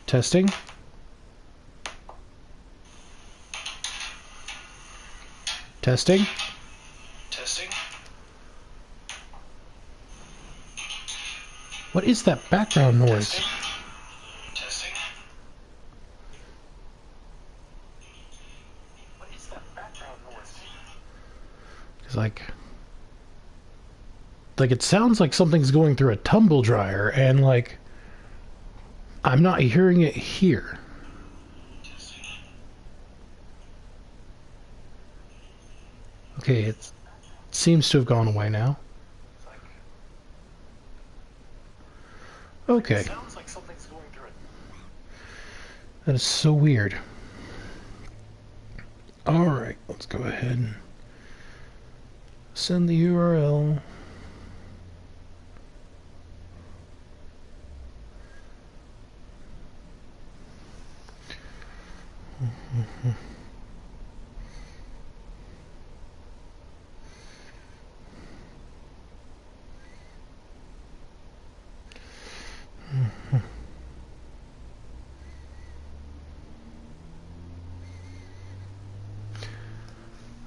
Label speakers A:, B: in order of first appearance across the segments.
A: Testing. Testing.
B: Testing.
A: What is that background noise?
B: Testing. Testing. What is that background noise?
A: It's like it sounds like something's going through a tumble dryer, and like I'm not hearing it here. Okay, it seems to have gone away now. Okay.
B: It sounds like something's going through it.
A: That is so weird. Alright, let's go ahead and send the URL.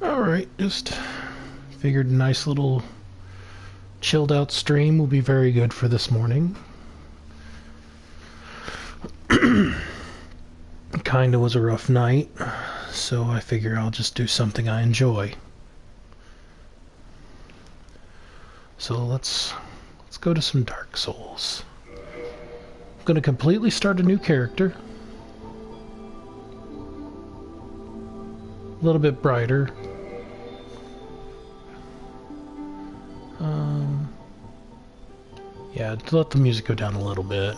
A: Alright, just figured a nice little chilled out stream will be very good for this morning. Kinda was a rough night, so I figure I'll just do something I enjoy. So let's go to some Dark Souls. I'm gonna completely start a new character. A little bit brighter. Yeah, let the music go down a little bit.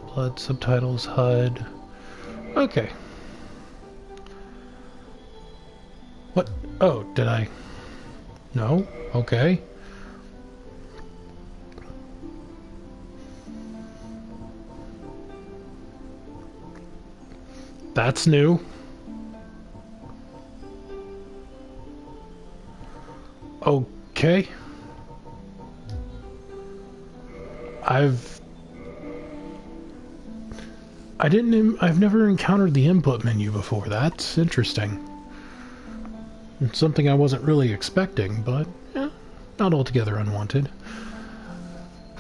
A: Blood, subtitles, HUD. Okay. What? Oh, did I? No? Okay. That's new. Okay. I've never encountered the input menu before. That's interesting. It's something I wasn't really expecting, but yeah, not altogether unwanted.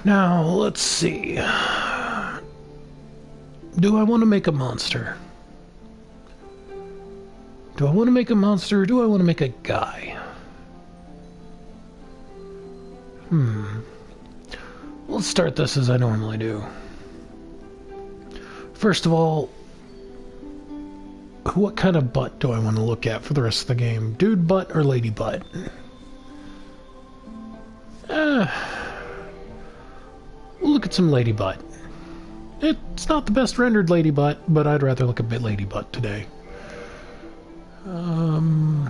A: Now, let's see. Do I want to make a monster? Do I want to make a monster, or do I want to make a guy? Let's start this as I normally do. First of all, what kind of butt do I want to look at for the rest of the game? Dude butt or lady butt? We'll look at some lady butt. It's not the best rendered lady butt, but I'd rather look at lady butt today. I'm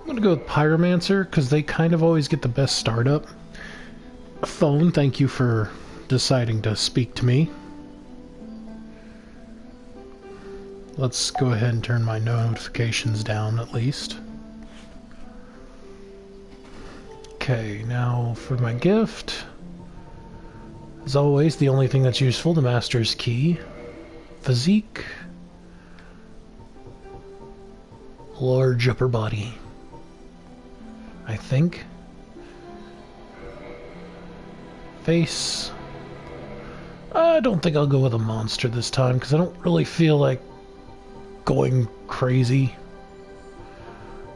A: gonna go with Pyromancer, because they kind of always get the best startup. Phone, thank you for deciding to speak to me. Let's go ahead and turn my notifications down at least. Okay, now for my gift. As always, the only thing that's useful, the Master's Key. Physique. Large upper body. I think. Face. I don't think I'll go with a monster this time, because I don't really feel like going crazy.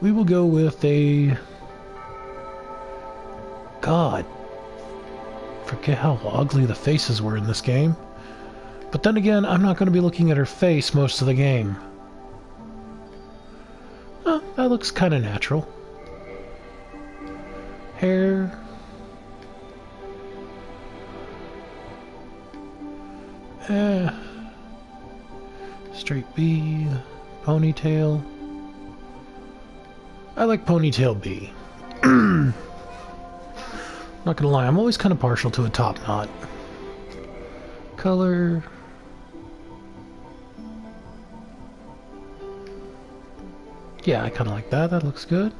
A: We will go with a... God. Forget how ugly the faces were in this game. But then again, I'm not going to be looking at her face most of the game. Oh, that looks kind of natural. Hair. Straight B. Ponytail. I like ponytail B. Not gonna lie, I'm always kind of partial to a top knot. Color. Yeah, I kind of like that. That looks good.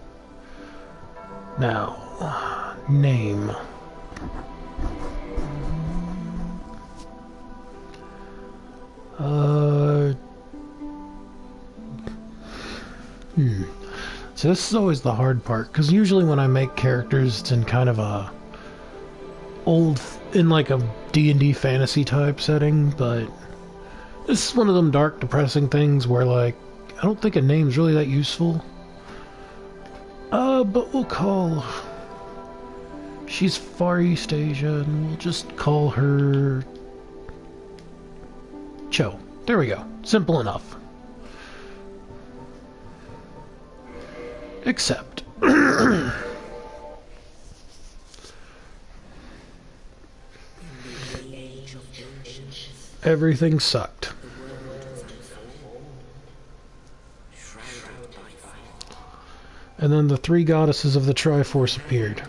A: Now, Name. So this is always the hard part, because usually when I make characters, it's in kind of a in like a D&D fantasy type setting, but this is one of them dark, depressing things where, like, I don't think a name's really that useful. But we'll call... She's Far East Asia, and we'll just call her... Cho. There we go. Simple enough. Except... everything sucked. And then the three goddesses of the Triforce appeared.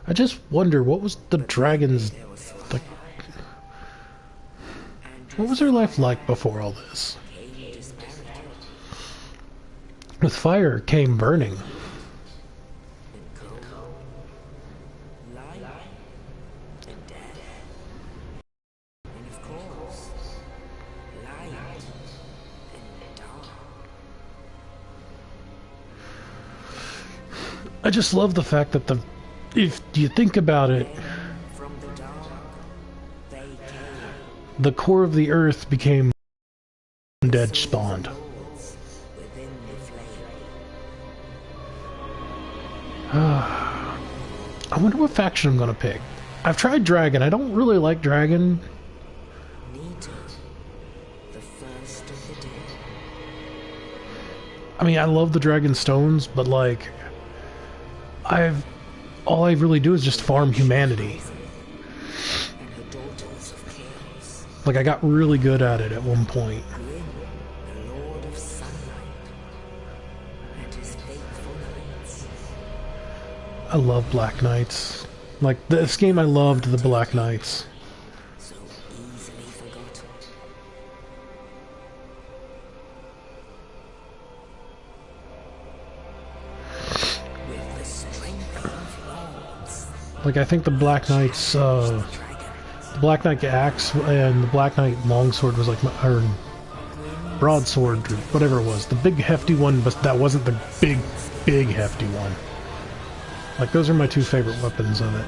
A: I just wonder, what was the dragon's... like, what was her life like before all this? With fire came burning. I just love the fact that if you think about it, the core of the earth became undead spawned. I wonder what faction I'm gonna pick. I've tried Dragon. I don't really like Dragon. I mean, I love the Dragon Stones, but like, all I really do is just farm humanity. Like, I got really good at it at one point. I love Black Knights. Like, this game I loved the Black Knights. Like, I think the Black Knight's, the Black Knight Axe and the Black Knight Longsword was like or Broadsword, or whatever it was. The big hefty one, but that wasn't the big hefty one. Like, those are my two favorite weapons of it.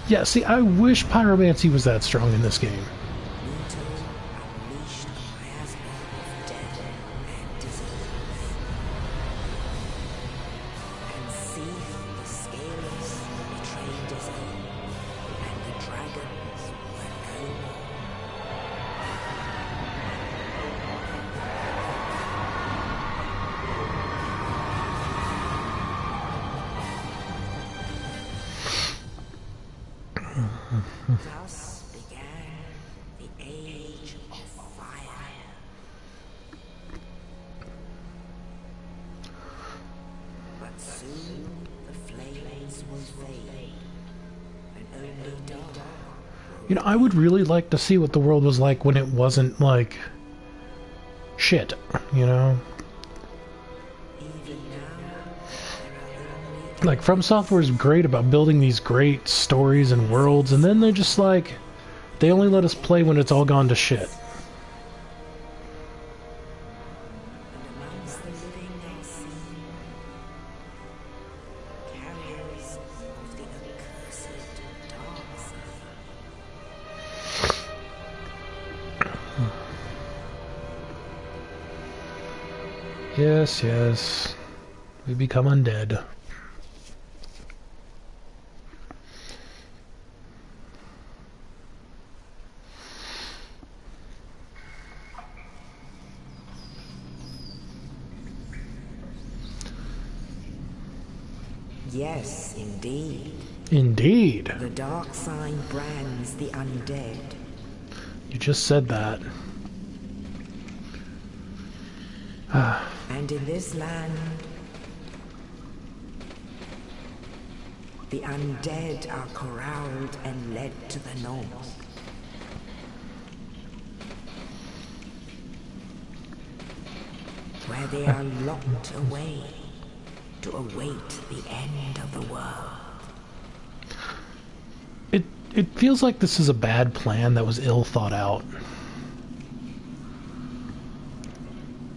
A: Yeah, see, I wish Pyromancy was that strong in this game.
C: Thus began the age of fire. But soon the flames will fade, and only dark.
A: You know, I would really like to see what the world was like when it wasn't, like, shit, you know? Like, From Software is great about building these great stories and worlds, and then they're just like, they only let us play when it's all gone to shit. Yes, yes. We become undead.
C: Yes, indeed.
A: Indeed.
C: The dark sign brands the undead.
A: You just said that.
C: And in this land, the undead are corralled and led to the north. where they are locked away to await the end of the world.
A: It feels like this is a bad plan that was ill thought out.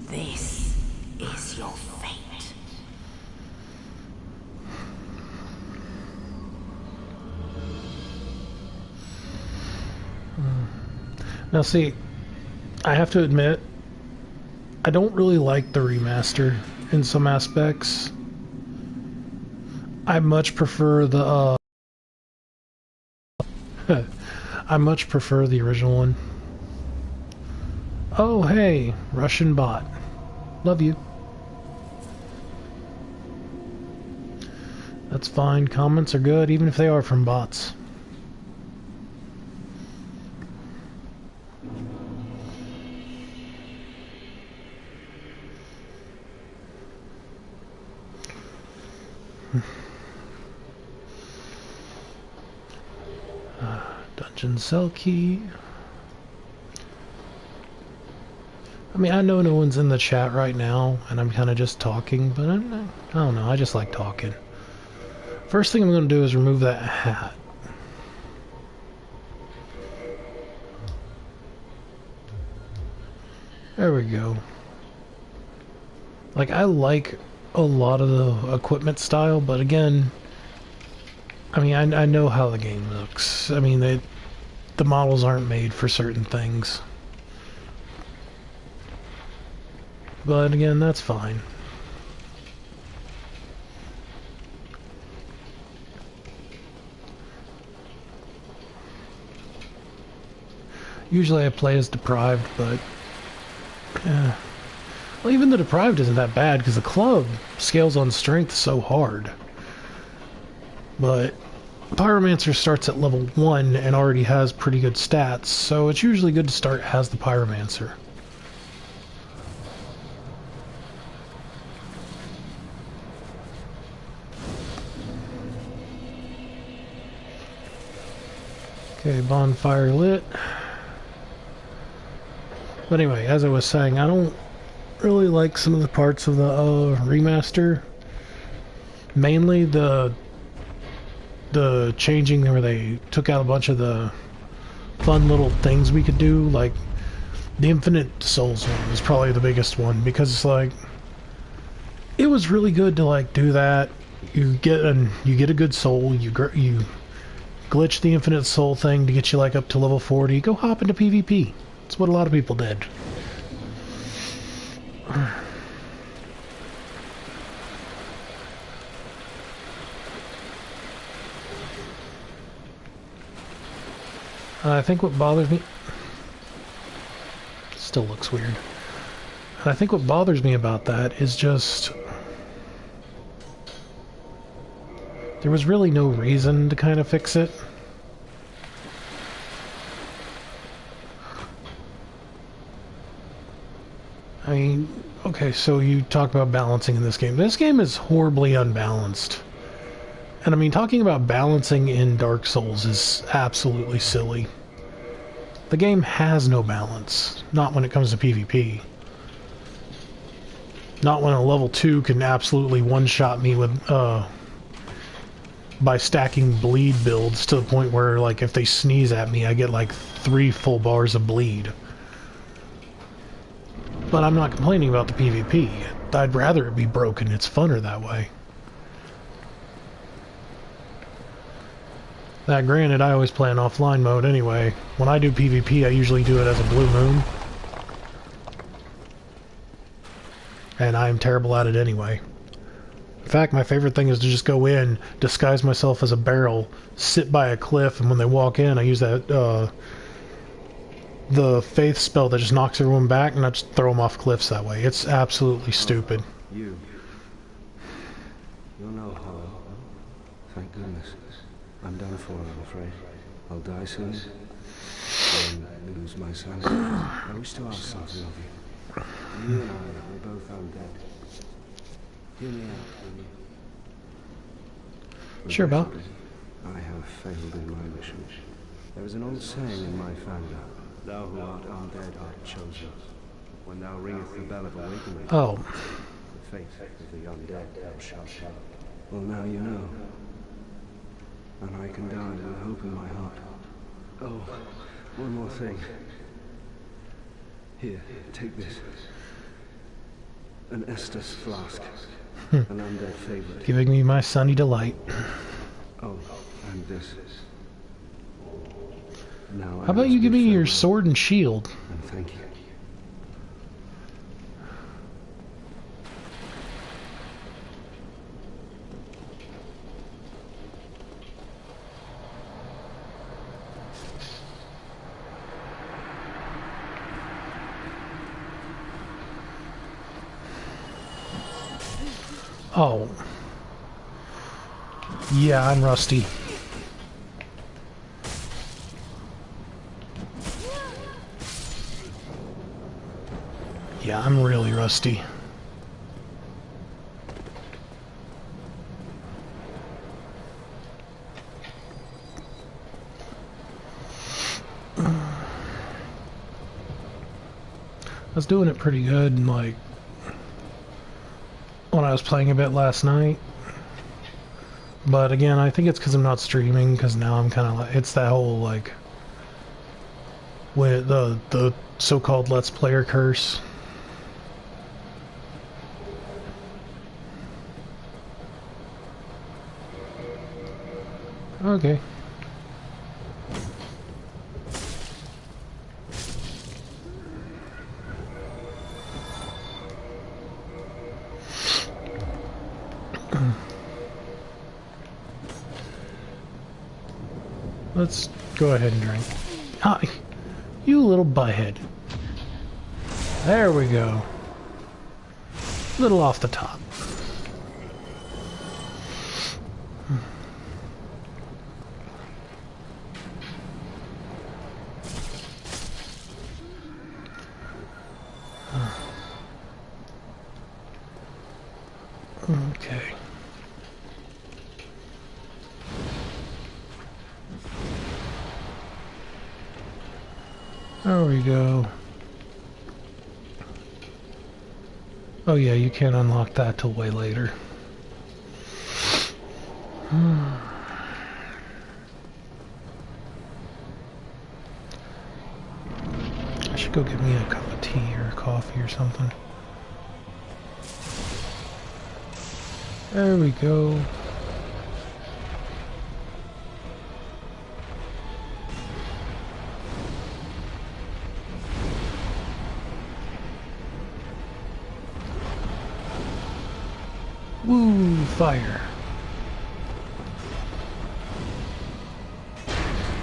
C: This is your fate.
A: Now see, I have to admit, I don't really like the remaster in some aspects. I much prefer the I much prefer the original one. Oh hey, Russian bot. Love you. That's fine. Comments are good, even if they are from bots. Dungeon cell key. I mean, I know no one's in the chat right now, and I'm kind of just talking, but I don't know, I just like talking. First thing I'm going to do is remove that hat. There we go. Like, I like a lot of the equipment style, but again, I mean, I know how the game looks. I mean, the models aren't made for certain things. But again, that's fine. Usually I play as deprived, but well, even the deprived isn't that bad because the club scales on strength so hard. But Pyromancer starts at level 1 and already has pretty good stats, so it's usually good to start as the Pyromancer. Okay, bonfire lit. But anyway, as I was saying, I don't really like some of the parts of the remaster. Mainly the changing where they took out a bunch of the fun little things we could do, like the Infinite Souls one was probably the biggest one, because it's like it was really good to like do that. You get a good soul, you glitch the Infinite Soul thing to get you like up to level 40, go hop into PvP. That's what a lot of people did. I think what bothers me... Still looks weird. I think what bothers me about that is just... there was really no reason to kind of fix it. I mean, okay, so you talk about balancing in this game. This game is horribly unbalanced. And I mean, talking about balancing in Dark Souls is absolutely silly. The game has no balance. Not when it comes to PvP. Not when a level 2 can absolutely one-shot me with, by stacking bleed builds to the point where, like, if they sneeze at me, I get, like, 3 full bars of bleed. But I'm not complaining about the PvP. I'd rather it be broken. It's funner that way. That granted, I always play in offline mode anyway. When I do PvP, I usually do it as a blue moon. And I'm terrible at it anyway. In fact, my favorite thing is to just go in, disguise myself as a barrel, sit by a cliff, and when they walk in, I use that, the faith spell that just knocks everyone back, and I just throw them off cliffs that way. It's absolutely stupid.
D: You're no hollow. Thank goodness. I'm done for, I'm afraid. I'll die soon. And lose my son. I wish to ask something of you. You and I, we're both undead. Hear me out, will you?
A: Sure, Bob.
D: I have failed in my mission. There is an old saying in my family. Thou who art undead art chosen. when thou ringest the bell of awakening.
A: Oh.
D: The fate of the undead thou shalt know. Well, now you know. And I can die with hope in my heart. Oh, one more thing. Here, take this. An Estus flask. An undead favorite.
A: Giving me my sunny delight.
D: Oh, and this. Now,
A: How about you give me your sword and shield?
D: And thank you.
A: Oh. Yeah, I'm rusty. Yeah, I'm really rusty. I was doing it pretty good, like, when I was playing a bit last night. But again, I think it's because I'm not streaming, because now I'm kind of like, it's that whole, like, with the so-called Let's Player curse. Okay. Let's go ahead and drink. Hi, you little butthead. There we go. Little off the top. Okay. There we go. Oh yeah, you can't unlock that till way later. I should go get me a cup of tea or coffee or something. There we go. Woo, fire.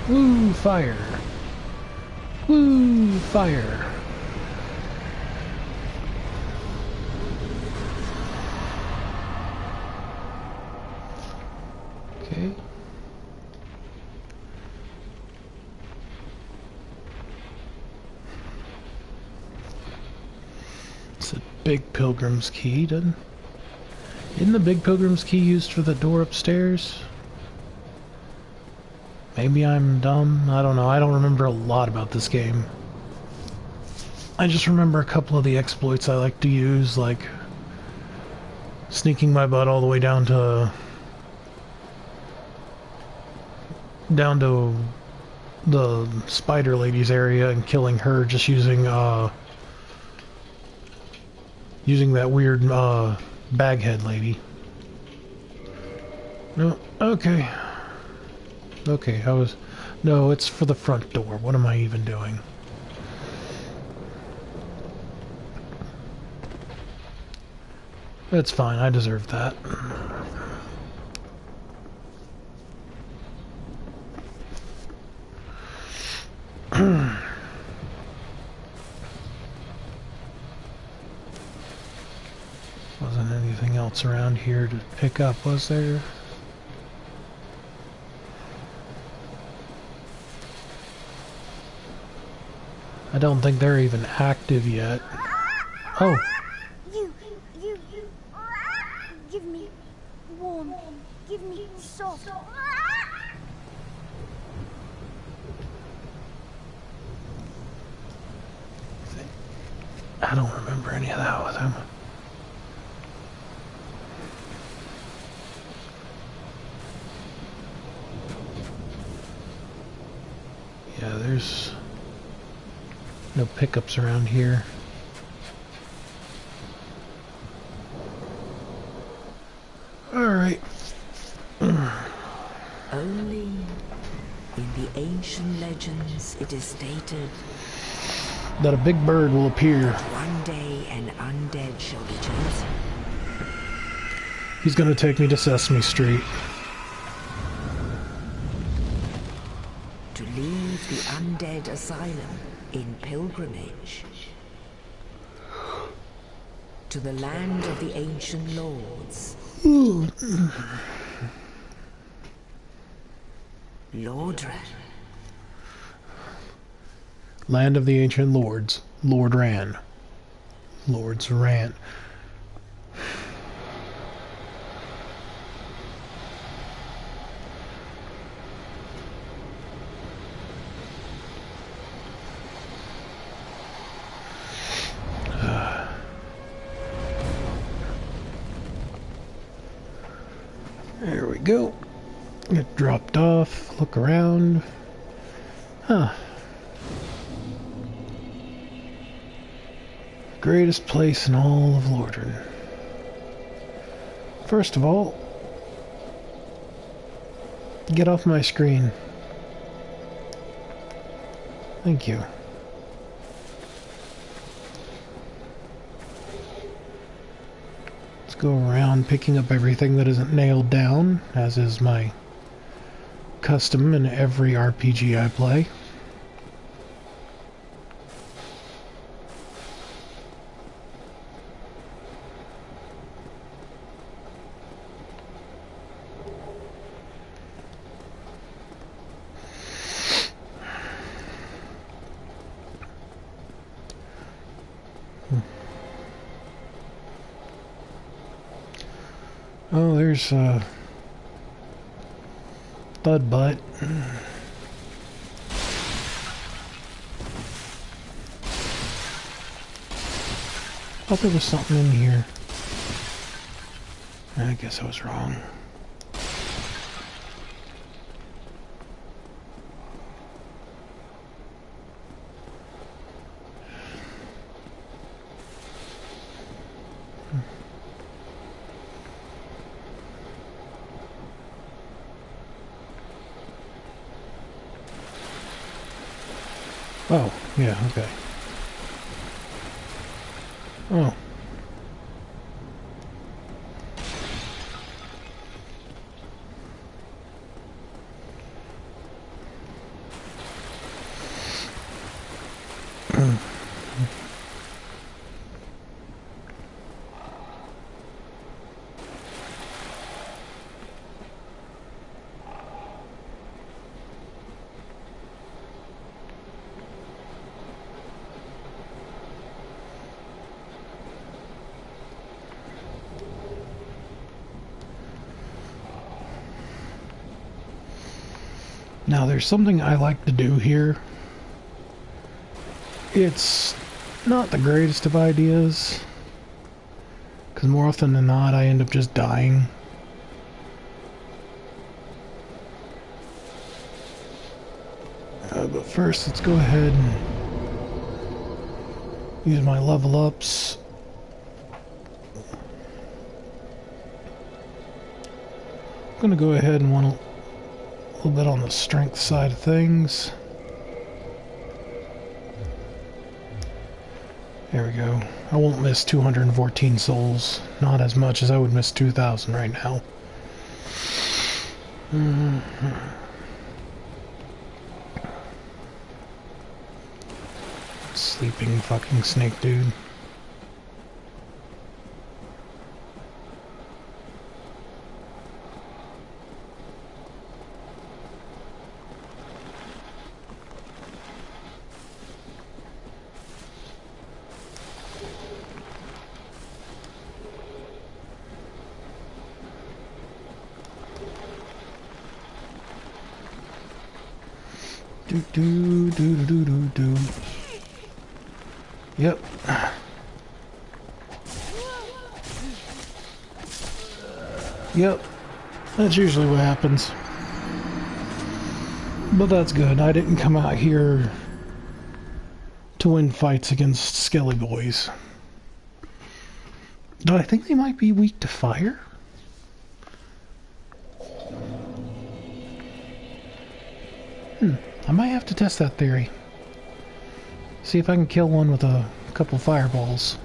A: Woo, fire. Woo, fire. Okay. It's a big pilgrim's key, Isn't the big pilgrim's key used for the door upstairs? Maybe I'm dumb. I don't know. I don't remember a lot about this game. I just remember a couple of the exploits I like to use, like sneaking my butt all the way down to the spider lady's area and killing her just using using that weird baghead lady. No, okay. Okay, no, it's for the front door. What am I even doing? It's fine, I deserve that. Wasn't anything else around here to pick up, was there? I don't think they're even active yet. Oh.
E: You, give me warm, give me soft.
A: I don't remember any of that with him. Yeah, there's no pickups around here. Alright.
C: Only in the ancient legends it is stated
A: That a big bird will appear.
C: one day an undead shall be chosen.
A: He's gonna take me to Sesame Street.
C: To leave the undead asylum in pilgrimage to the land of the ancient lords. Lordran.
A: Land of the Ancient Lords. Lord Ran. Lords Ran. There we go. Get dropped off. Look around. Huh. Greatest place in all of Lordran. First of all, get off my screen. Thank you. Let's go around picking up everything that isn't nailed down, as is my custom in every RPG I play. Oh, there's Thud Butt. Thought there was something in here. I guess I was wrong. Oh, yeah, okay. Oh. Now, there's something I like to do here. It's not the greatest of ideas, because more often than not, I end up just dying. But first, let's go ahead and use my level ups. I'm going to go ahead and want a little bit on the strength side of things. There we go. I won't miss 214 souls. Not as much as I would miss 2,000 right now. Sleeping fucking snake dude. Do do do do do do. Yep. Yep, that's usually what happens. But that's good. I didn't come out here to win fights against skelly boys. Though I think they might be weak to fire. I might have to test that theory. See if I can kill one with a couple fireballs.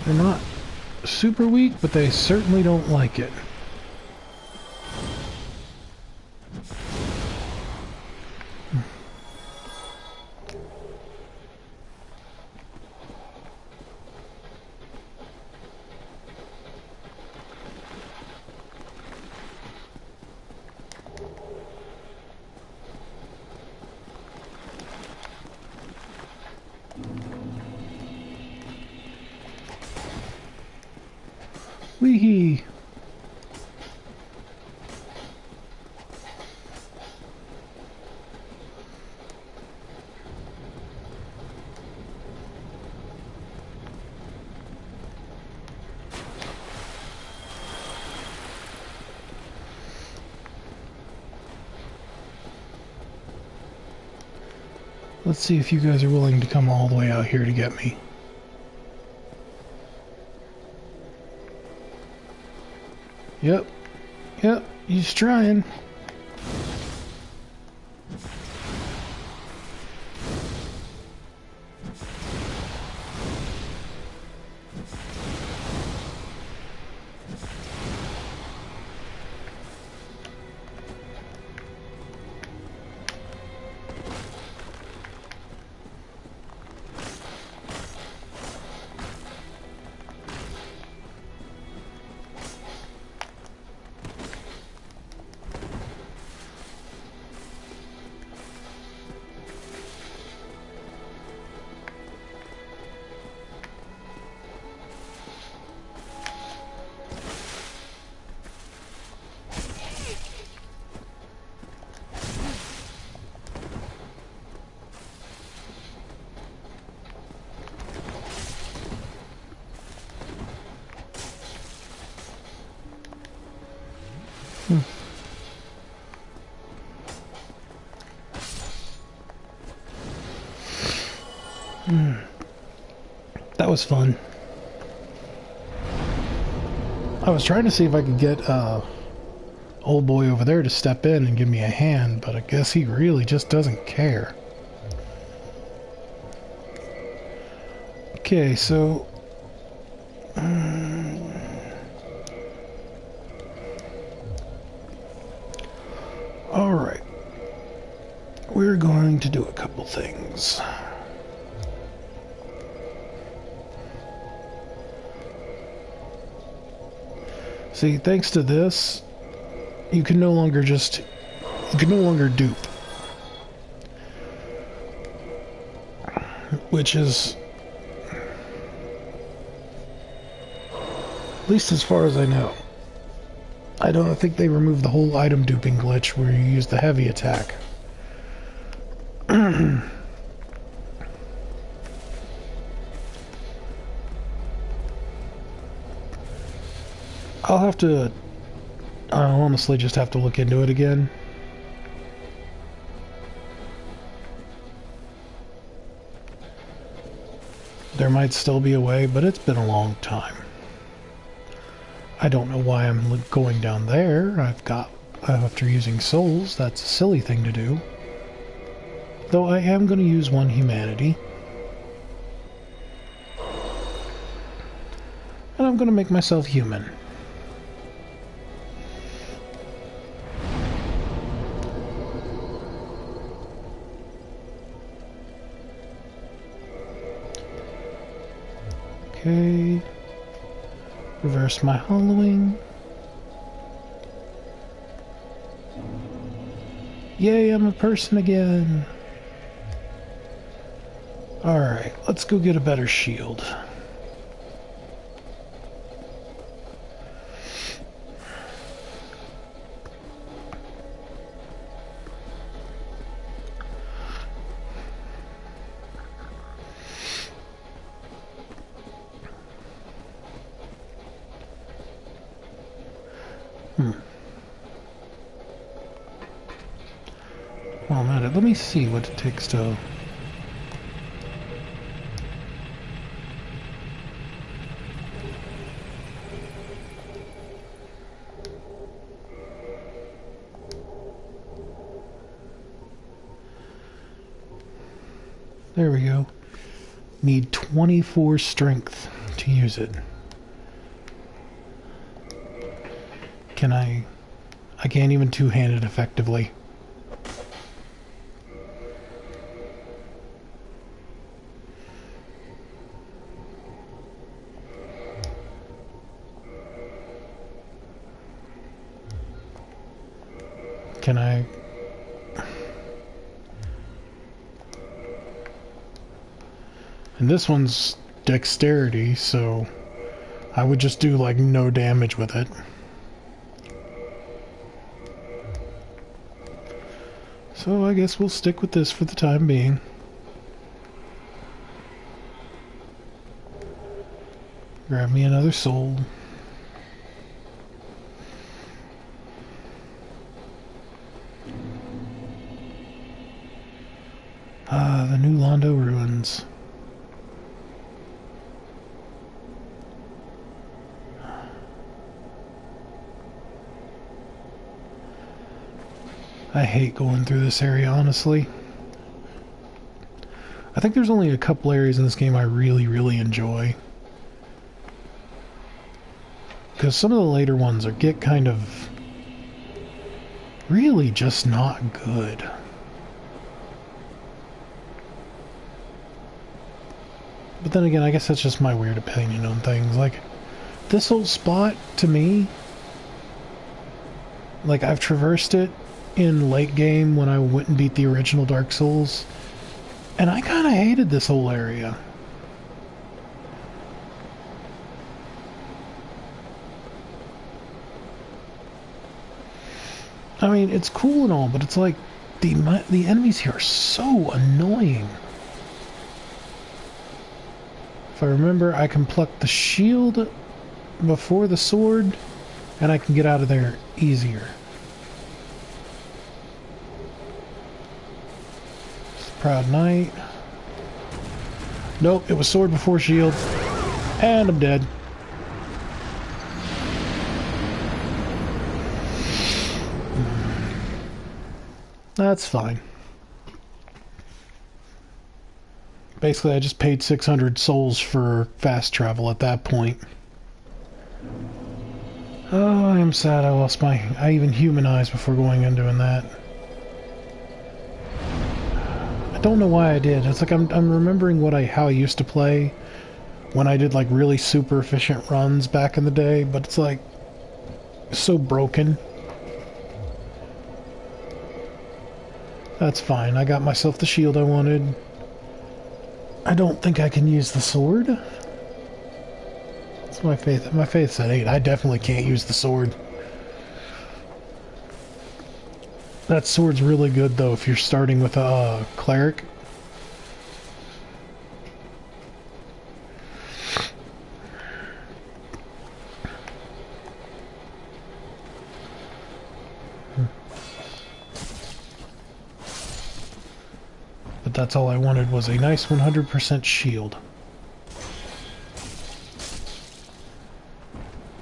A: They're not super weak, but they certainly don't like it. Wee-hee. Let's see if you guys are willing to come all the way out here to get me. Yep. Yep, he's trying. That was fun. I was trying to see if I could get old boy over there to step in and give me a hand, but I guess he really just doesn't care. Okay, so all right, we're going to do a couple things. See, thanks to this, you can no longer dupe. Which is, at least as far as I know. I don't think they removed the whole item duping glitch where you use the heavy attack. I'll honestly just have to look into it again. There might still be a way, but it's been a long time. I don't know why I'm going down there. After using souls, that's a silly thing to do. Though I am going to use one humanity. And I'm going to make myself human. Okay, reverse my hollowing. Yay, I'm a person again. Alright, let's go get a better shield. Well, I'm at it. Let me see what it takes to... There we go. Need 24 strength to use it. Can I can't even two-hand it effectively. Can I... And this one's dexterity, so I would just do like no damage with it. So I guess we'll stick with this for the time being. Grab me another soul. Ah, the new Londo ruins. I hate going through this area, honestly. I think there's only a couple areas in this game I really, really enjoy. Because some of the later ones get kind of... really just not good. But then again, I guess that's just my weird opinion on things. Like, this whole spot, to me... like, I've traversed it in late game when I went and beat the original Dark Souls, and I kind of hated this whole area. I mean, it's cool and all, but it's like the enemies here are so annoying. If I remember, I can pluck the shield before the sword, and I can get out of there easier. Proud Knight. Nope, it was sword before shield. And I'm dead. That's fine. Basically, I just paid 600 souls for fast travel at that point. Oh, I am sad I lost I even humanized before going and doing that. I don't know why I did. It's like I'm remembering how I used to play when I did like really super efficient runs back in the day, but it's like so broken. That's fine. I got myself the shield I wanted. I don't think I can use the sword. That's my faith. My faith's at 8. I definitely can't use the sword. That sword's really good though if you're starting with a cleric. But that's all I wanted was a nice 100% shield.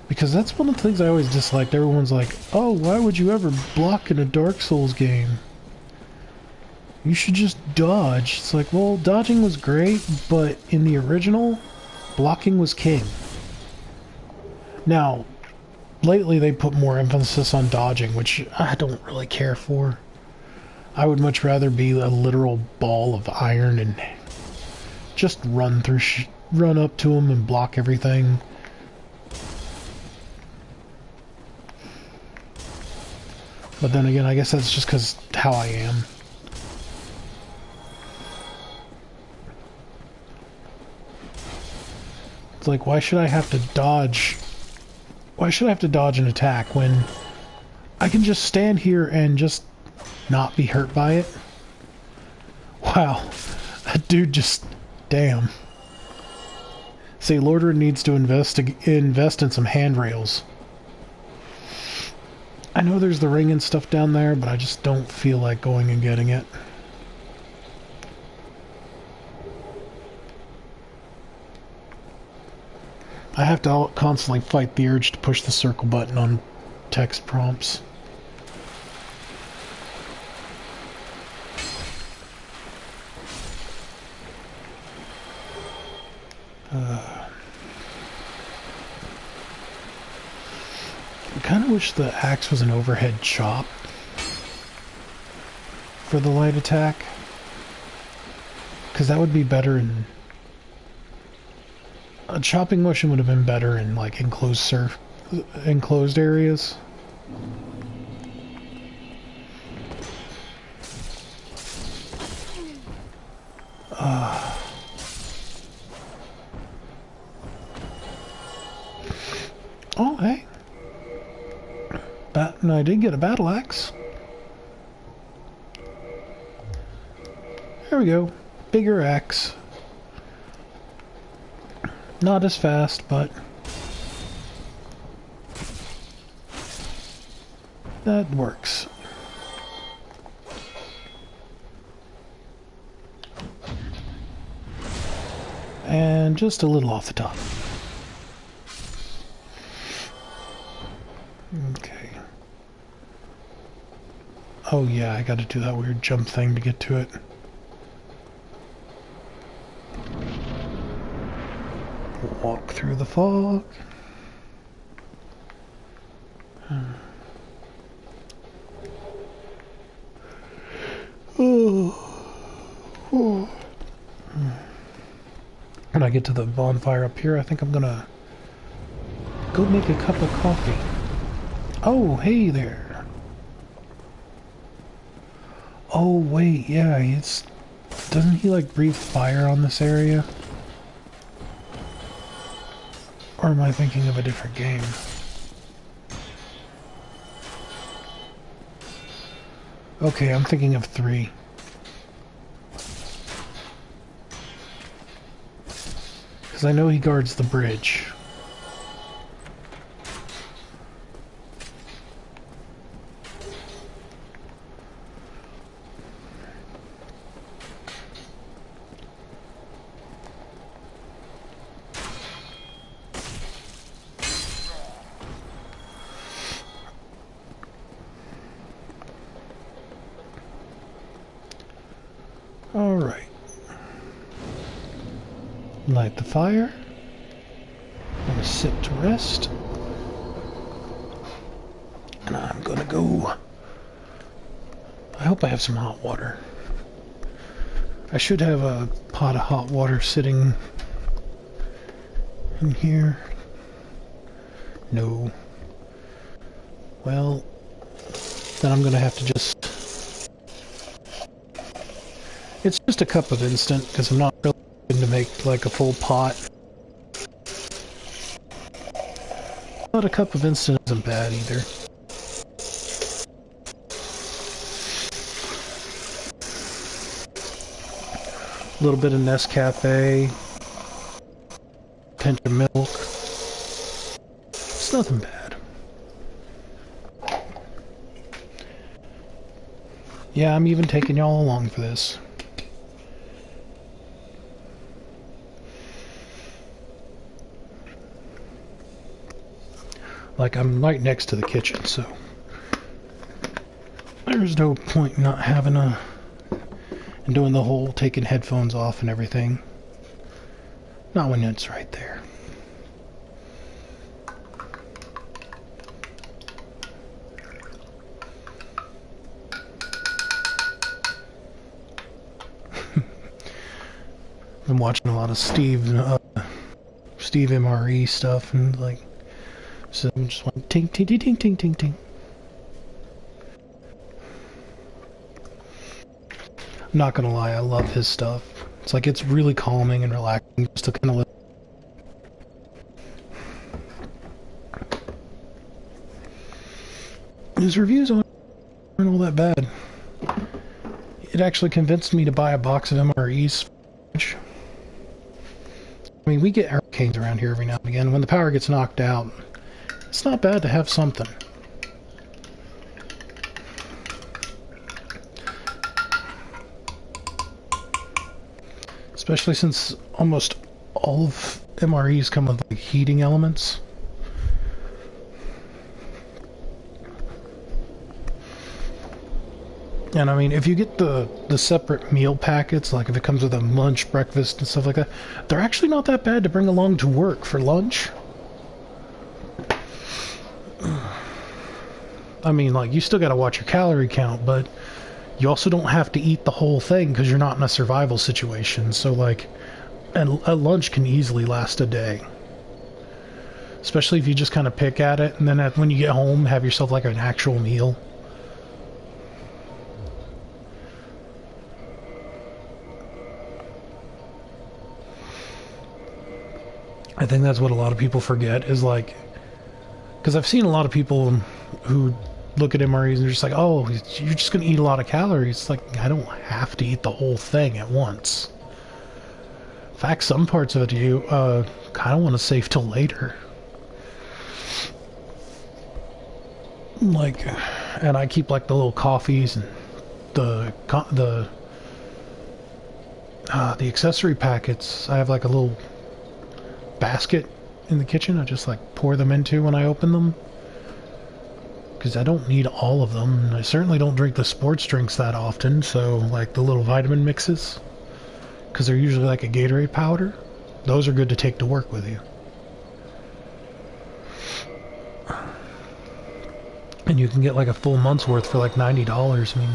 A: Because that's one of the things I always disliked. Everyone's like, oh, why would you ever block in a Dark Souls game? You should just dodge. It's like, well, dodging was great, but in the original, blocking was king. Now, lately they put more emphasis on dodging, which I don't really care for. I would much rather be a literal ball of iron and just run up to them and block everything. But then again, I guess that's just because how I am. It's like, why should I have to dodge? Why should I have to dodge an attack when I can just stand here and just not be hurt by it? Wow, that dude just... damn. See, Lordred needs to invest in some handrails. I know there's the ring and stuff down there, but I just don't feel like going and getting it. I have to constantly fight the urge to push the circle button on text prompts. I kind of wish the axe was an overhead chop for the light attack, because that would be better in... a chopping motion would have been better in like enclosed areas. Oh, hey. And I did get a battle axe. There we go. Bigger axe. Not as fast, but that works. And just a little off the top. Okay. Oh yeah, I gotta do that weird jump thing to get to it. Walk through the fog. When I get to the bonfire up here, I think I'm gonna go make a cup of coffee. Oh, hey there. Oh, wait, yeah, doesn't he like breathe fire on this area? Or am I thinking of a different game? Okay, I'm thinking of 3. Because I know he guards the bridge. Alright. Light the fire. I'm gonna sit to rest. And I'm gonna go... I hope I have some hot water. I should have a pot of hot water sitting in here. No. Well, then I'm gonna have to just... It's just a cup of instant, because I'm not really going to make like a full pot. But a cup of instant isn't bad either. A little bit of Nescafe, pinch of milk. It's nothing bad. Yeah, I'm even taking y'all along for this. Like, I'm right next to the kitchen, so there's no point in not having and doing the whole taking headphones off and everything. Not when it's right there. I'm watching a lot of Steve MRE stuff, and like, so I'm just like ting ting ting ting ting ting ting. Not gonna lie, I love his stuff. It's like, it's really calming and relaxing just to kind of listen. His reviews aren't all that bad. It actually convinced me to buy a box of MREs. I mean, we get hurricanes around here every now and again. When the power gets knocked out, it's not bad to have something. Especially since almost all of MREs come with like heating elements. And I mean, if you get the separate meal packets, like if it comes with a lunch, breakfast, and stuff like that, they're actually not that bad to bring along to work for lunch. I mean, like, you still gotta watch your calorie count, but you also don't have to eat the whole thing because you're not in a survival situation. So, like, and a lunch can easily last a day. Especially if you just kind of pick at it, and then when you get home, have yourself like an actual meal. I think that's what a lot of people forget is like, because I've seen a lot of people who look at MREs and they're just like, oh, you're just going to eat a lot of calories. It's like, I don't have to eat the whole thing at once. In fact, some parts of it you kind of want to save till later. Like, and I keep like the little coffees and the accessory packets. I have like a little basket in the kitchen. I just like pour them into when I open them. Because I don't need all of them. I certainly don't drink the sports drinks that often, so like the little vitamin mixes, because they're usually like a Gatorade powder, those are good to take to work with you. And you can get like a full month's worth for like $90. I mean,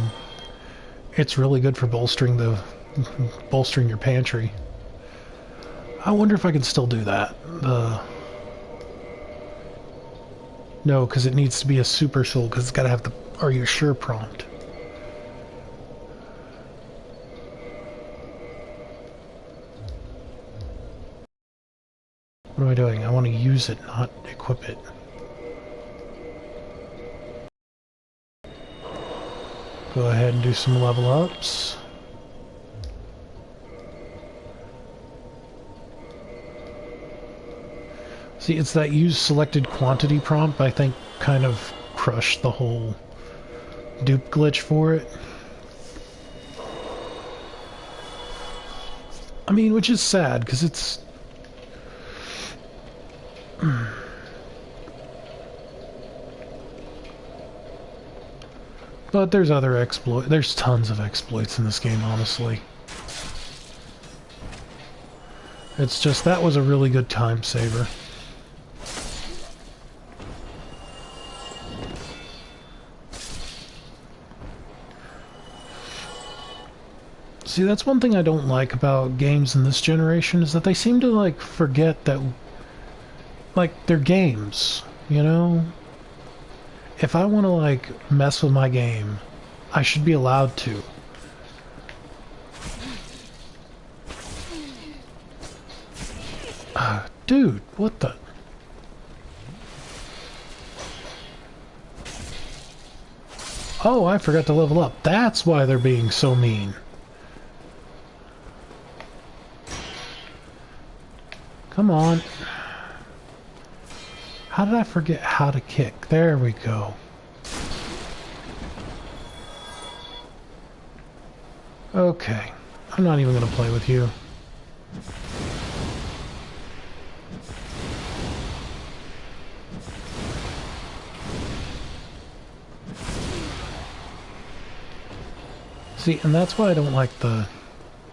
A: it's really good for bolstering your pantry. I wonder if I can still do that. No, because it needs to be a super soul, because it's got to have the "Are you sure?" prompt. What am I doing? I want to use it, not equip it. Go ahead and do some level ups. See, it's that use selected quantity prompt, I think, kind of crushed the whole dupe glitch for it. I mean, which is sad, because it's... But there's other there's tons of exploits in this game, honestly. It's just, that was a really good time saver. See, that's one thing I don't like about games in this generation, is that they seem to, like, forget that, like, they're games, you know? If I want to, like, mess with my game, I should be allowed to. Dude, what the... Oh, I forgot to level up. That's why they're being so mean. Come on. How did I forget how to kick? There we go. Okay. I'm not even going to play with you. See, and that's why I don't like the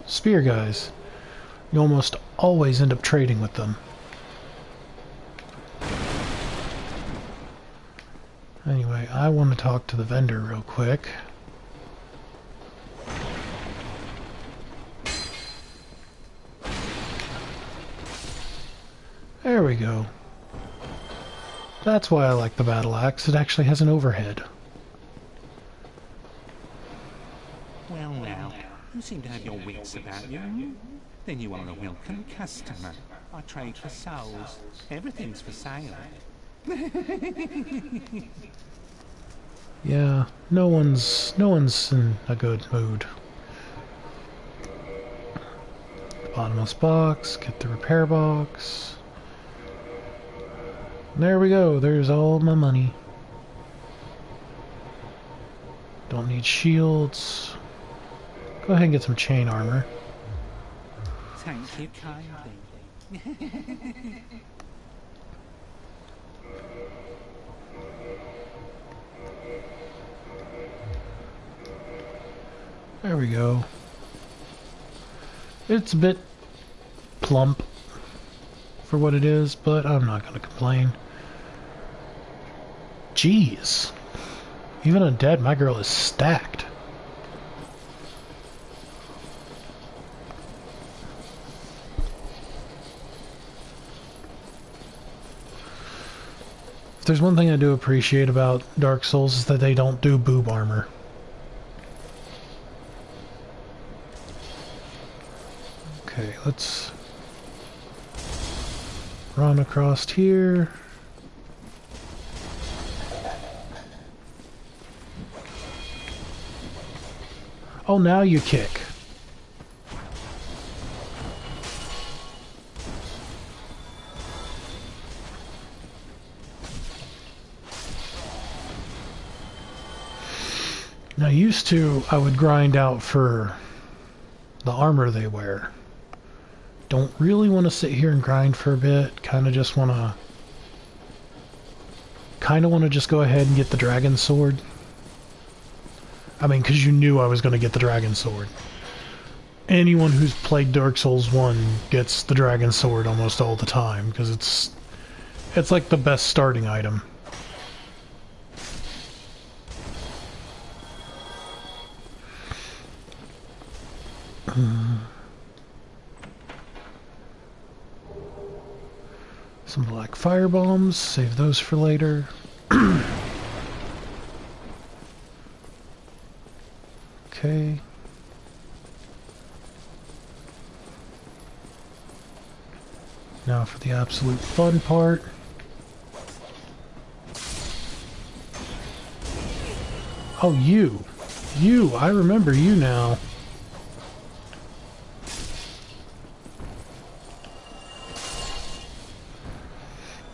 A: spear guys. You almost always end up trading with them. Anyway, I want to talk to the vendor real quick. There we go. That's why I like the battle axe. It actually has an overhead.
C: Well,
F: You seem to have your wits about you. Then you are a welcome customer. I trade for souls. Everything's for sale.
A: Yeah, no one's in a good mood. Bottomless box, get the repair box. There we go, there's all my money. Don't need shields. Go ahead and get some chain armor.
F: Thank you kindly.
A: There we go. It's a bit plump for what it is, but I'm not gonna complain. Jeez. Even undead, my girl is stacked. If there's one thing I do appreciate about Dark Souls is that they don't do boob armor. Okay, let's run across here. Oh, now you kick. Now, used to, I would grind out for the armor they wear. Don't really want to sit here and grind for a bit. Kind of just want to... just go ahead and get the dragon sword. I mean, because you knew I was going to get the dragon sword. Anyone who's played Dark Souls 1 gets the dragon sword almost all the time, because it's like the best starting item. Some black fire bombs, save those for later. Okay. Now for the absolute fun part. Oh, you! You! I remember you now.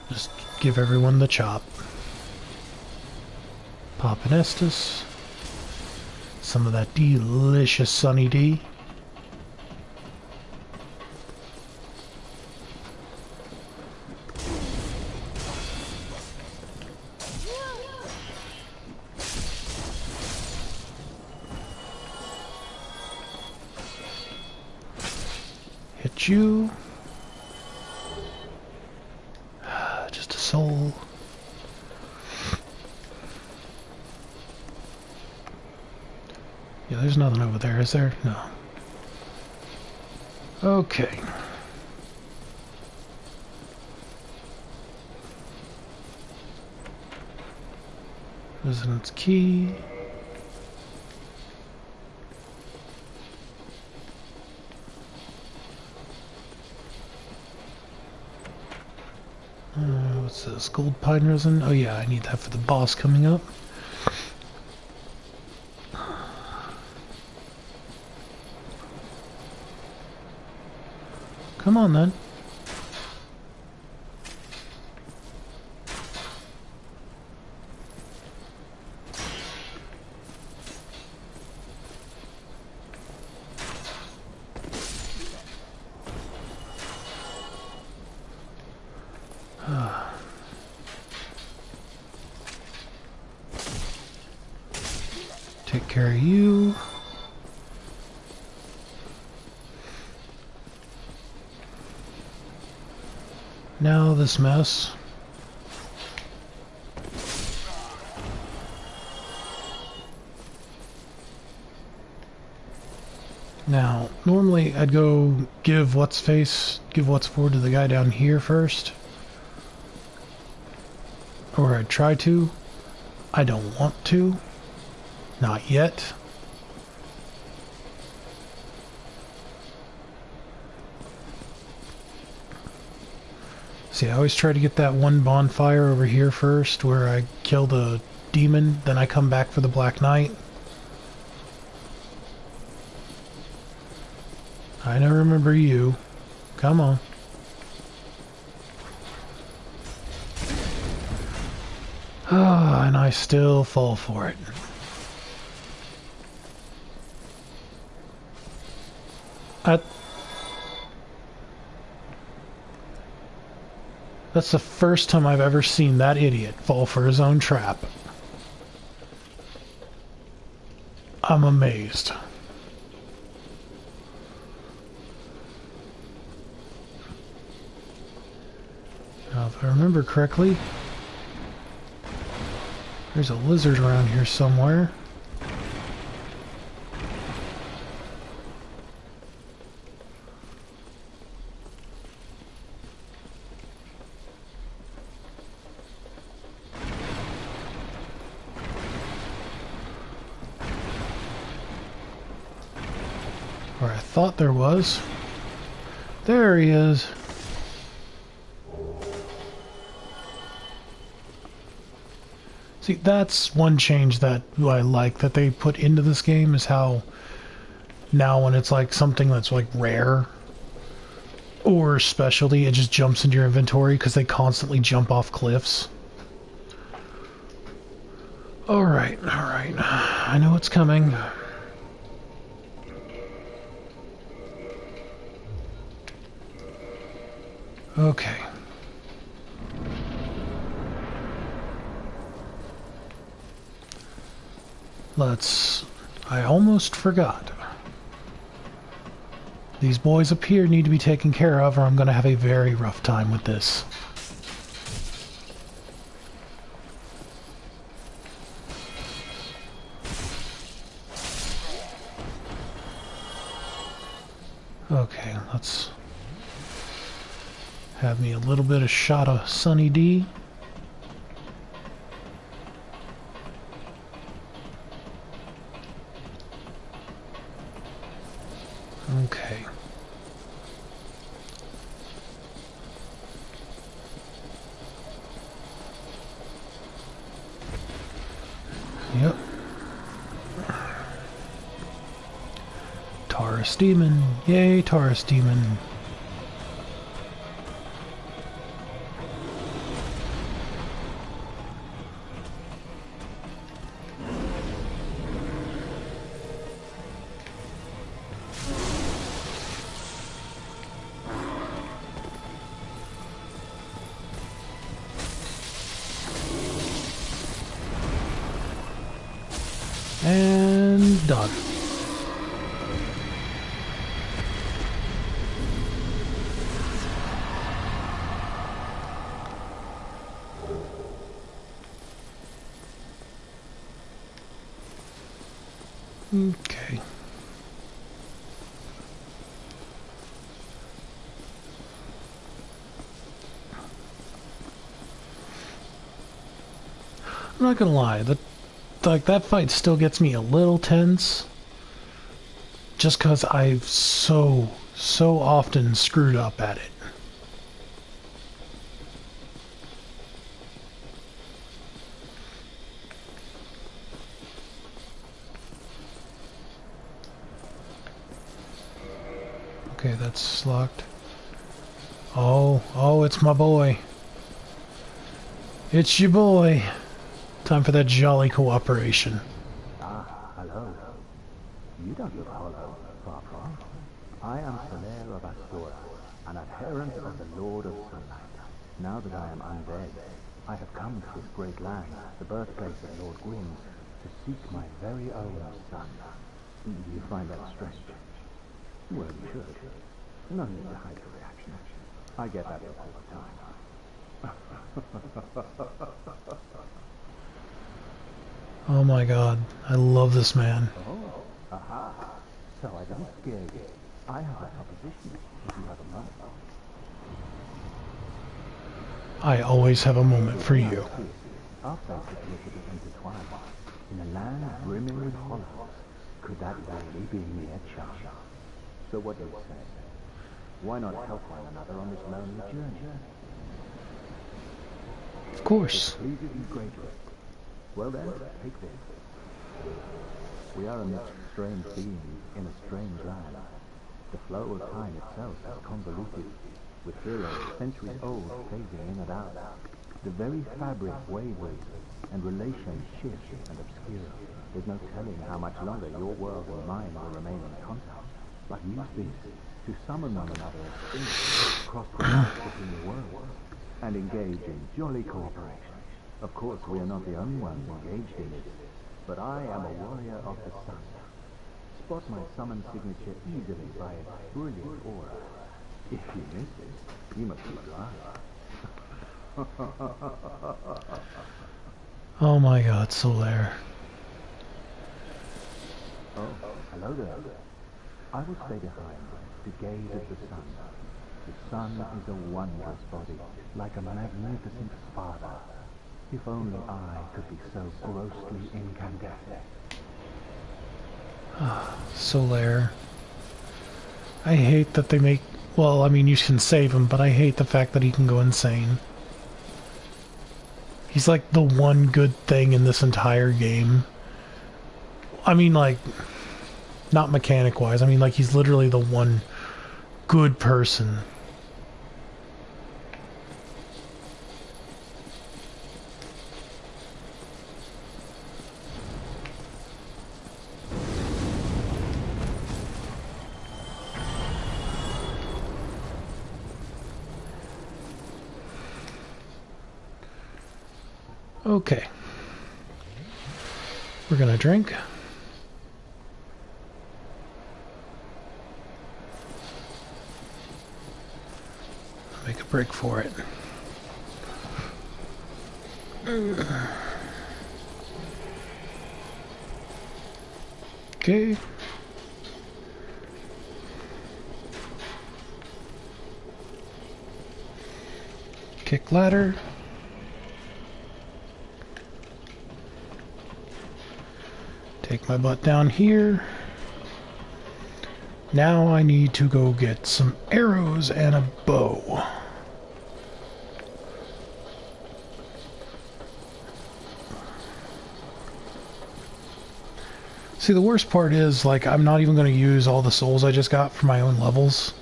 A: Just give everyone the chop. Pop an Estus. Some of that delicious Sunny D. Hit you. Just a soul. Yeah, there's nothing over there, is there? No. Okay. Residence key. What's this? Gold pine resin? Oh yeah, I need that for the boss coming up. Come on then. Take care of you. Now this mess. Now, normally I'd go give what's forward to the guy down here first. Or I'd try to. I don't want to. Not yet. See, I always try to get that one bonfire over here first, where I kill the demon, then I come back for the Black Knight. I now remember you. Come on. Ah, and I still fall for it. That's the first time I've ever seen that idiot fall for his own trap. I'm amazed. Now, if I remember correctly, there's a lizard around here somewhere. Or I thought there was. There he is. See, that's one change that I like that they put into this game, is how now when it's like something that's like rare or specialty, it just jumps into your inventory because they constantly jump off cliffs. Alright, alright. I know it's coming. Okay. I almost forgot. These boys up here need to be taken care of, or I'm going to have a very rough time with this. Okay, let's have me a little bit of shot of Sunny D. Okay. Yep. Taurus Demon. Yay, Taurus Demon. And done. Okay. I'm not gonna lie, that fight still gets me a little tense, just because I've so often screwed up at it. Okay, that's locked. Oh, it's my boy. It's your boy. Time for that jolly cooperation.
G: Ah, hello. You don't look hollow, far from. I am Solaire of Astor, an adherent of the Lord of Sunlight. Now that I am undead, I have come to this great land, the birthplace of Lord Gwyn, to seek my very own son. You find that strange? Well, you should. No need to hide your reaction. I get that all the time.
A: Oh my god, I love this man.
G: Oh, aha. So I don't scare you. I have a proposition if you have a moment.
A: I always have a moment for you.
G: Our faces look to be intertwined. In a land brimming with hollows, could that really be mere chance? So what do you say? Why not help one another on this lonely journey?
A: Of course.
G: Pleases you greatly. Well then, take this. We are amidst strange beings in a strange land. The flow of time itself is convoluted, with heroes centuries old phasing in and out. The very fabric wavers, and relations shift and obscure. There's no telling how much longer your world and mine will remain in contact. But use this to summon one another as spirits across the path between the worlds, and engage in jolly cooperation. Of course, we are not the only ones engaged in this, but I am a warrior of the sun. Spot my summon signature easily by its brilliant aura. If you miss it, you must be blind.
A: Oh my god, Solaire.
G: Oh, hello there. I will stay behind to gaze at the sun. The sun is a wondrous body, like a magnificent father. If only I could be so grossly incandescent.
A: Solaire. I hate that they make... Well, I mean, you can save him, but I hate the fact that he can go insane. He's like the one good thing in this entire game. I mean, like... Not mechanic-wise. I mean, like, he's literally the one good person. Okay. We're gonna drink. Make a break for it. Okay. Kick ladder. Take my butt down here. Now I need to go get some arrows and a bow. See, the worst part is, like, I'm not even going to use all the souls I just got for my own levels.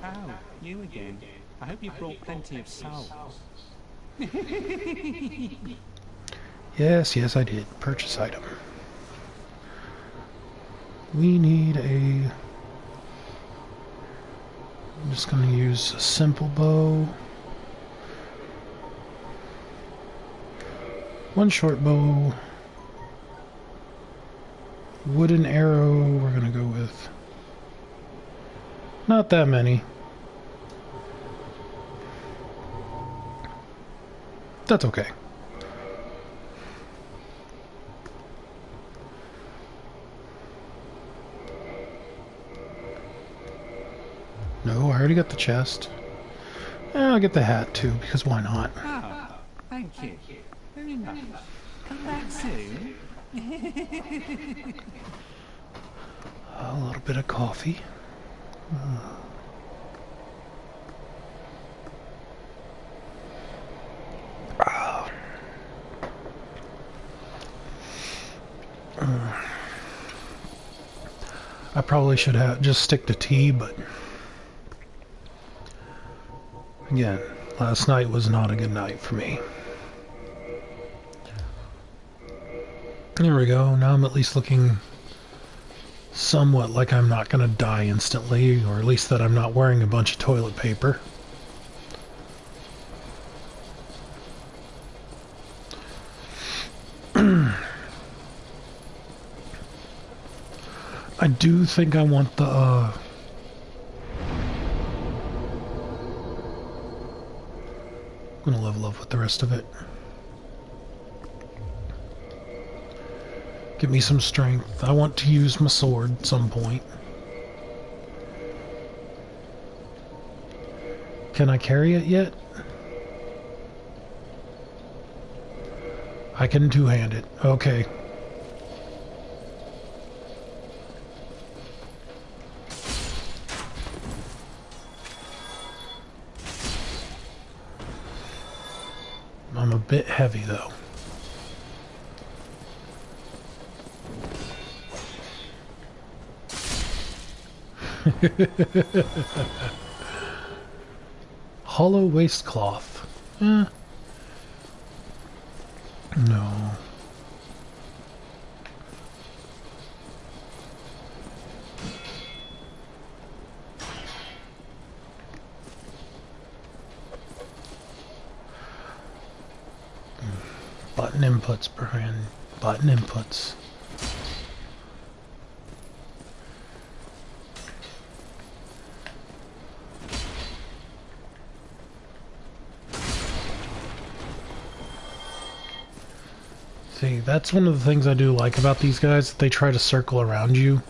F: Oh, you again. I hope you brought plenty of souls.
A: Yes, yes, I did. Purchase item. We need a... I'm just going to use a simple bow. One short bow. Wooden arrow. We're going to go with... Not that many. That's okay. No, I already got the chest. I'll get the hat too, because why not?
F: Oh, thank you. Very nice. Come back soon.
A: A little bit of coffee. I probably should have just stick to tea, but again, last night was not a good night for me. There we go. Now I'm at least looking somewhat like I'm not going to die instantly, or at least that I'm not wearing a bunch of toilet paper. I do think I want the, I'm gonna level up with the rest of it. Give me some strength. I want to use my sword at some point. Can I carry it yet? I can two-hand it. Okay. I'm a bit heavy, though. Hollow waistcloth. No. Button inputs, Brian. Button inputs. See, that's one of the things I do like about these guys. They try to circle around you.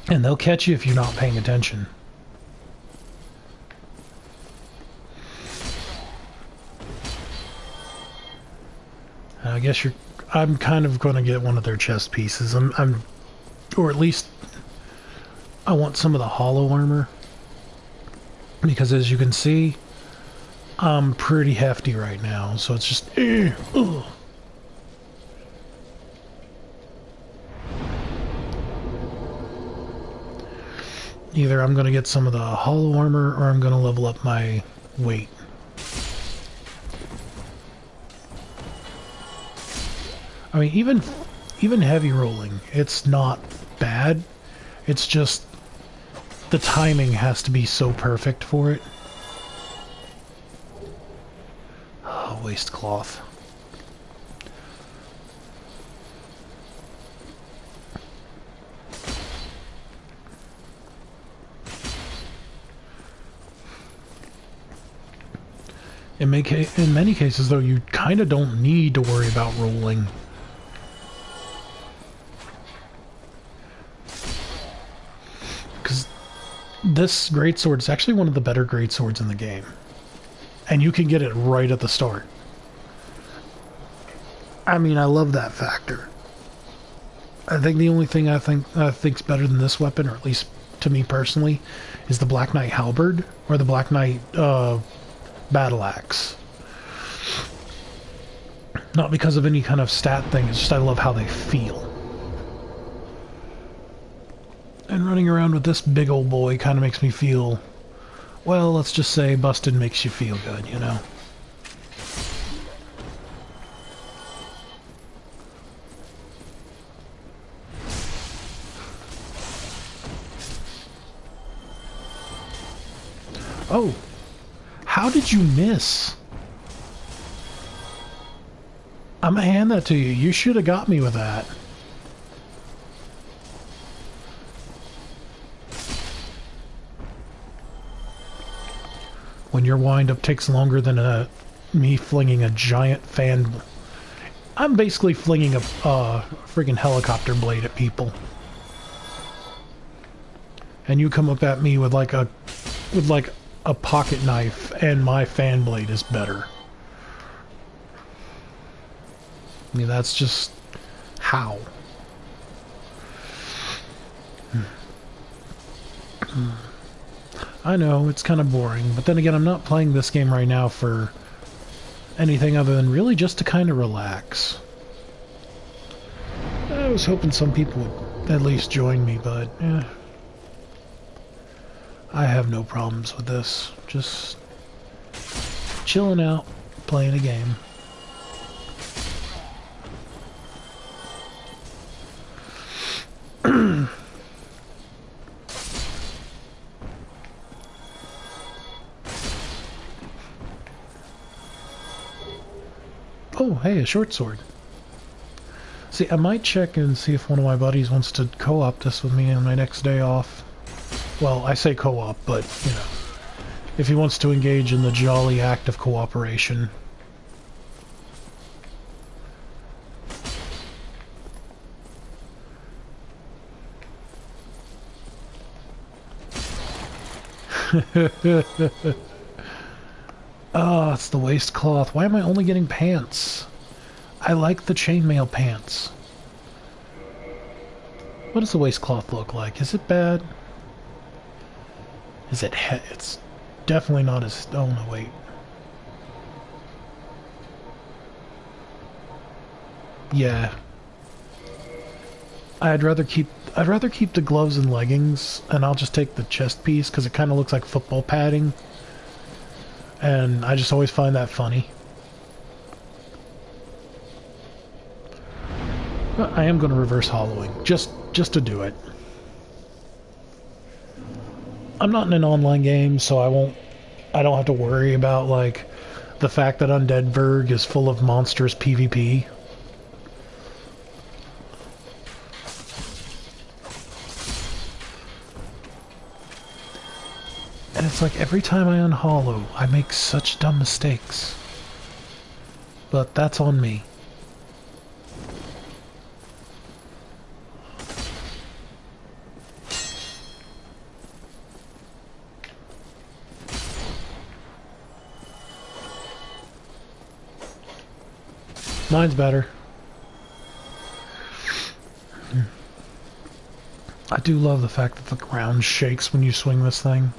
A: And they'll catch you if you're not paying attention. I guess I'm kind of going to get one of their chest pieces. Or at least I want some of the hollow armor. Because as you can see, I'm pretty hefty right now, so it's just... ugh. Either I'm going to get some of the hollow armor, or I'm going to level up my weight. I mean, even heavy rolling, it's not bad. It's just the timing has to be so perfect for it. Oh, waistcloth. In many cases, though, you kind of don't need to worry about rolling. Because this greatsword is actually one of the better greatswords in the game. And you can get it right at the start. I mean, I love that factor. I think the only thing I think's better than this weapon, or at least to me personally, is the Black Knight Halberd, or the Black Knight, Battle Axe. Not because of any kind of stat thing, it's just I love how they feel. And running around with this big old boy kind of makes me feel, well, let's just say busted makes you feel good, you know? Oh! How did you miss? I'm gonna hand that to you. You should have got me with that. When your wind-up takes longer than me flinging a giant fan... I'm basically flinging a friggin' helicopter blade at people. And you come up at me with like a pocket knife, and my fan blade is better. I mean, that's just how. I know, it's kind of boring, but then again, I'm not playing this game right now for anything other than really just to kind of relax. I was hoping some people would at least join me, but I have no problems with this. Just chilling out, playing a game. Oh, hey, a short sword. See, I might check and see if one of my buddies wants to co-op this with me on my next day off. Well, I say co-op, but, you know, if he wants to engage in the jolly act of cooperation. Oh, it's the waistcloth. Why am I only getting pants? I like the chainmail pants. What does the waistcloth look like? Is it bad? Is it it's definitely not as... Oh, no, wait. Yeah. I'd rather keep the gloves and leggings, and I'll just take the chest piece because it kind of looks like football padding, and I just always find that funny. But I am going to reverse hollowing just to do it. I'm not in an online game, so I don't have to worry about like the fact that Undead Verg is full of monstrous PvP. And it's like every time I unhollow, I make such dumb mistakes. But that's on me. Mine's better. I do love the fact that the ground shakes when you swing this thing.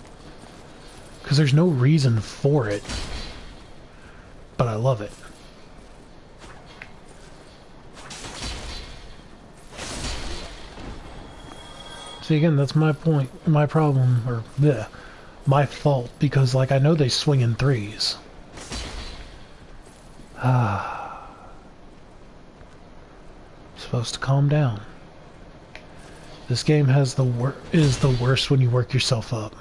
A: Because there's no reason for it. But I love it. See, again, that's my point, my problem, or bleh, my fault, because, like, I know they swing in threes. Supposed to calm down. This game has is the worst when you work yourself up.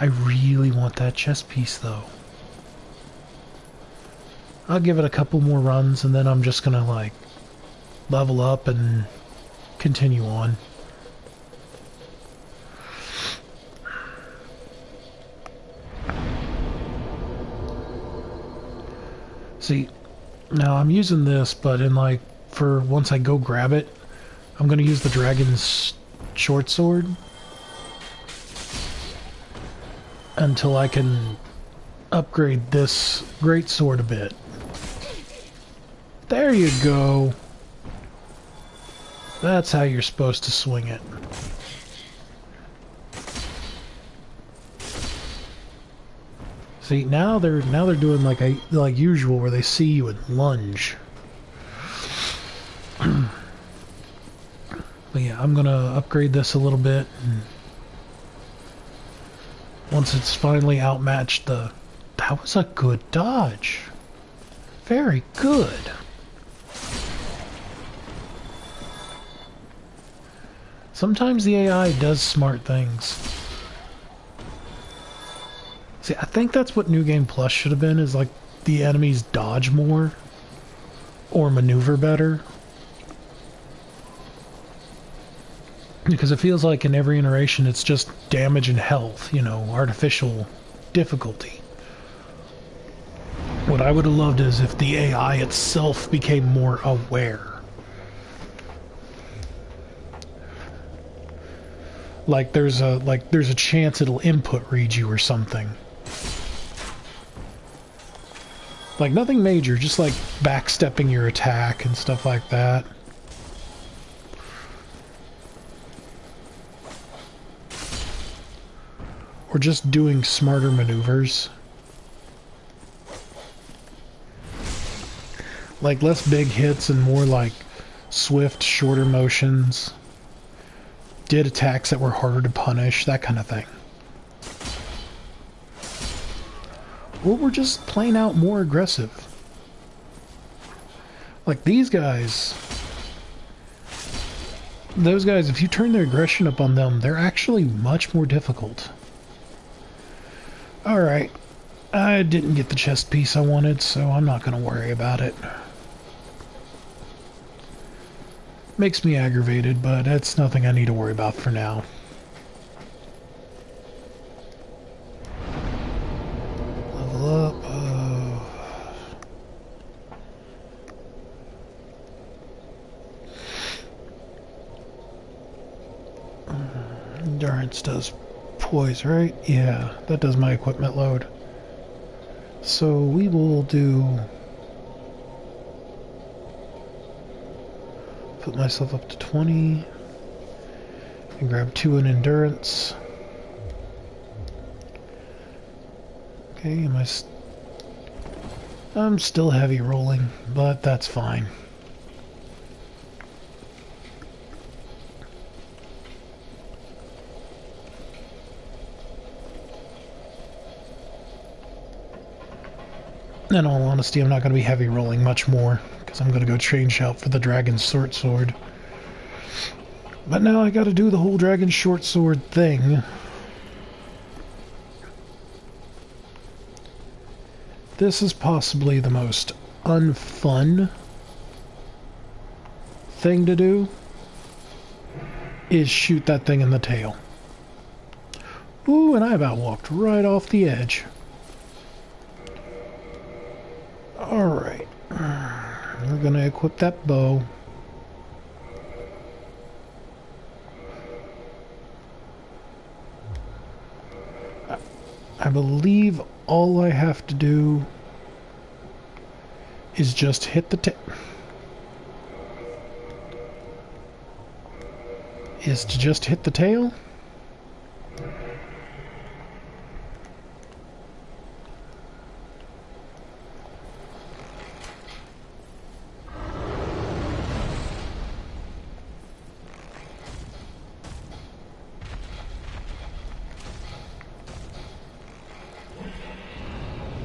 A: I really want that chess piece, though. I'll give it a couple more runs, and then I'm just gonna, like, level up and continue on. See, now I'm using this, but in, like, for once I go grab it, I'm gonna use the dragon's short sword until I can upgrade this great sword a bit. There you go. That's how you're supposed to swing it. See, now they're doing like usual, where they see you and lunge. But yeah, I'm gonna upgrade this a little bit, and once it's finally outmatched the... That was a good dodge. Very good. Sometimes the AI does smart things. See, I think that's what New Game Plus should have been, is like the enemies dodge more or maneuver better. Because it feels like in every iteration it's just damage and health, you know, artificial difficulty. What I would have loved is if the AI itself became more aware. Like there's a chance it'll input read you or something. Like nothing major, just like backstepping your attack and stuff like that. Or just doing smarter maneuvers. Like less big hits and more like swift, shorter motions. Did attacks that were harder to punish, that kind of thing. Or we're just plain out more aggressive. Like these guys... Those guys, if you turn their aggression up on them, they're actually much more difficult. Alright. I didn't get the chest piece I wanted, so I'm not going to worry about it. Makes me aggravated, but that's nothing I need to worry about for now. Level up. Endurance does poise, right? Yeah, that does my equipment load. So we will do... Put myself up to 20 and grab 2 in endurance. Okay, I'm still heavy rolling, but that's fine. In all honesty, I'm not going to be heavy rolling much more, because I'm going to go change out for the dragon short sword. But now I got to do the whole dragon short sword thing. This is possibly the most unfun thing to do, is shoot that thing in the tail. Ooh, and I about walked right off the edge. Alright. We're gonna equip that bow. I believe all I have to do is just hit the tail. Is to just hit the tail?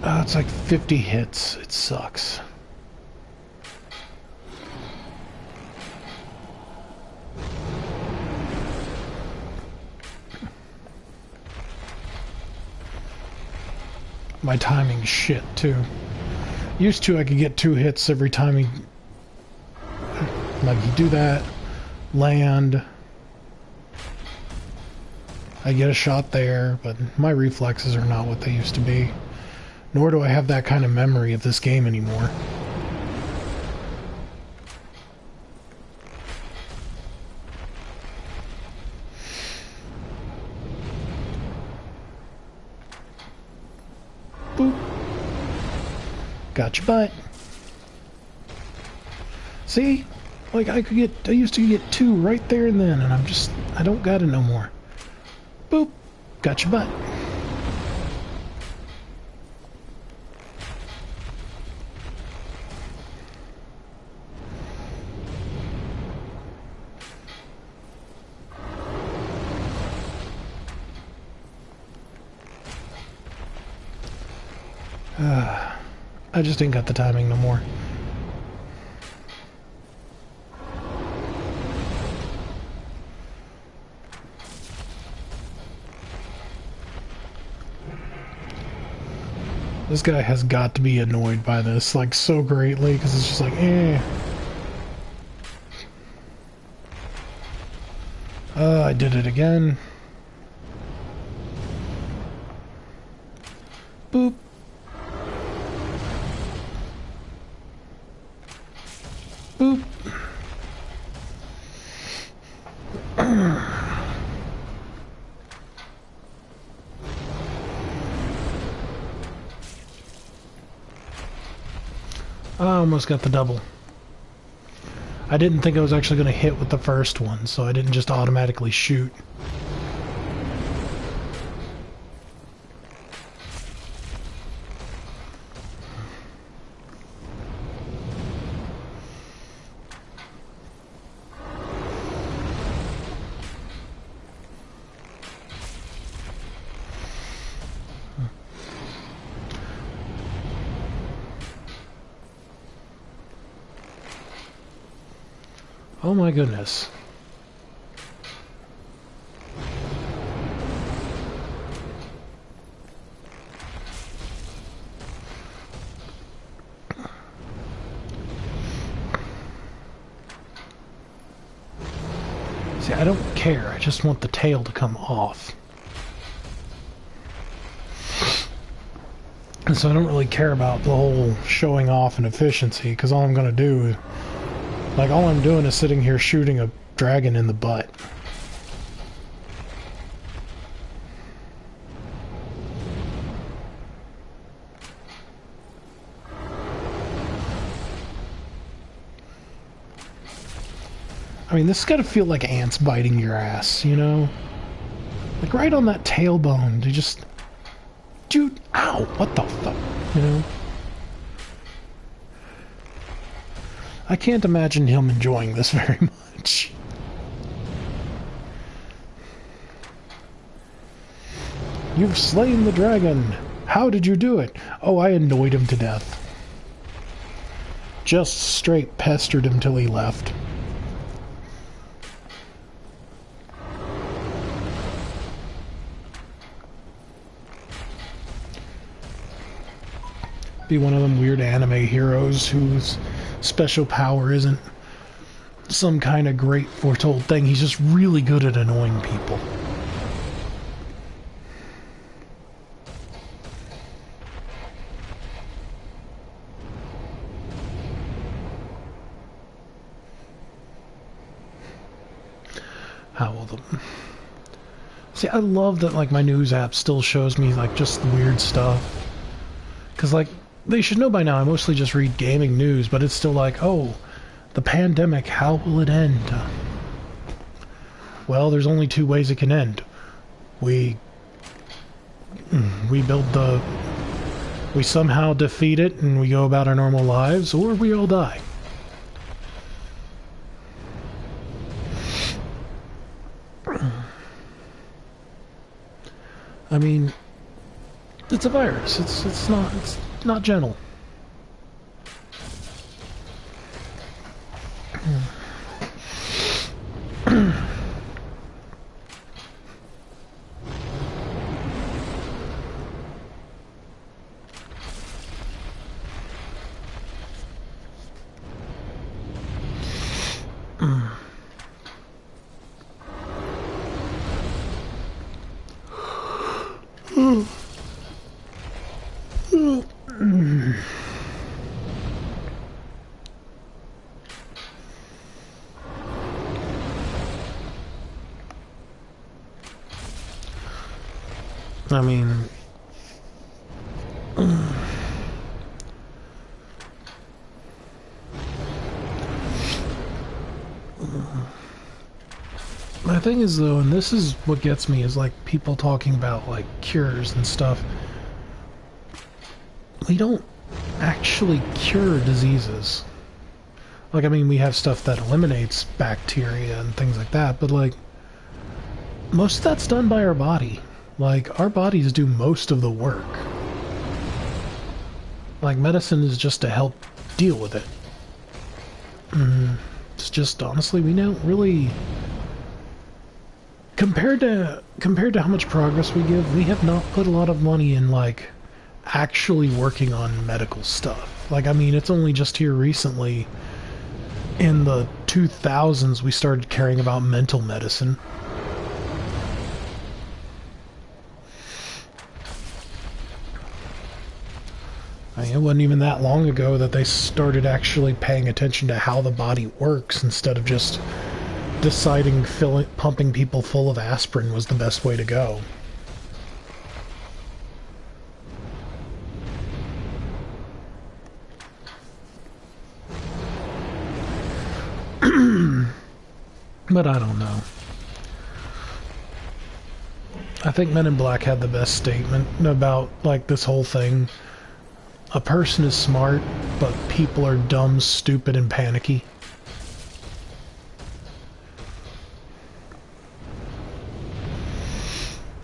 A: It's like 50 hits. It sucks. My timing's shit, too. Used to, I could get 2 hits every time he... Like, you do that, land... I get a shot there, but my reflexes are not what they used to be. Nor do I have that kind of memory of this game anymore. Boop. Got your butt. See? Like, I used to get 2 right there and then, and I don't got it no more. Boop. Got your butt. I just ain't got the timing no more. This guy has got to be annoyed by this, like, so greatly, because it's just like, eh. I did it again. Boop. Boop. I almost got the double. I didn't think I was actually going to hit with the first one, so I didn't just automatically shoot. Oh my goodness. See, I don't care. I just want the tail to come off. And so I don't really care about the whole showing off and efficiency, because all I'm going to do, like, all I'm doing is sitting here shooting a dragon in the butt. I mean, this has got to feel like ants biting your ass, you know? Like, right on that tailbone, they just... dude, ow, what the fuck, you know? I can't imagine him enjoying this very much. You've slain the dragon. How did you do it? Oh, I annoyed him to death. Just straight pestered him till he left. Be one of them weird anime heroes whose special power isn't some kind of great foretold thing. He's just really good at annoying people. How will them? See, I love that like my news app still shows me like just weird stuff. Cause like they should know by now I mostly just read gaming news, but it's still like, oh, the pandemic, how will it end? Well, there's only two ways it can end. We somehow defeat it and we go about our normal lives, or we all die. I mean, it's a virus. It's not gentle. I mean, my thing is though, and this is what gets me, is like people talking about like cures and stuff. We don't actually cure diseases. Like, I mean, we have stuff that eliminates bacteria and things like that, but like most of that's done by our body. Like, our bodies do most of the work. Like, medicine is just to help deal with it. It's just, honestly, we don't really... Compared to how much progress we give, we have not put a lot of money in, like, actually working on medical stuff. Like, I mean, it's only just here recently, in the 2000s, we started caring about mental medicine. I mean, it wasn't even that long ago that they started actually paying attention to how the body works instead of just deciding pumping people full of aspirin was the best way to go. But I don't know. I think Men in Black had the best statement about, like, this whole thing. A person is smart, but people are dumb, stupid, and panicky.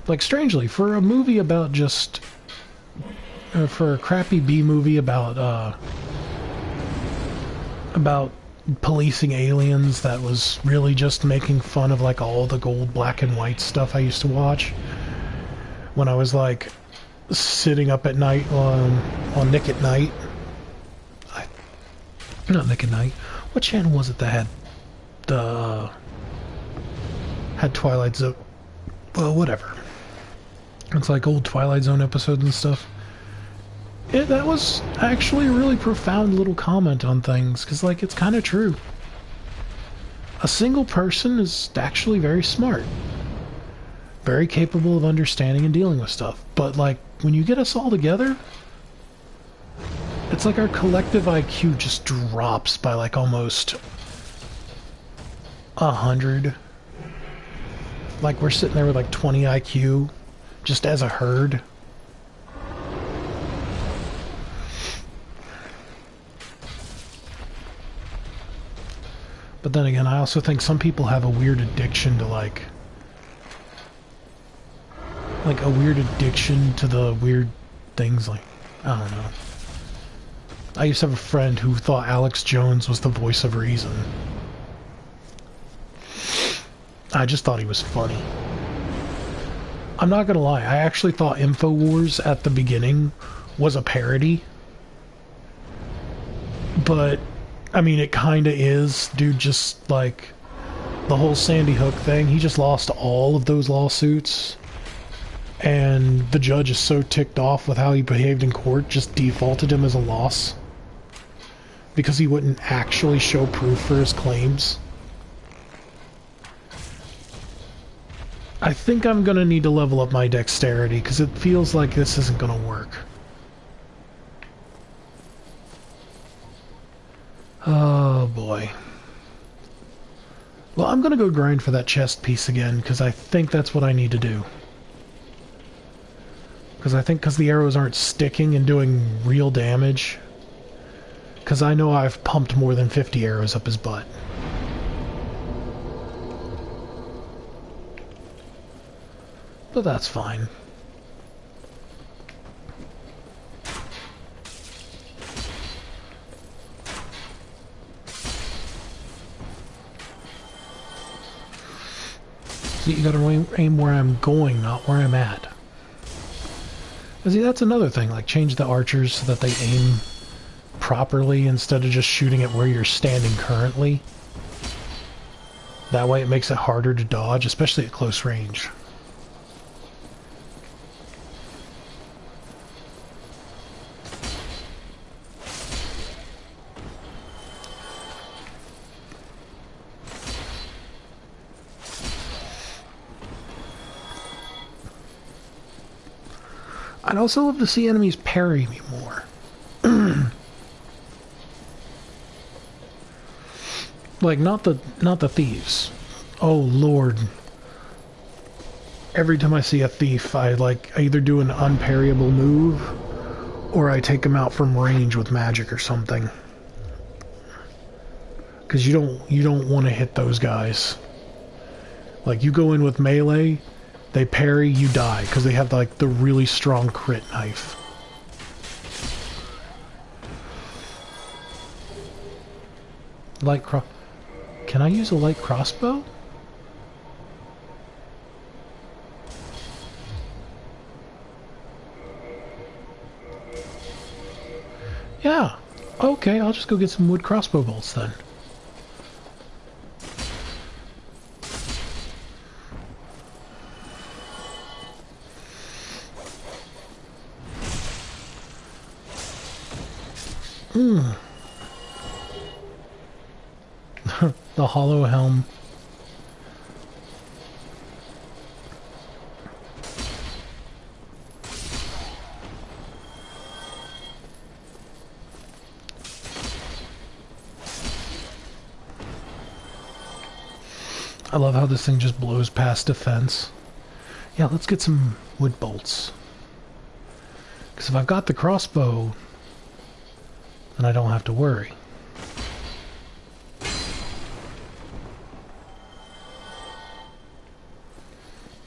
A: Like, strangely, for a movie about just... for a crappy B-movie about policing aliens that was really just making fun of, like, all the gold, black, and white stuff I used to watch when I was, like... sitting up at night on Nick at Night. Not Nick at Night. What channel was it that had Twilight Zone? Well, whatever. It's like old Twilight Zone episodes and stuff. That was actually a really profound little comment on things, because, like, it's kind of true. A single person is actually very smart. Very capable of understanding and dealing with stuff. But, like, when you get us all together, it's like our collective IQ just drops by, like, almost 100. Like, we're sitting there with, like, 20 IQ, just as a herd. But then again, I also think some people have a weird addiction to like a weird addiction to the weird things, like, I don't know. I used to have a friend who thought Alex Jones was the voice of reason. I just thought he was funny. I'm not gonna lie, I actually thought InfoWars at the beginning was a parody. But, I mean, it kinda is. Dude, just like the whole Sandy Hook thing, he just lost all of those lawsuits. And the judge is so ticked off with how he behaved in court, just defaulted him as a loss. Because he wouldn't actually show proof for his claims. I think I'm gonna need to level up my dexterity, because it feels like this isn't gonna work. Oh boy. Well, I'm gonna go grind for that chest piece again, because I think that's what I need to do. Because I think the arrows aren't sticking and doing real damage. Because I know I've pumped more than 50 arrows up his butt. But that's fine. See, you gotta aim where I'm going, not where I'm at. See, that's another thing, like change the archers so that they aim properly instead of just shooting at where you're standing currently. That way it makes it harder to dodge, especially at close range. I'd also love to see enemies parry me more. Like, not the thieves. Oh lord. Every time I see a thief, I either do an unparryable move or I take them out from range with magic or something. Cuz you don't want to hit those guys. Like, you go in with melee, they parry, you die, because they have, like, the really strong crit knife. Can I use a light crossbow? Yeah. Okay, I'll just go get some wood crossbow bolts then. The hollow helm. I love how this thing just blows past defense. Yeah, let's get some wood bolts. Because if I've got the crossbow, then I don't have to worry.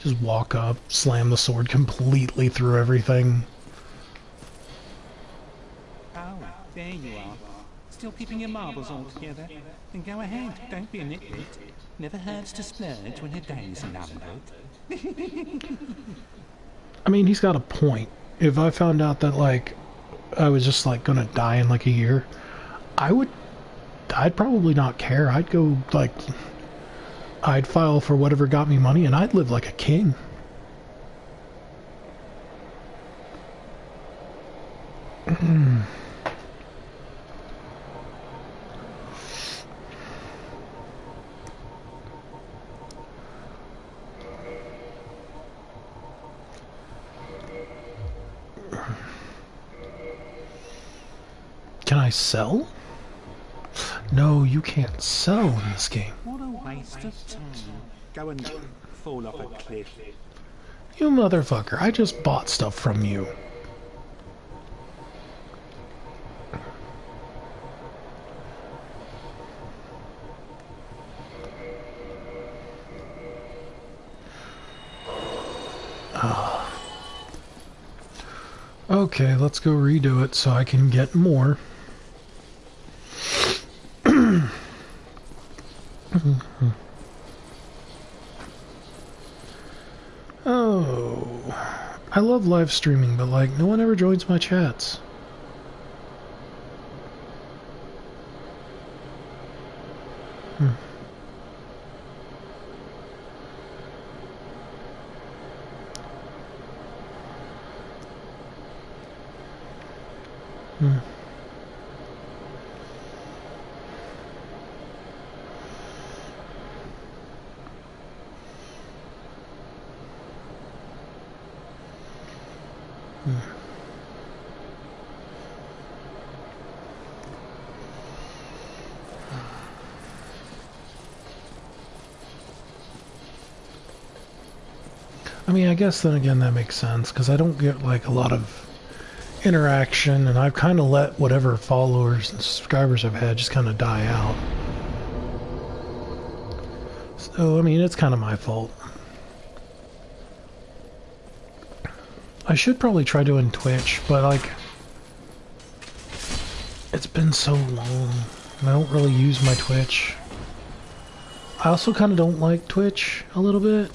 A: Just walk up, slam the sword completely through everything.
F: Oh, there you are. Still keeping your marbles all together? Then go ahead, don't be a nitwit. Never hurts to splurge when your day's numbered.
A: I mean, he's got a point. If I found out that, like, I was just, like, gonna die in, like, a year, I'd probably not care. I'd go, like, I'd file for whatever got me money, and I'd live like a king. Can I sell? No, you can't sell in this game.
F: What a waste of time. Go and fall off a cliff.
A: You motherfucker, I just bought stuff from you. Okay, let's go redo it so I can get more. Oh, I love live streaming, but like, no one ever joins my chats. Hmm. Hmm. I mean, I guess then again that makes sense, because I don't get like a lot of interaction, and I've kind of let whatever followers and subscribers I've had just kind of die out. So, I mean, it's kind of my fault. I should probably try doing Twitch, but like, it's been so long, and I don't really use my Twitch. I also kind of don't like Twitch a little bit.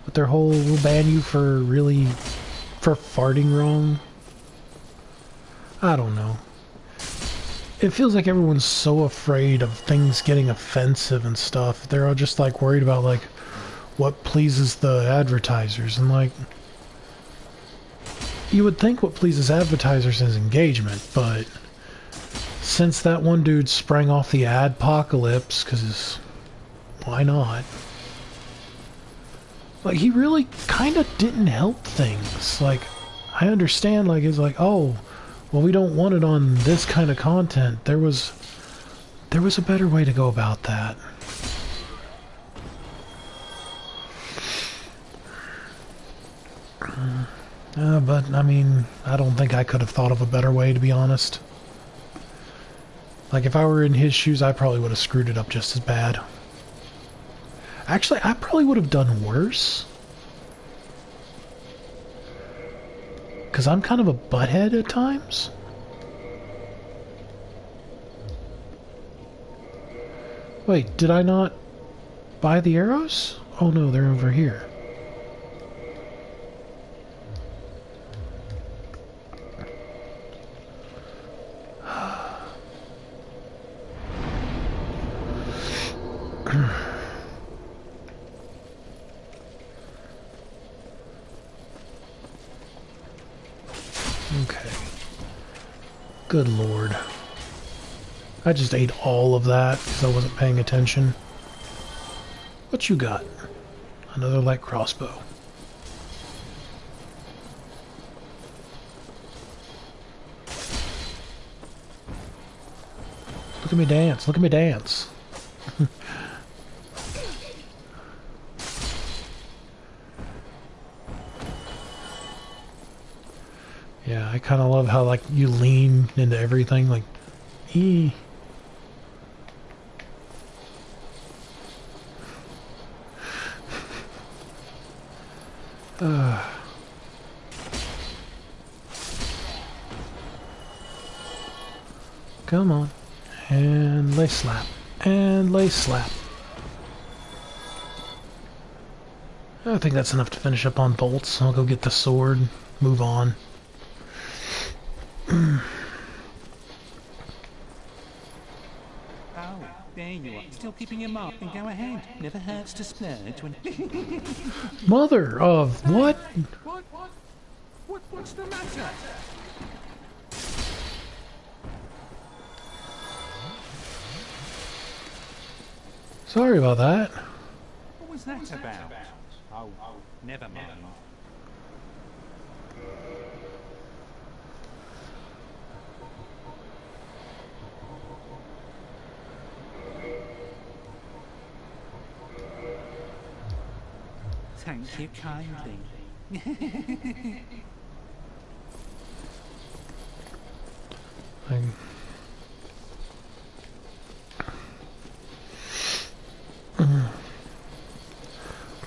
A: But their whole, we'll ban you for farting wrong. I don't know. It feels like everyone's so afraid of things getting offensive and stuff. They're all just like worried about like what pleases the advertisers, and like, you would think what pleases advertisers is engagement, but since that one dude sprang off the adpocalypse, because why not? Like, he really kind of didn't help things. Like, I understand, like, it's like, oh, well, we don't want it on this kind of content. There was a better way to go about that. But, I mean, I don't think I could have thought of a better way, to be honest. Like, if I were in his shoes, I probably would have screwed it up just as bad. Actually, I probably would have done worse. Because I'm kind of a butthead at times. Wait, did I not buy the arrows? Oh no, they're over here. Okay. Good lord. I just ate all of that because I wasn't paying attention. What you got? Another light crossbow. Look at me dance. Look at me dance. Yeah, I kind of love how, like, you lean into everything, like, ee. Come on. And lay slap. And lay slap. I think that's enough to finish up on bolts. I'll go get the sword, move on.
F: Oh, there you are. Still keeping your mark, then go ahead. Never hurts to splurge when...
A: Mother of what?
F: What's the matter?
A: Sorry about that.
F: What was that about? Oh, never mind. Thank you kindly.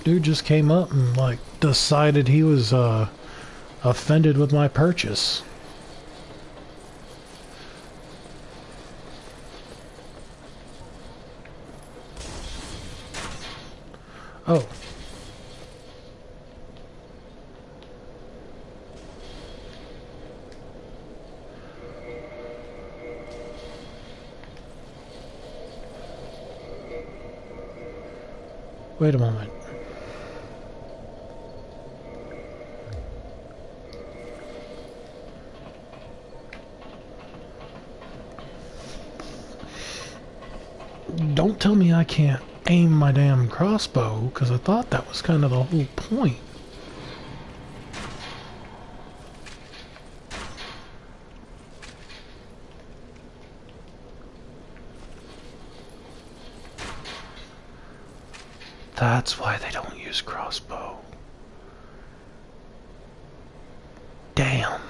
A: dude just came up and, like, decided he was, offended with my purchase. Oh. Wait a moment. Don't tell me I can't aim my damn crossbow, because I thought that was kind of the whole point. That's why they don't use crossbow. Damn.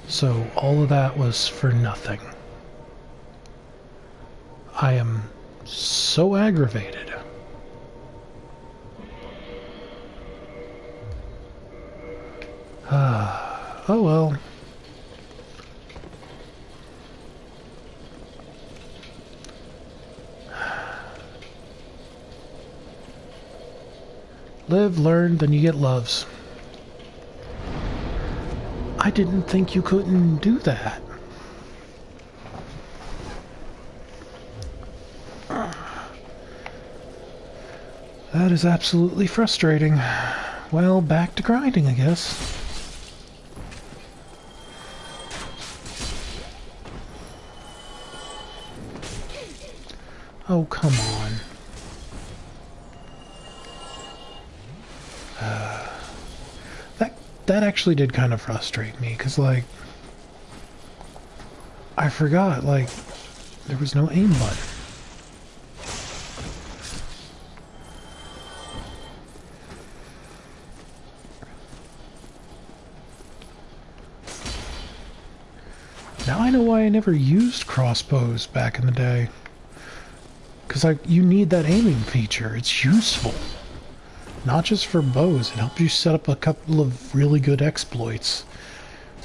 A: So all of that was for nothing. I am so aggravated. Oh well. Live, learn, then you get loves. I didn't think you couldn't do that. That is absolutely frustrating. Well, back to grinding, I guess. Oh, come on. That actually did kind of frustrate me, because, like, I forgot, like, there was no aim button. Now I know why I never used crossbows back in the day. Because, like, you need that aiming feature. It's useful. Not just for bows. It helps you set up a couple of really good exploits.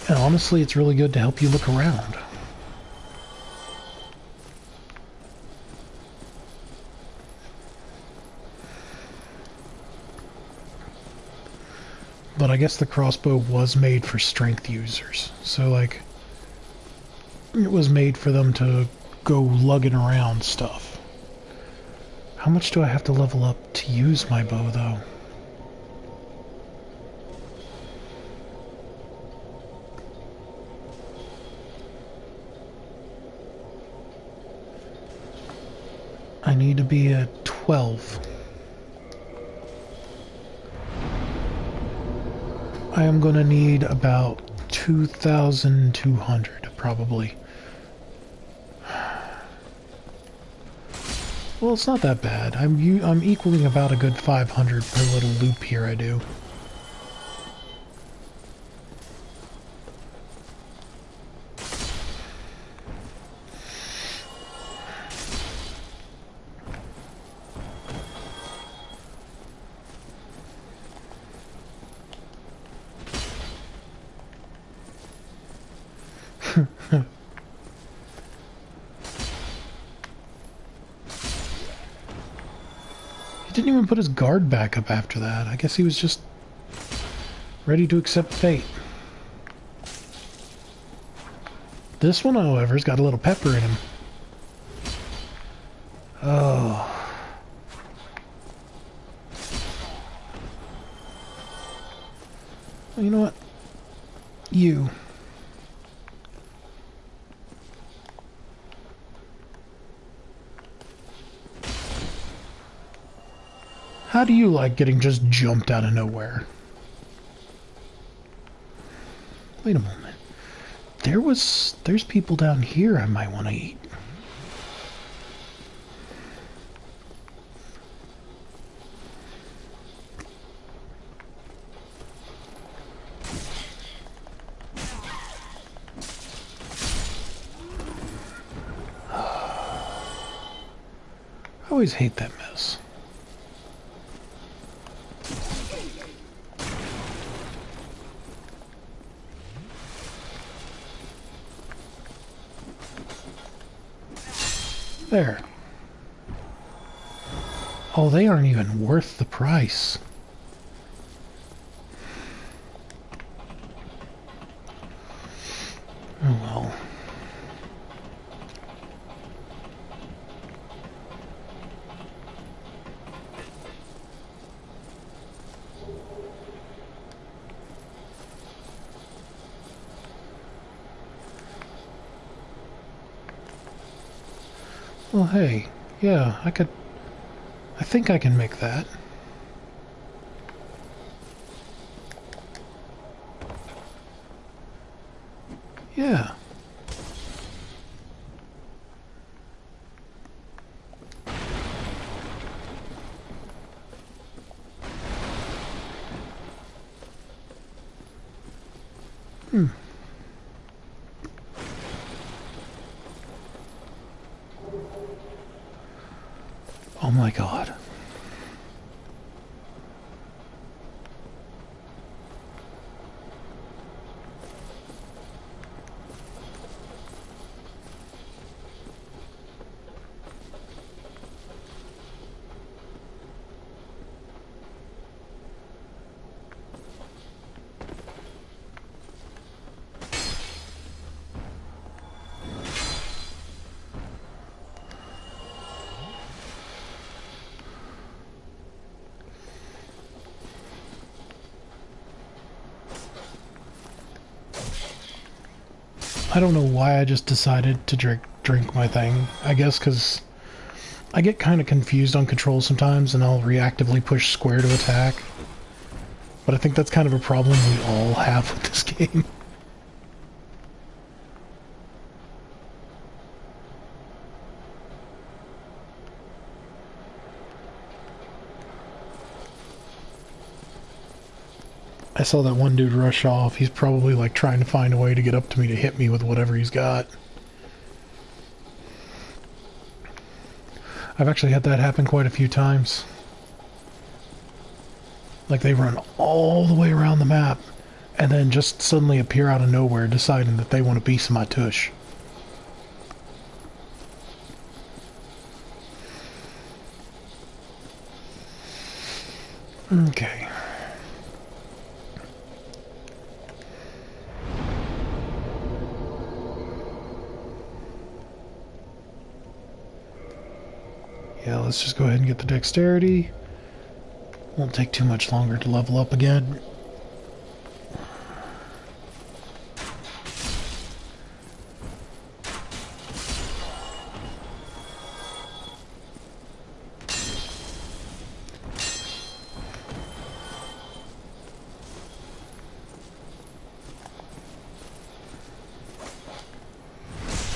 A: And honestly, it's really good to help you look around. But I guess the crossbow was made for strength users. So, like, it was made for them to go lugging around stuff. How much do I have to level up to use my bow, though? I need to be at 12. I am going to need about 2,200, probably. Well, it's not that bad. I'm equaling about a good 500 per little loop here I do. Didn't even put his guard back up after that. I guess he was just ready to accept fate. This one, however, has got a little pepper in him. Oh. Well, you know what? You. How do you like getting just jumped out of nowhere? Wait a moment. There's people down here I might want to eat. always hate that mess. There. Oh, they aren't even worth the price. Oh well. Well, hey, yeah, I think I can make that. Yeah. Hmm. Oh my God. I don't know why I just decided to drink my thing. I guess because I get kind of confused on controls sometimes, and I'll reactively push square to attack. But I think that's kind of a problem we all have with this game. I saw that one dude rush off. He's probably like trying to find a way to get up to me to hit me with whatever he's got. I've actually had that happen quite a few times. Like they run all the way around the map and then just suddenly appear out of nowhere deciding that they want a piece of my tush. Okay. Yeah, let's just go ahead and get the dexterity. Won't take too much longer to level up again.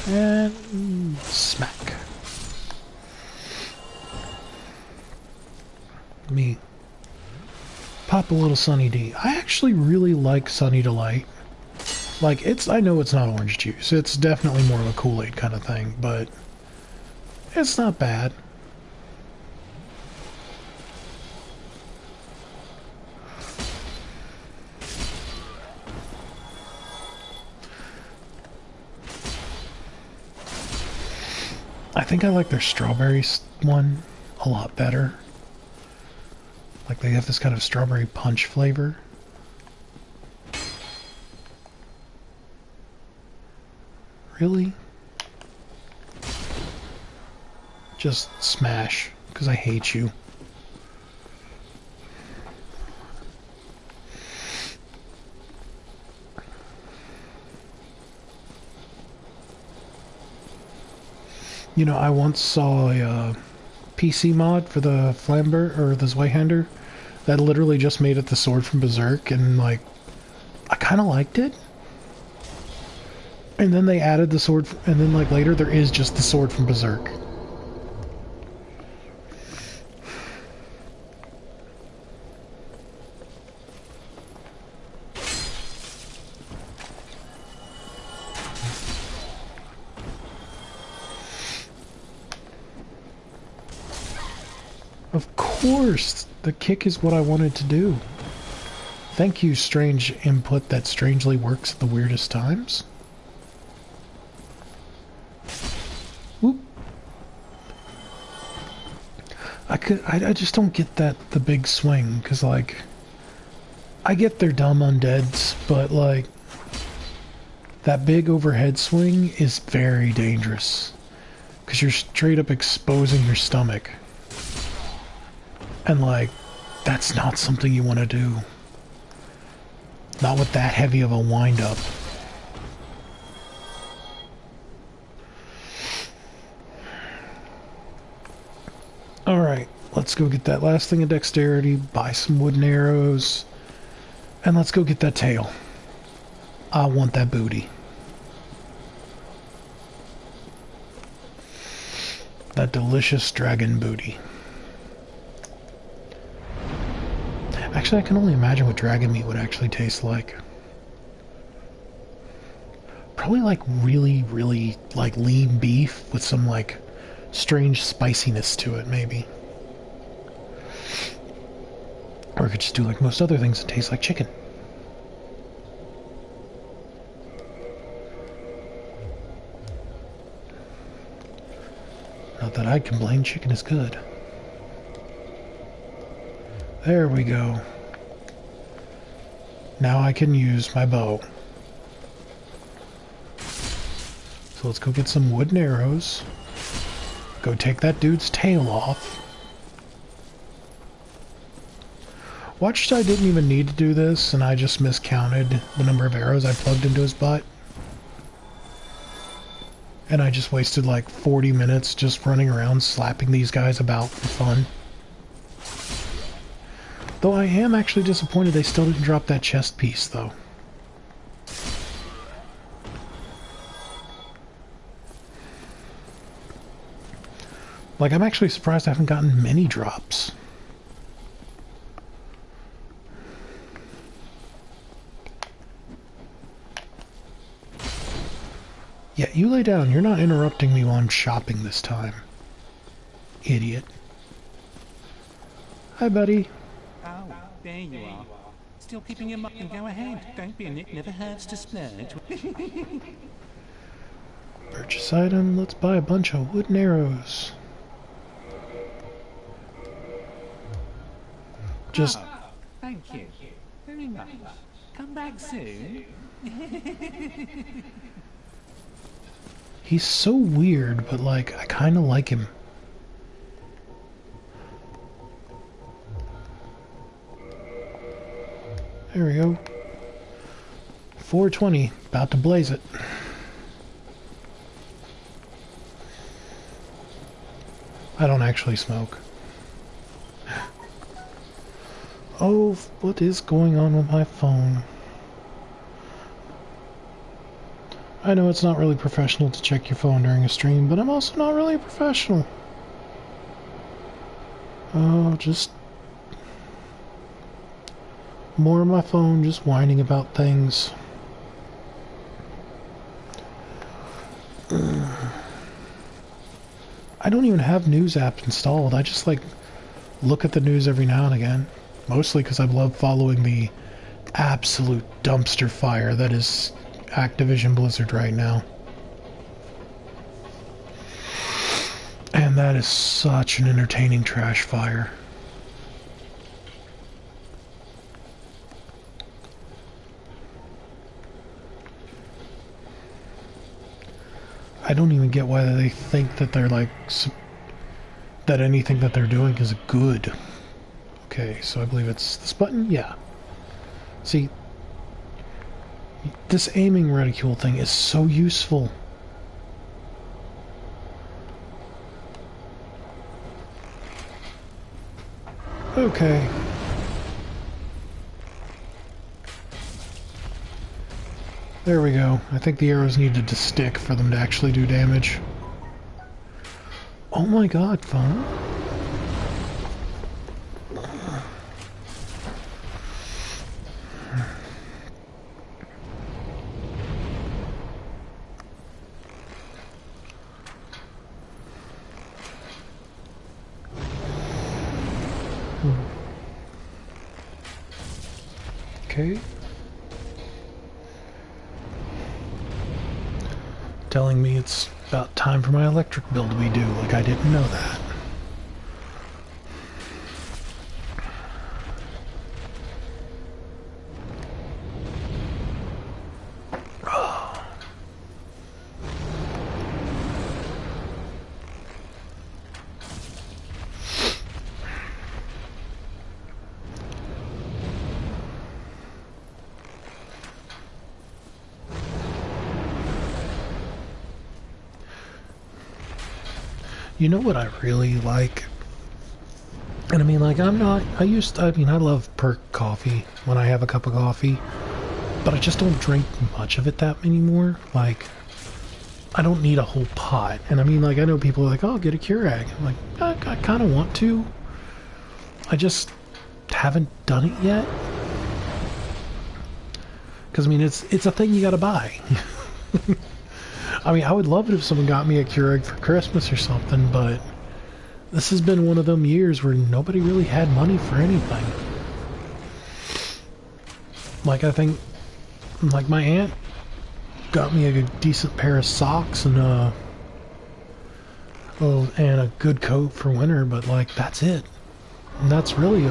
A: And smack. Me. Pop a little Sunny D. I actually really like Sunny Delight. Like, I know it's not orange juice. It's definitely more of a Kool-Aid kind of thing, but it's not bad. I think I like their strawberry one a lot better. Like they have this kind of strawberry punch flavor. Really? Just smash, because I hate you. You know, I once saw a PC mod for the Flamber, or the Zweihander, that literally just made it the sword from Berserk, and like, I kind of liked it. And then they added the sword, and then like later there is just the sword from Berserk. Of course! The kick is what I wanted to do. Thank you, strange input that strangely works at the weirdest times. Whoop. I just don't get the big swing, because, like, I get they're dumb undeads, but, like, that big overhead swing is very dangerous, because you're straight up exposing your stomach. And, like, that's not something you want to do. Not with that heavy of a wind-up. Alright, let's go get that last thing of dexterity, buy some wooden arrows, and let's go get that tail. I want that booty. That delicious dragon booty. Actually, I can only imagine what dragon meat would actually taste like. Probably like really, really like lean beef with some like strange spiciness to it, maybe. Or I could just do like most other things that taste like chicken. Not that I'd complain, chicken is good. There we go. Now I can use my bow. So let's go get some wooden arrows. Go take that dude's tail off. Watched I didn't even need to do this, and I just miscounted the number of arrows I plugged into his butt. And I just wasted like 40 minutes just running around slapping these guys about for fun. Though I am actually disappointed they still didn't drop that chest piece, though. Like, I'm actually surprised I haven't gotten many drops. Yeah, you lay down. You're not interrupting me while I'm shopping this time. Idiot. Hi, buddy.
F: Oh, there you are. Still keeping him up and go ahead. Don't be a nit, never hurts to splurge.
A: Purchase item. Let's buy a bunch of wooden arrows. Just...
F: Oh, thank you. Very much. Come back soon.
A: He's so weird, but like, I kind of like him. There we go. 420, about to blaze it. I don't actually smoke. Oh, what is going on with my phone? I know it's not really professional to check your phone during a stream, but I'm also not really a professional. Oh, just... more of my phone just whining about things. I don't even have news apps installed. I just like look at the news every now and again. Mostly because I love following the absolute dumpster fire that is Activision Blizzard right now. And that is such an entertaining trash fire. I don't even get why they think that they're like, that anything that they're doing is good. Okay, so I believe it's this button? Yeah. See, this aiming reticule thing is so useful. Okay. There we go. I think the arrows needed to stick for them to actually do damage. Oh my god, phone. Okay. Telling me it's about time for my electric bill to be due, like I didn't know that. You know what I really like? And I mean, like, I love perk coffee when I have a cup of coffee, but I just don't drink much of it that anymore. Like, I don't need a whole pot. And I mean, like, I know people are like, oh, get a Keurig. I'm like, I kind of want to. I just haven't done it yet. Because, I mean, it's a thing you gotta buy. I mean, I would love it if someone got me a Keurig for Christmas or something, but this has been one of them years where nobody really had money for anything. Like, I think, like, my aunt got me a decent pair of socks and a good coat for winter, but, like, that's it. And that's really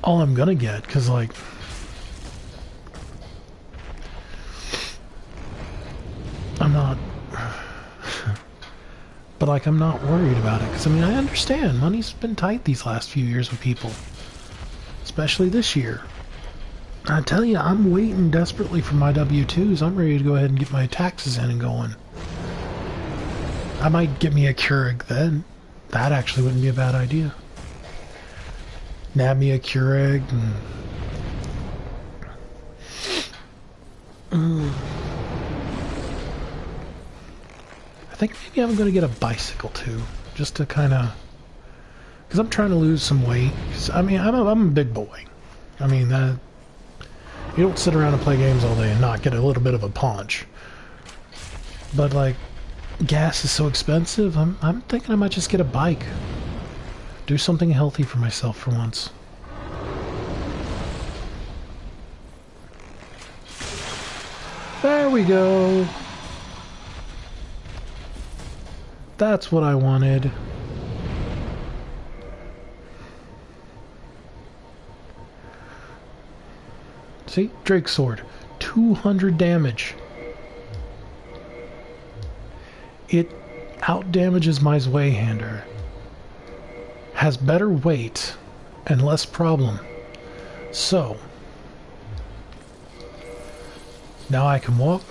A: all I'm gonna get, because, like, I'm not, but like, I'm not worried about it, because I mean, I understand money's been tight these last few years with people, especially this year. I tell you, I'm waiting desperately for my W-2s. I'm ready to go ahead and get my taxes in and going. I might get me a Keurig then. That actually wouldn't be a bad idea. Nab me a Keurig and I think maybe I'm going to get a bicycle too, just to kind of, because I'm trying to lose some weight. 'Cause, I mean, I'm a big boy. I mean, you don't sit around and play games all day and not get a little bit of a punch. But like, gas is so expensive. I'm thinking I might just get a bike, do something healthy for myself for once. There we go. That's what I wanted. See? Drake Sword. 200 damage. It outdamages my Zweihander. Has better weight and less problem. So, now I can walk,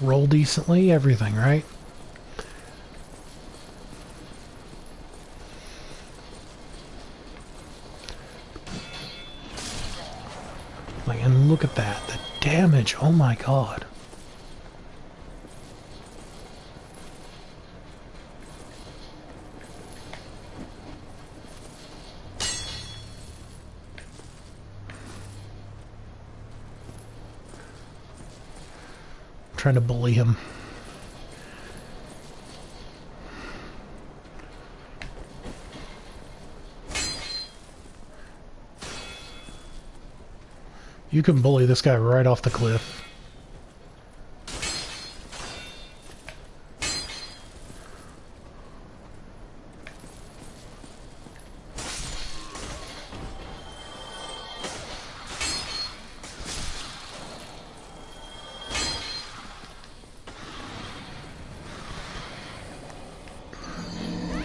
A: roll decently, everything, right? Like, and look at that, the damage, oh my god. I'm trying to bully him. You can bully this guy right off the cliff.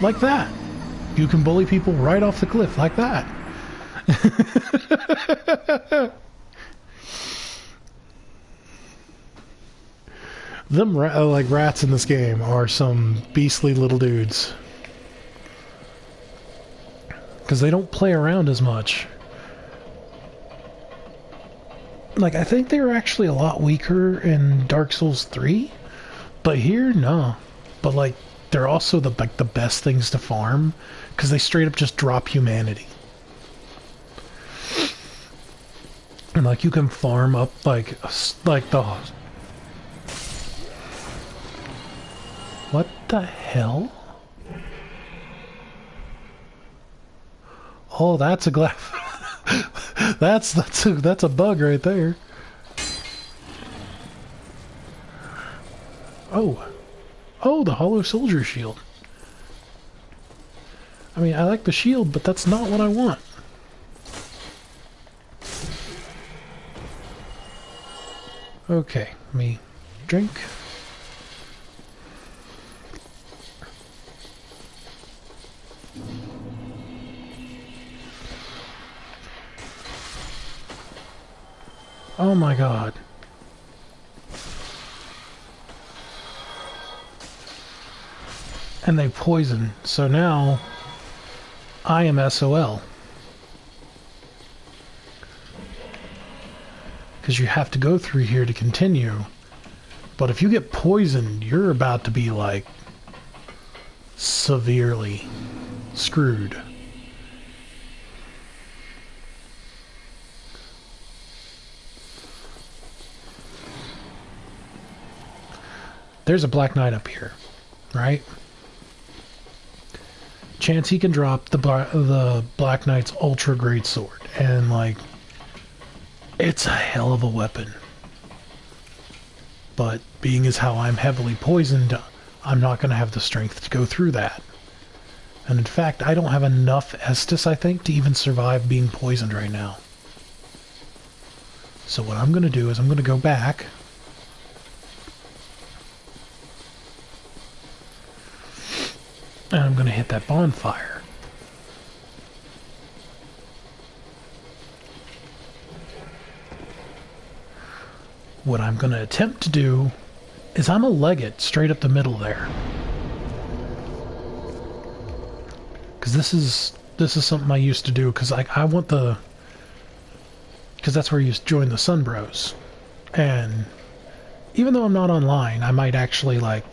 A: Like that. You can bully people right off the cliff like that. Them like rats in this game are some beastly little dudes. Because they don't play around as much. Like, I think they were actually a lot weaker in Dark Souls 3. But here, no. But, like, they're also the best things to farm. Because they straight up just drop humanity. And, like, you can farm up, like the... What the hell? Oh, that's a glass. That's a bug right there. Oh. Oh, the hollow soldier shield. I mean, I like the shield, but that's not what I want. Okay, let me drink. Oh my god. And they poison, so now I am SOL. Because you have to go through here to continue. But if you get poisoned, you're about to be, like, severely screwed. There's a Black Knight up here, right? Chance he can drop the Black Knight's ultra great sword, and like, it's a hell of a weapon. But being as how I'm heavily poisoned, I'm not going to have the strength to go through that. And in fact, I don't have enough Estus, I think, to even survive being poisoned right now. So what I'm going to do is I'm going to go back. And I'm going to hit that bonfire. What I'm going to attempt to do is I'm going to leg it straight up the middle there. Because this is something I used to do, because I want the... Because that's where you join the Sun Bros. And even though I'm not online, I might actually, like...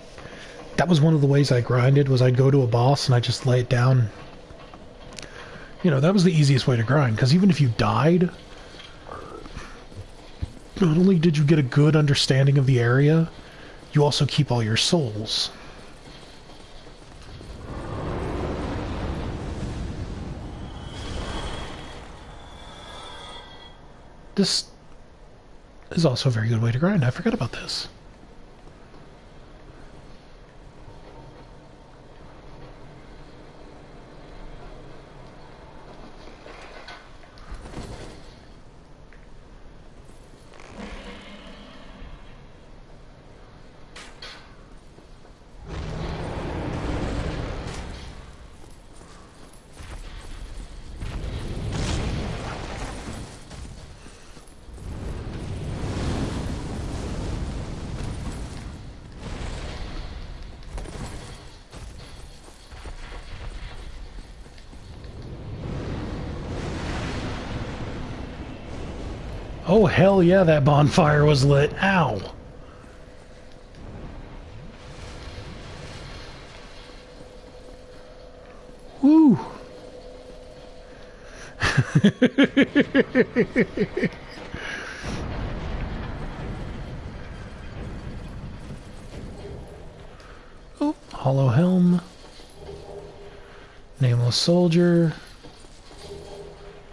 A: That was one of the ways I grinded, was I'd go to a boss and I'd just lay it down. You know, that was the easiest way to grind, because even if you died, not only did you get a good understanding of the area, you also keep all your souls. This is also a very good way to grind. I forgot about this. Oh, hell yeah, that bonfire was lit. Ow. Woo. Oh, hollow helm. Nameless soldier.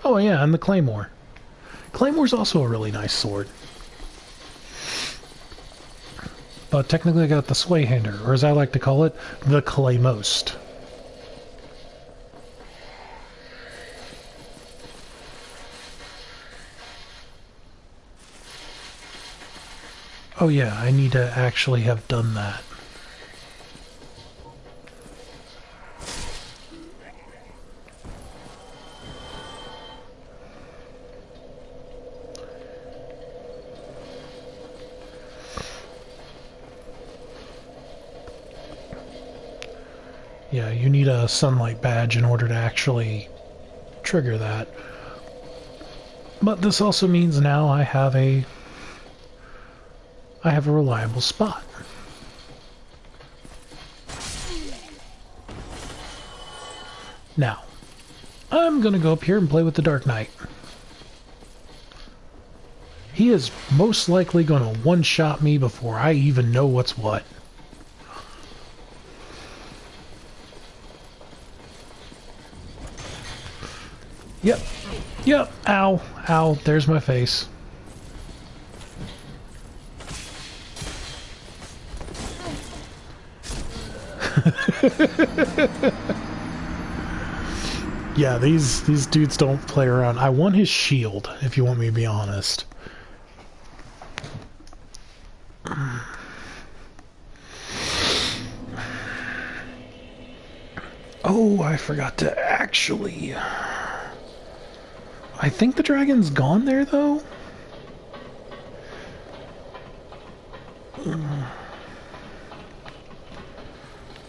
A: Oh yeah, and the claymore. Claymore's also a really nice sword. But technically I got the Swayhander, or as I like to call it, the Claymost. Oh yeah, I need to actually have done that. Yeah, you need a sunlight badge in order to actually trigger that. But this also means now I have a reliable spot. Now, I'm gonna go up here and play with the Dark Knight. He is most likely gonna one-shot me before I even know what's what. Yep. Yep. Ow. Ow, there's my face. Yeah, these dudes don't play around. I want his shield, if you want me to be honest. Oh, I forgot to actually... I think the dragon's gone there, though?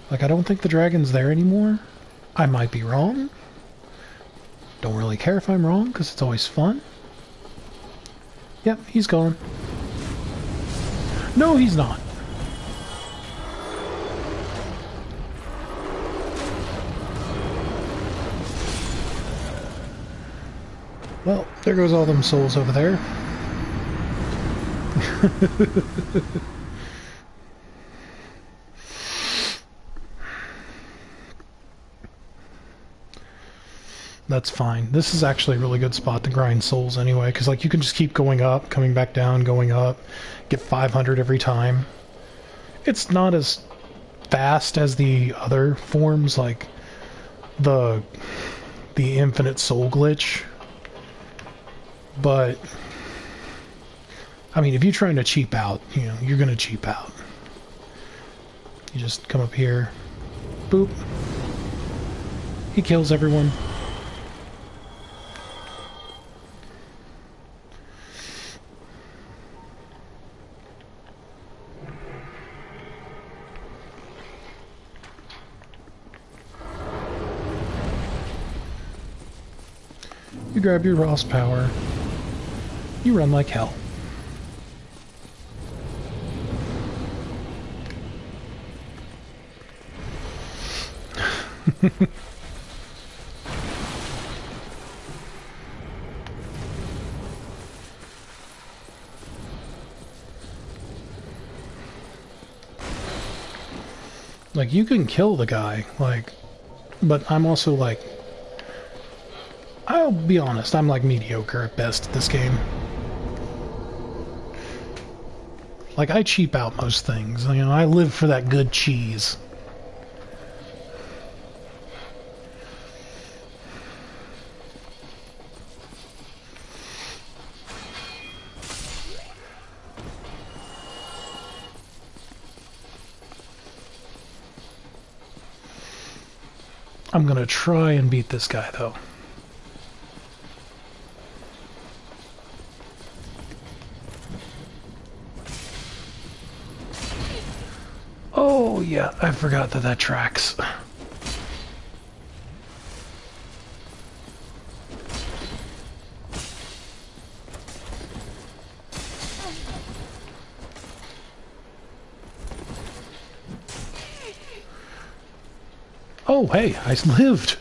A: Like, I don't think the dragon's there anymore. I might be wrong. Don't really care if I'm wrong, because it's always fun. Yep, he's gone. No, he's not. Well, there goes all them souls over there. That's fine. This is actually a really good spot to grind souls anyway, because like you can just keep going up, coming back down, going up, get 500 every time. It's not as fast as the other forms, like the infinite soul glitch. But I mean, if you're trying to cheap out, you know, you're gonna cheap out. You just come up here, boop. He kills everyone. You grab your Ross power. You run like hell. Like, you can kill the guy, like, but I'm also like, I'll be honest, I'm like mediocre at best at this game. Like, I cheap out most things, you know, I live for that good cheese. I'm gonna try and beat this guy, though. Oh, yeah, I forgot that tracks. Oh, hey, I lived.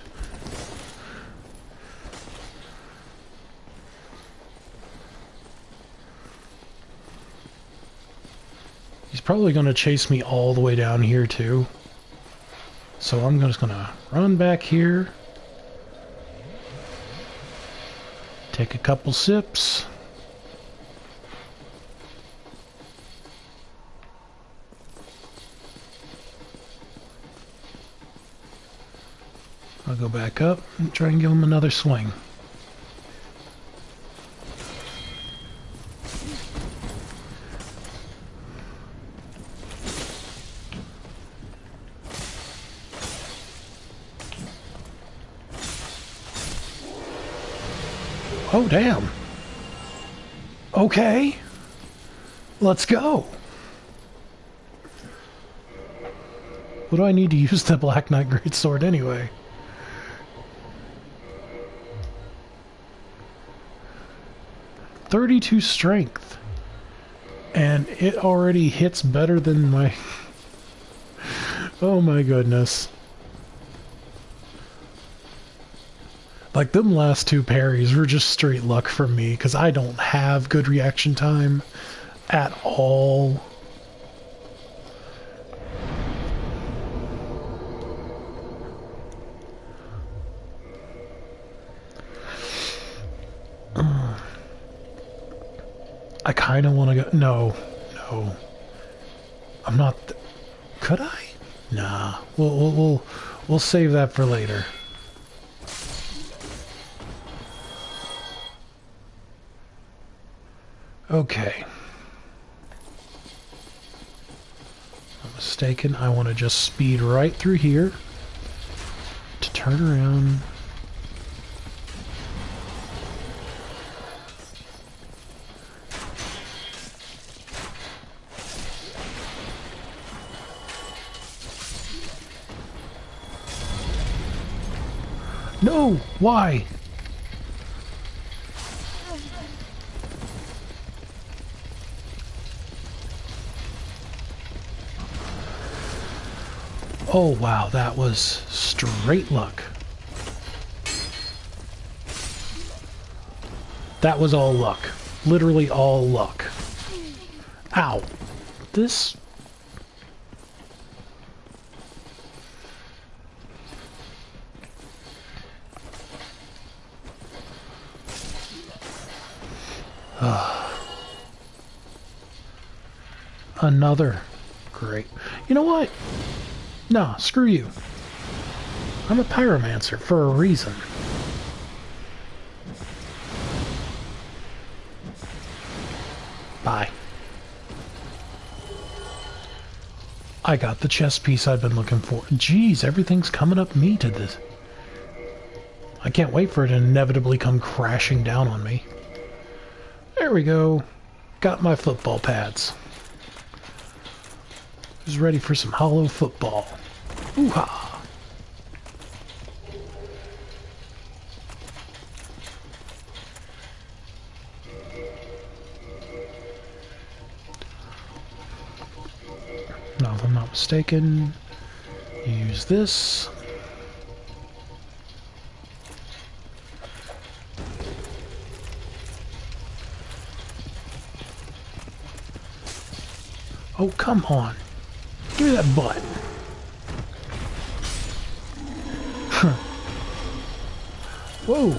A: He's probably going to chase me all the way down here, too. So I'm just going to run back here. Take a couple sips. I'll go back up and try and give him another swing. Oh, damn. Okay. Let's go. What do I need to use the Black Knight Greatsword anyway? .32 strength, and it already hits better than my... Oh my goodness. Like, them last two parries were just straight luck for me, because I don't have good reaction time at all. I kind of want to go. No, no. I'm not. Could I? Nah. We'll save that for later. Okay. I'm mistaken. I want to just speed right through here to turn around. No! Why? Oh wow, that was straight luck. That was all luck. Literally all luck. Ow. This... Another. Great. You know what? Nah, screw you. I'm a pyromancer for a reason. Bye. I got the chess piece I've been looking for. Jeez, everything's coming up me to this. I can't wait for it to inevitably come crashing down on me. There we go. Got my football pads. Who's ready for some hollow football? Ooh-ha! Now, if I'm not mistaken, use this. Oh, come on. Give me that butt. Whoa.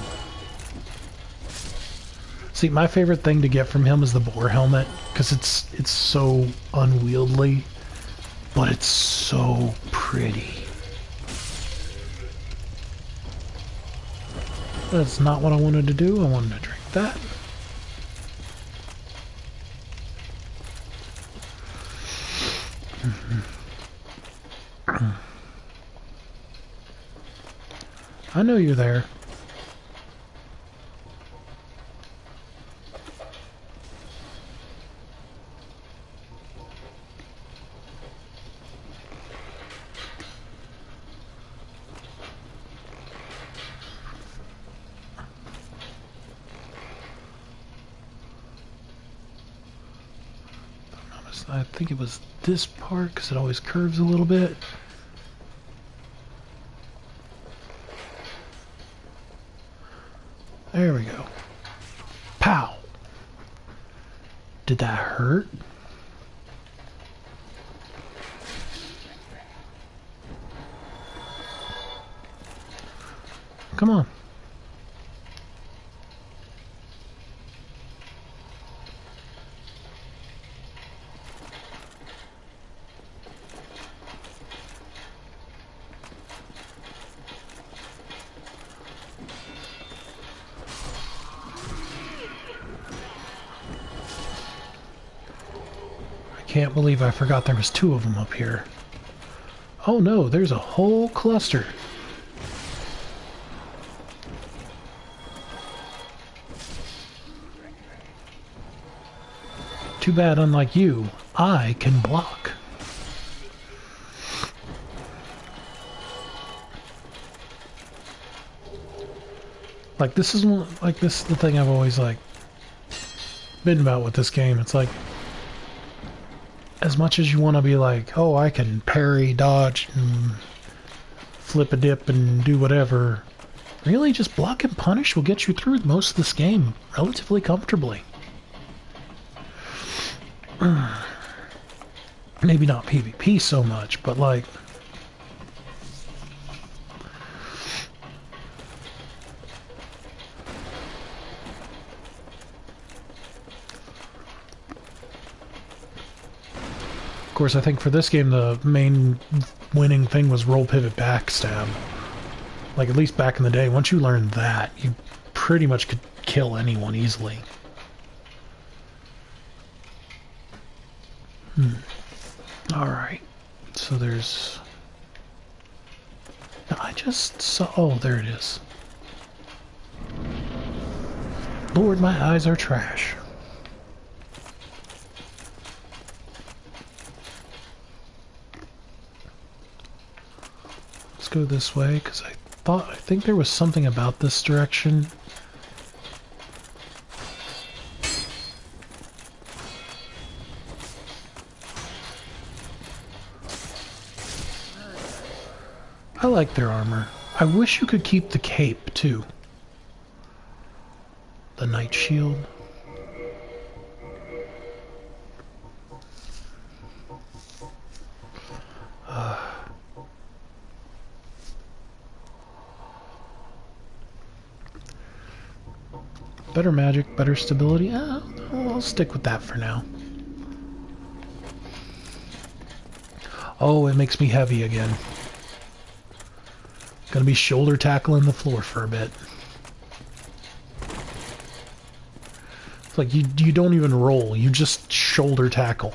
A: See, my favorite thing to get from him is the boar helmet, because it's so unwieldy, but it's so pretty. That's not what I wanted to do. I wanted to drink that. I know you're there. I think it was this part because it always curves a little bit. There we go. Pow! Did that hurt? Come on. Can't believe I forgot there was two of them up here. Oh no, there's a whole cluster. Too bad, unlike you, I can block. Like this is the thing I've always like been about with this game. It's like, as much as you want to be like, oh, I can parry, dodge, and flip a dip and do whatever, really just block and punish will get you through most of this game relatively comfortably. Maybe not PvP so much, but like... course, I think for this game the main winning thing was roll pivot backstab. Like, at least back in the day, once you learned that, you pretty much could kill anyone easily. Alright. So there's... I just saw... Oh, there it is. Lord, my eyes are trash. Let's go this way, because I think there was something about this direction. I like their armor. I wish you could keep the cape, too. The Knight Shield. Better magic, better stability. I'll stick with that for now. Oh, it makes me heavy again. Gonna be shoulder tackling the floor for a bit. It's like you don't even roll, you just shoulder tackle.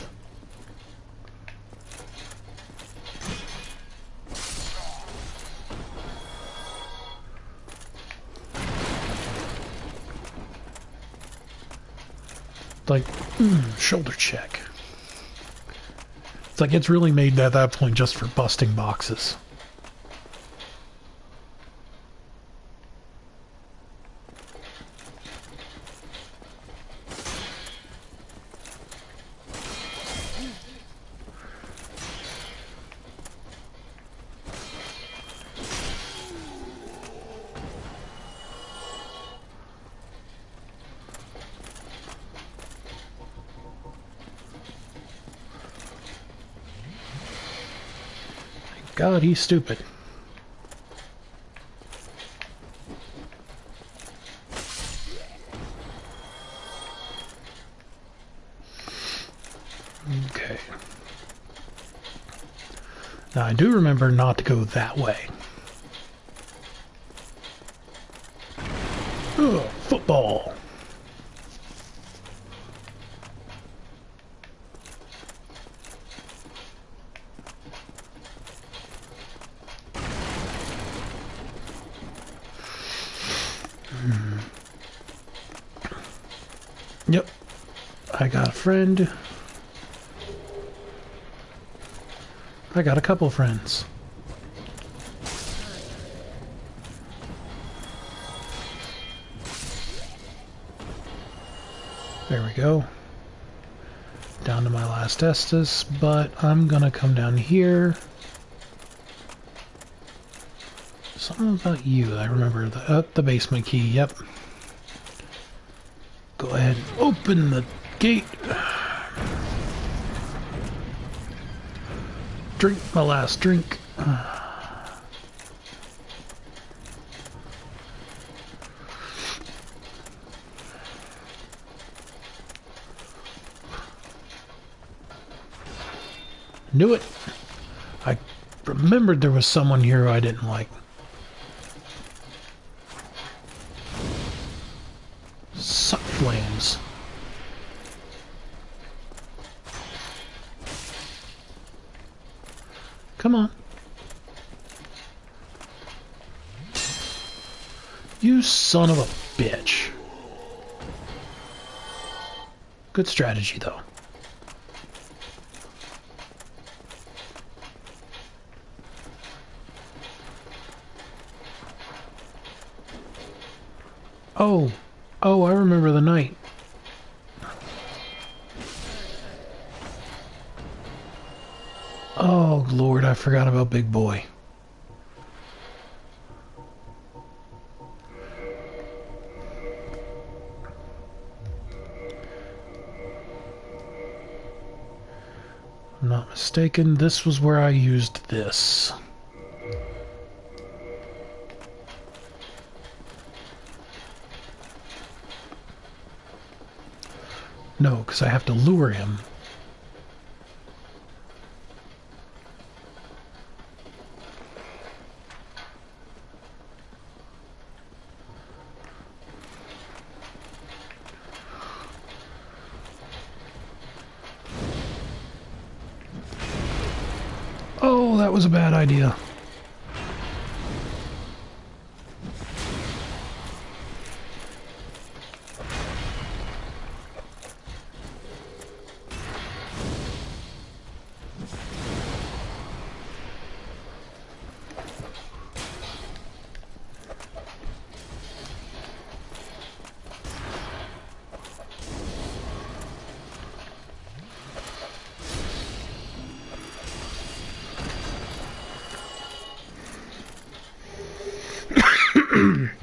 A: Like, shoulder check. It's like it's really made at that point just for busting boxes. God, he's stupid. Okay. Now I do remember not to go that way. Ugh, football. Yep, I got a friend. I got a couple friends. There we go. Down to my last Estus, but I'm gonna come down here. Something about you, I remember the basement key, yep. Go ahead and open the gate. Drink my last drink. Knew it. I remembered there was someone here who I didn't like. Suck flames. Come on. You son of a bitch. Good strategy, though. Oh, I remember the night. Oh, Lord, I forgot about Big Boy. If I'm not mistaken, this was where I used this. No, because I have to lure him. Oh, that was a bad idea.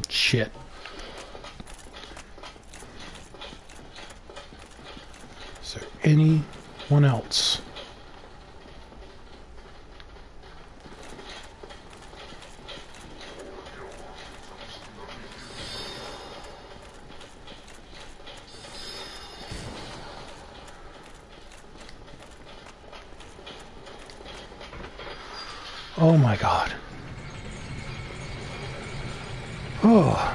A: Shit. Is there anyone else? Oh my god. Oh.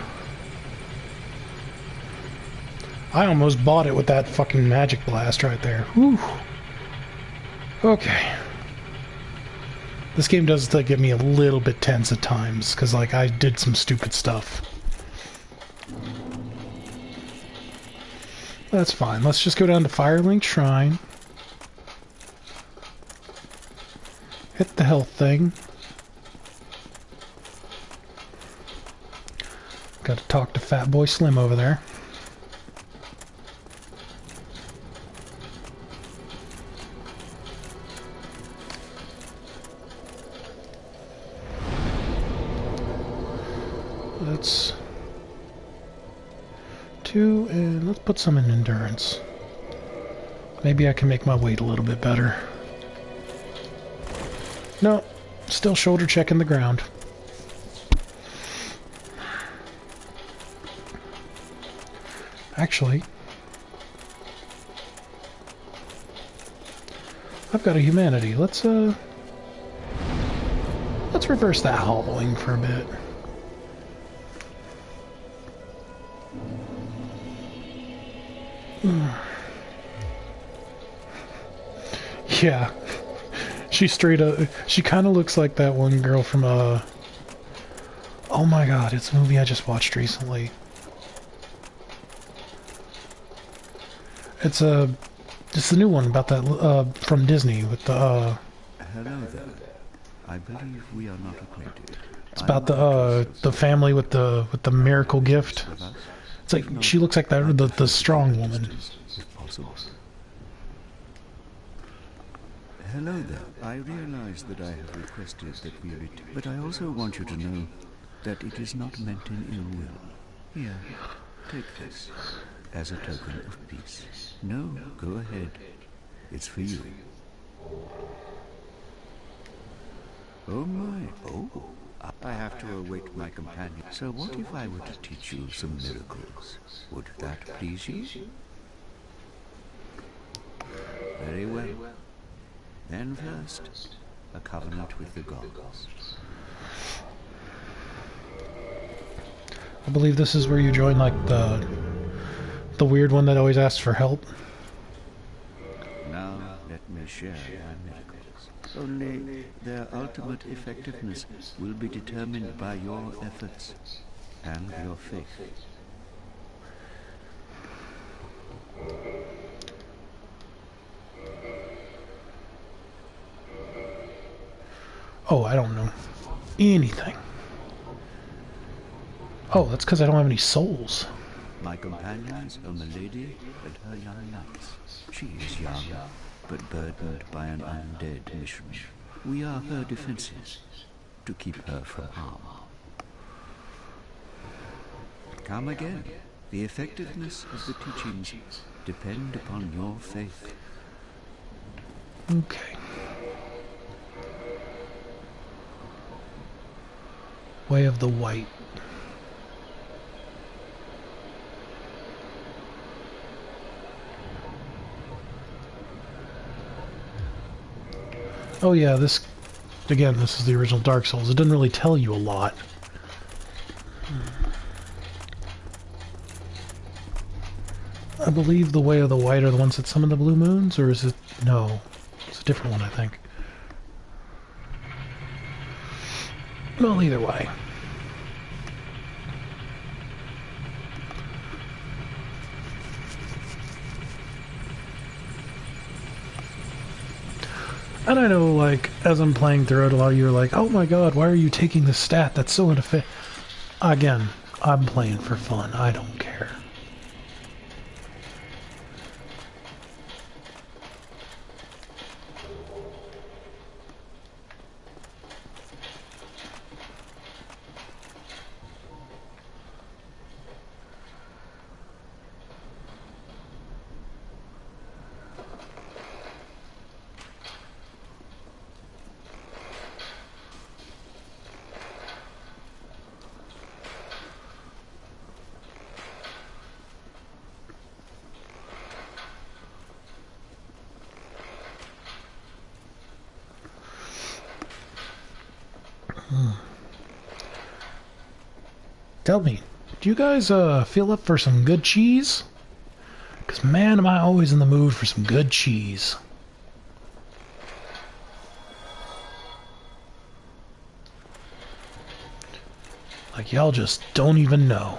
A: I almost bought it with that fucking magic blast right there. Whew. Okay. This game does get me a little bit tense at times, because like I did some stupid stuff. That's fine. Let's just go down to Firelink Shrine. Hit the health thing. Got to talk to Fat Boy Slim over there. Let's... 2, and let's put some in endurance. Maybe I can make my weight a little bit better. No, still shoulder checking the ground. Actually, I've got a humanity. Let's reverse that hollowing for a bit. Yeah. She straight up, she kind of looks like that one girl from, oh my god, it's a movie I just watched recently. It's the new one about that, from Disney with the,
D: Hello there. I believe we are not acquainted.
A: It's about the family with the miracle gift. It's like, she looks like that, the strong woman.
D: If possible. Hello there. I realize that I have requested that we meet, but I also want you to know that it is not meant in ill will. Here, take this as a token of peace. No, go ahead. It's for you. Oh my, oh. I have to await my companion. So what if I were to teach you some miracles? Would that please you? Very well. Then first, a covenant with the gods.
A: I believe this is where you join, like, the weird one that always asks for help.
D: Now, let me share my miracles. Only their ultimate effectiveness will be determined by your efforts and your faith.
A: Oh, I don't know anything. Oh, that's because I don't have any souls.
D: My companions are Milady and her young knights. She is young, but burdened by an undead mission. We are her defenses, to keep her from harm. Come again. The effectiveness of the teachings depend upon your faith.
A: Okay. Way of the White. Oh yeah, this is the original Dark Souls. It doesn't really tell you a lot. I believe the Way of the White are the ones that summon the blue moons, or is it... No. It's a different one, I think. Well, either way. And I know, like, as I'm playing through it, a lot of you are like, oh my god, why are you taking this stat? That's so inefficient. Again, I'm playing for fun. I don't care. Tell me, do you guys feel up for some good cheese? Because man, am I always in the mood for some good cheese. Like y'all just don't even know.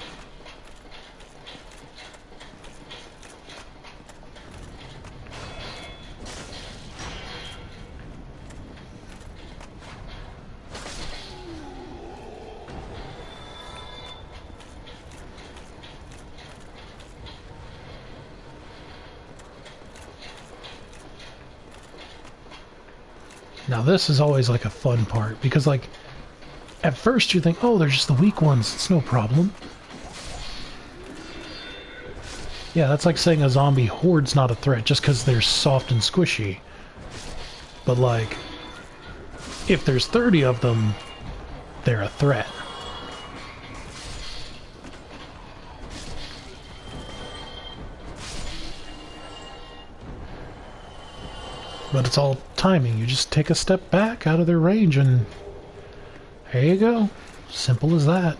A: Now this is always like a fun part, because like, at first you think, oh, they're just the weak ones, it's no problem. Yeah, that's like saying a zombie horde's not a threat just because they're soft and squishy. But like, if there's 30 of them, they're a threat. But it's all timing. You just take a step back out of their range and there you go. Simple as that.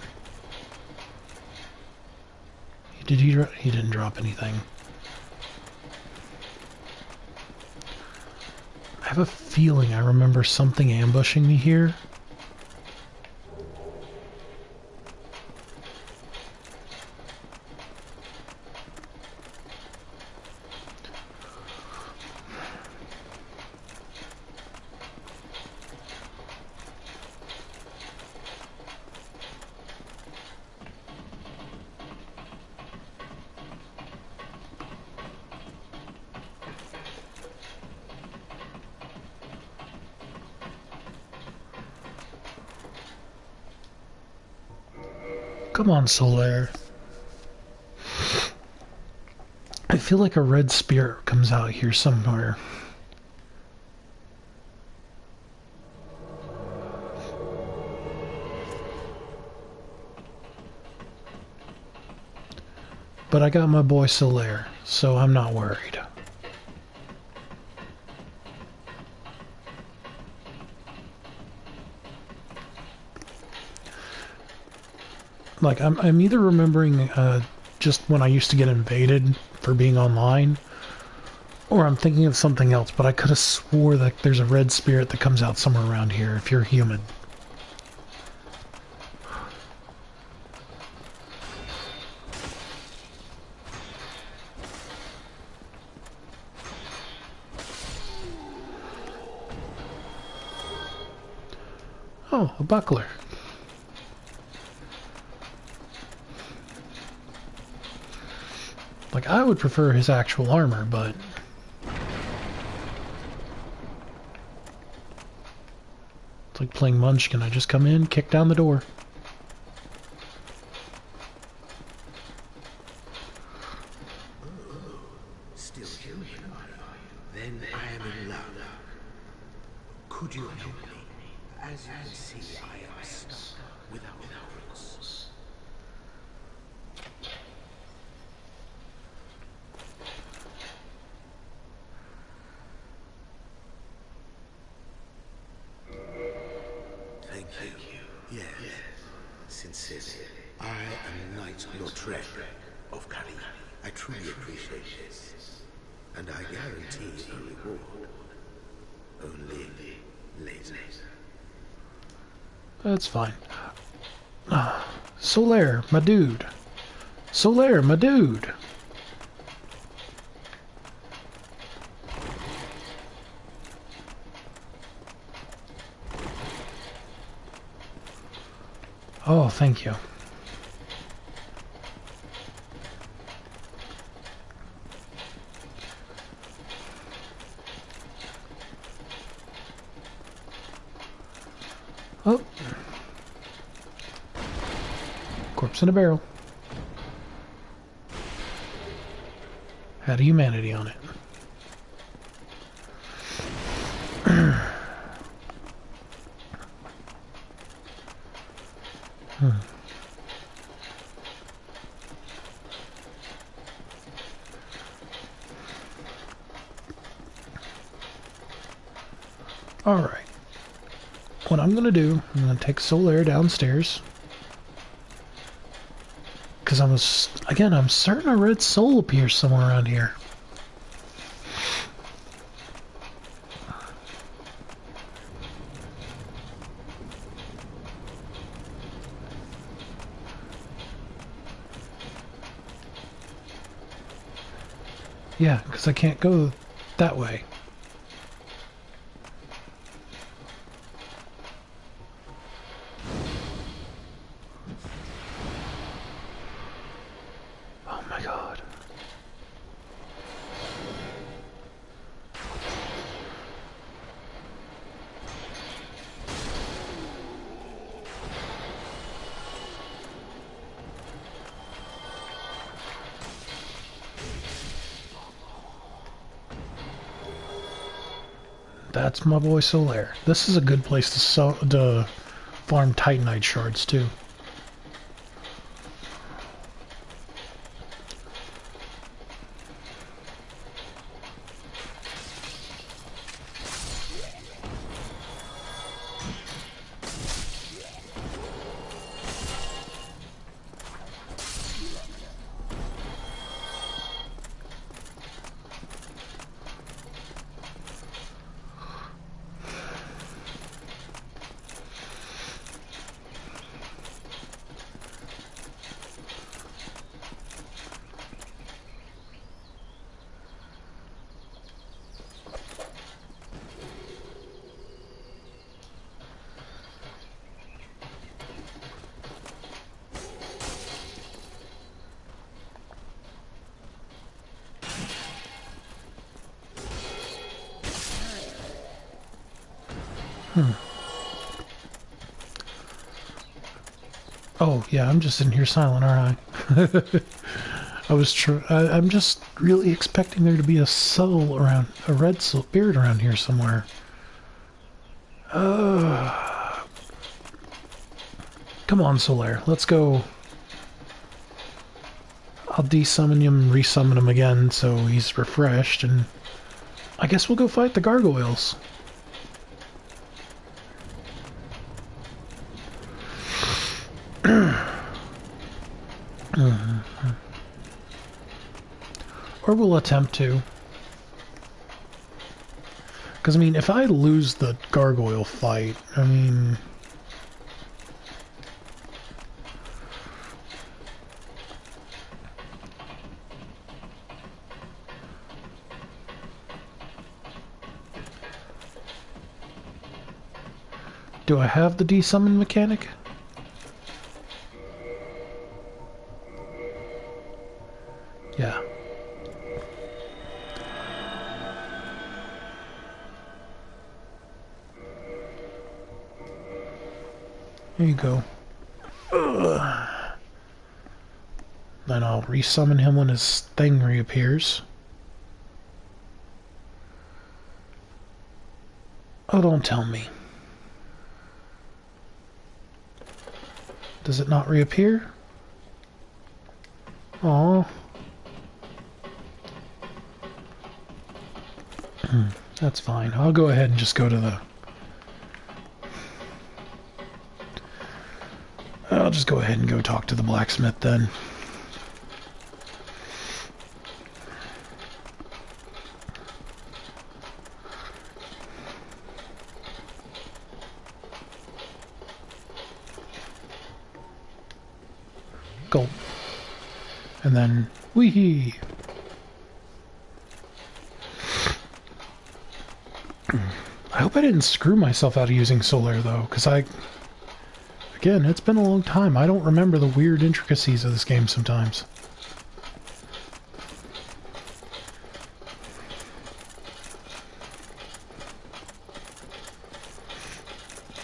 A: He didn't drop anything. I have a feeling I remember something ambushing me here. Come on, Solaire. I feel like a red spirit comes out here somewhere. But I got my boy Solaire, so I'm not worried. Like, I'm either remembering just when I used to get invaded for being online, or I'm thinking of something else, but I could have swore that there's a red spirit that comes out somewhere around here if you're human. Oh, a buckler. Like, I would prefer his actual armor, but... It's like playing Munchkin. I just come in, kick down the door.
D: Still human, then I am in love. Could you help me? As you can see, I am stuck without roots. Thank you. Yes. Sincerely. I am Knight Lautrec of Cali. I truly appreciate this. And I guarantee a reward. Only later.
A: That's fine. Solaire, my dude. Solaire, my dude. Oh, thank you. Oh. Corpse in a barrel. Had a humanity on it. Alright. What I'm going to do, I'm going to take Solaire downstairs. Because I'm certain a red soul appears somewhere around here. Yeah, because I can't go that way. Oh my god. That's my boy Solaire. This is a good place to farm Titanite shards too. Oh, yeah, I'm just sitting here silent, aren't I? I'm just really expecting there to be a soul around, a red soul beard around here somewhere. Come on, Solaire, let's go. I'll desummon him, resummon him again so he's refreshed, and I guess we'll go fight the gargoyles. Or we'll attempt to. Because, I mean, if I lose the gargoyle fight, I mean... Do I have the desummon mechanic? Yeah. There you go. Ugh. Then I'll resummon him when his thing reappears. Oh, don't tell me. Does it not reappear? Aww. That's fine. I'll go ahead and just go to the... I'll just go ahead and go talk to the blacksmith then. Gulp. And then, wee-hee. I hope I didn't screw myself out of using Solaire, though, because again, it's been a long time. I don't remember the weird intricacies of this game sometimes.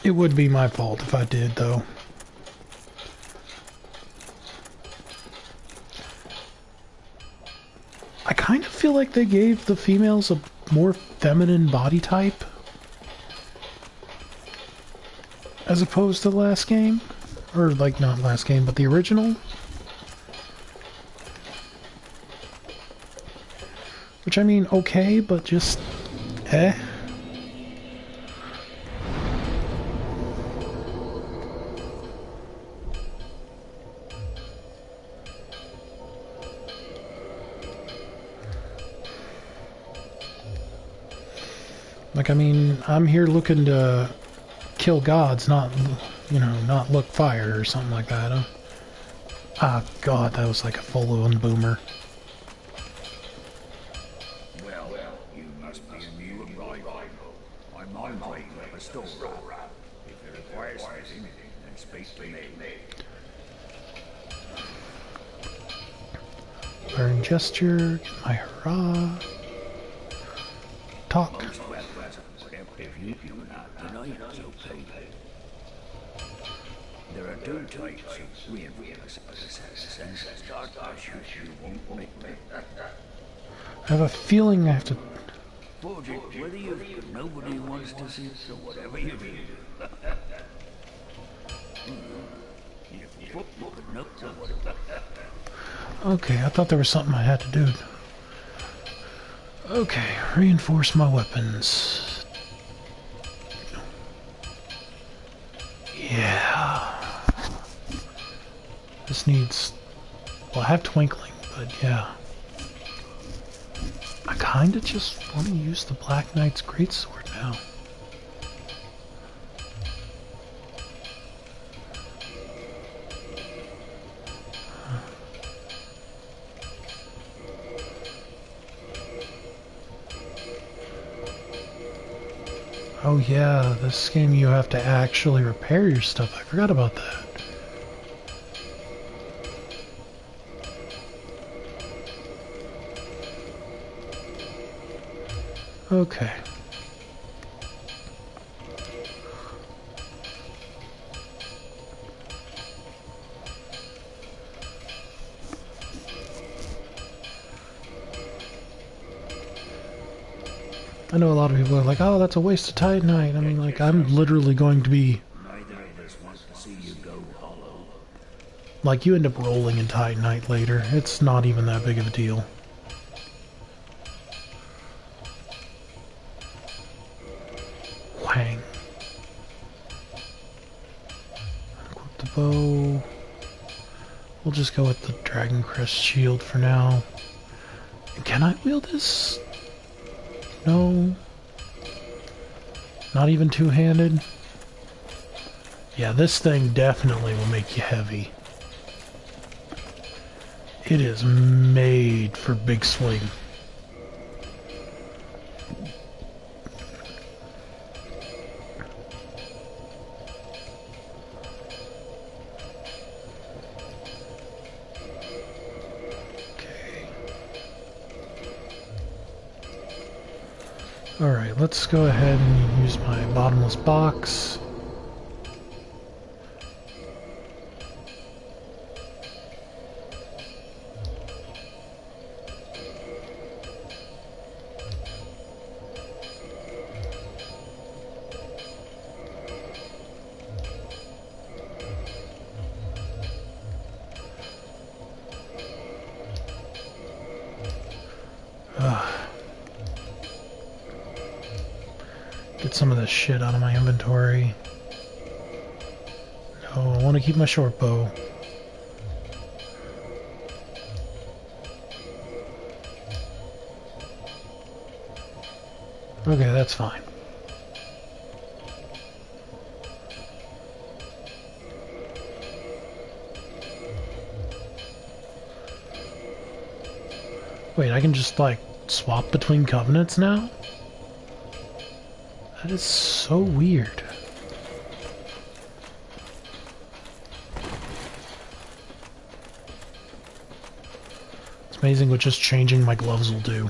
A: It would be my fault if I did, though. I kind of feel like they gave the females a more feminine body type as opposed to the last game. Or, like, not last game, but the original. Which, I mean, okay, but just... eh. Like, I mean, I'm here looking to kill gods, not, you know, not look fire or something like that, huh? Ah, God, that was like a full-on boomer.
H: Well, you must be a new arrival. I'm Andre, the restorer. If it requires anything, then speak to me.
A: Learn gesture, get my hurrah. Talk.
H: If you do not deny it, so pay. There are two types of reinforcements. Start by you won't make me.
A: I have a feeling I have to...
H: Forge it, whether you nobody wants to see it, so whatever you do.
A: Okay, I thought there was something I had to do. Okay, reinforce my weapons. Yeah. This needs... well, I have Twinkling, but yeah. I kinda just want to use the Black Knight's Greatsword now. Oh yeah, this game you have to actually repair your stuff. I forgot about that. Okay. I know a lot of people are like, oh, that's a waste of Titanite. I mean, like, I'm literally going to be...
H: Neither of us wants to see you go hollow.
A: like, you end up rolling in Titanite later. It's not even that big of a deal. Whang. Equip the bow. We'll just go with the Dragon Crest shield for now. Can I wield this? No. Not even two-handed? Yeah, this thing definitely will make you heavy. It is made for big swing. Alright, let's go ahead and use my bottomless box. Get some of this shit out of my inventory. No, I want to keep my short bow. Okay, that's fine. Wait, I can just, like, swap between covenants now? That is so weird. It's amazing what just changing my gloves will do.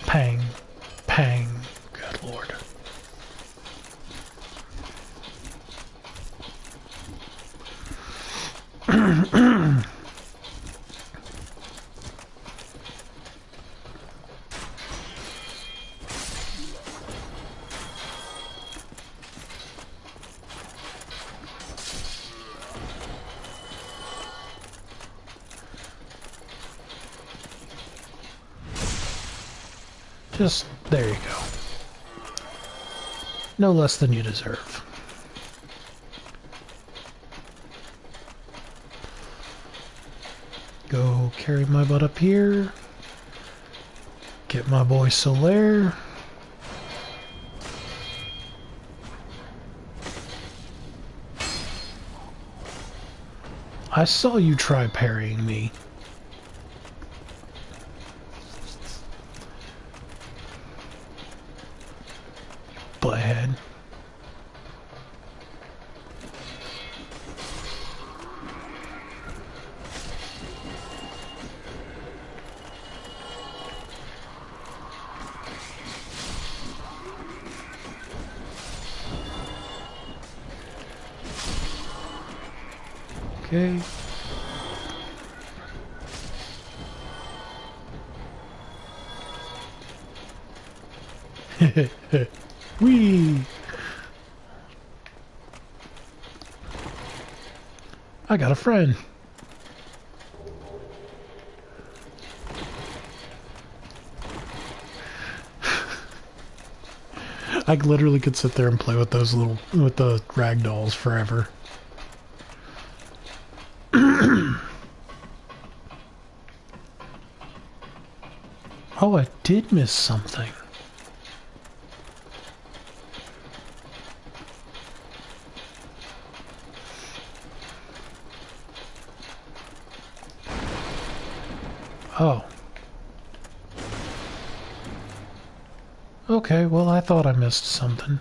A: Pang. Pang. Good lord. Just, there you go. No less than you deserve. Go carry my butt up here. Get my boy Solaire. I saw you try parrying me. Butthead. Okay. Whee! I got a friend. I literally could sit there and play with those with the rag dolls forever. Oh, I did miss something. Oh. Okay, well, I thought I missed something.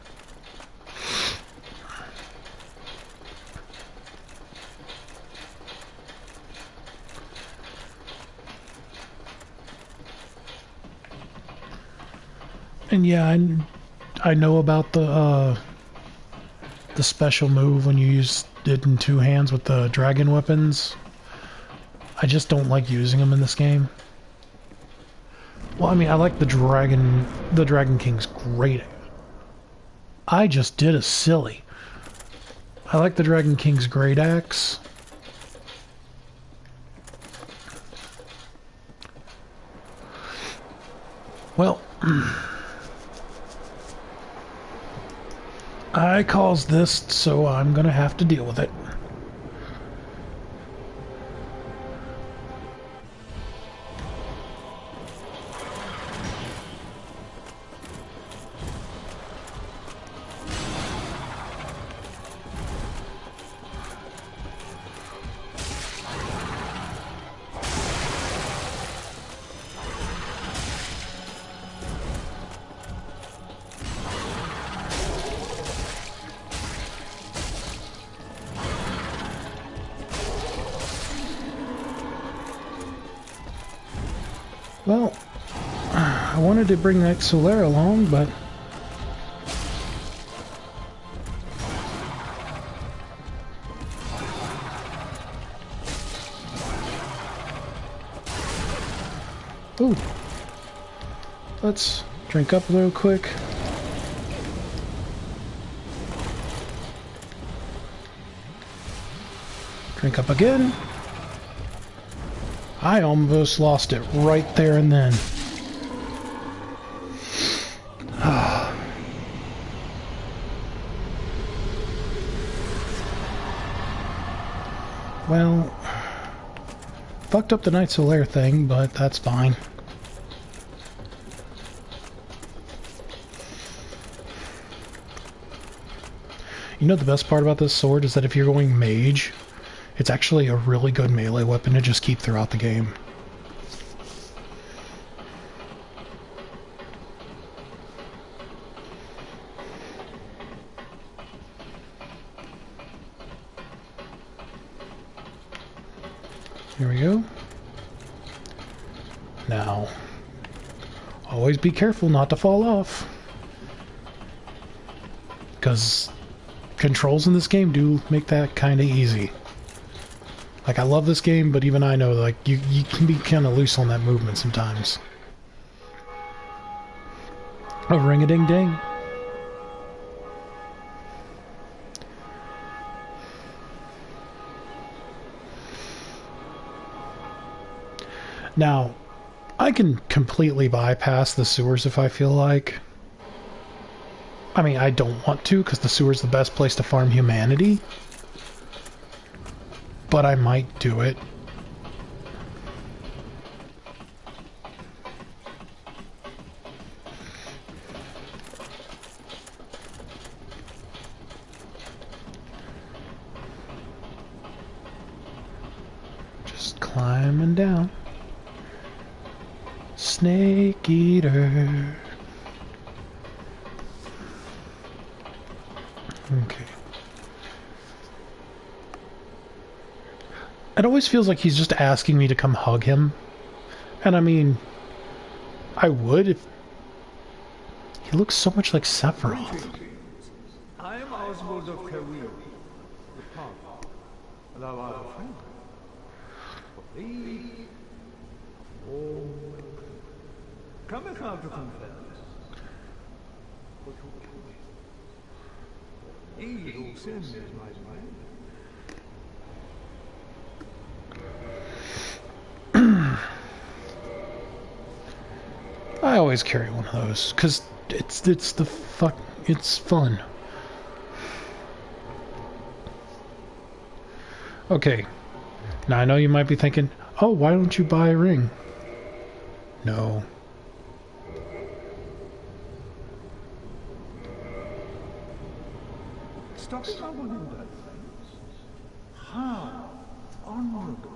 A: And yeah, I know about the special move when you use it in two hands with the dragon weapons. I just don't like using them in this game. Well, I mean, I like the Dragon King's great. I just did a silly. I like the Dragon King's great axe. Well, I caused this, so I'm gonna have to deal with it. Well, I wanted to bring that Solaire along, but ooh, let's drink up real quick. Drink up again. I almost lost it right there and then. Well, fucked up the Night Solaire thing, but that's fine. You know the best part about this sword is that if you're going mage It's actually a really good melee weapon to just keep throughout the game. Here we go. Now, always be careful not to fall off. Because controls in this game do make that kind of easy. Like, I love this game, but even I know, like, you can be kind of loose on that movement sometimes. Oh, ring-a-ding-ding. Now, I can completely bypass the sewers if I feel like. I mean, I don't want to, because the sewer's the best place to farm humanity. But I might do it. Just climbing down. Snake Eater. Okay. It always feels like he's just asking me to come hug him. And I mean, I would if... He looks so much like Sephiroth.
I: I am Oswald of Career, the Punk. Thou art a friend. For thee, oh, cometh out to confess. But who killeth? He who sins is my friend.
A: I always carry one of those, because it's fun. Okay. Now I know you might be thinking, oh, why don't you buy a ring? No.
I: Stop troubling that things. How honorable.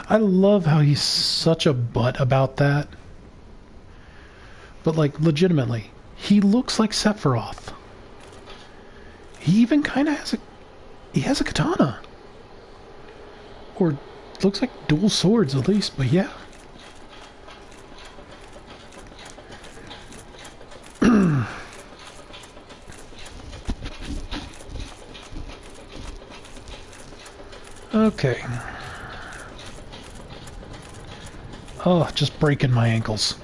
A: I love how he's such a butt about that. But, like, legitimately, he looks like Sephiroth. He even kind of has he has a katana. Or looks like dual swords at least, but yeah. Okay. Oh, just breaking my ankles.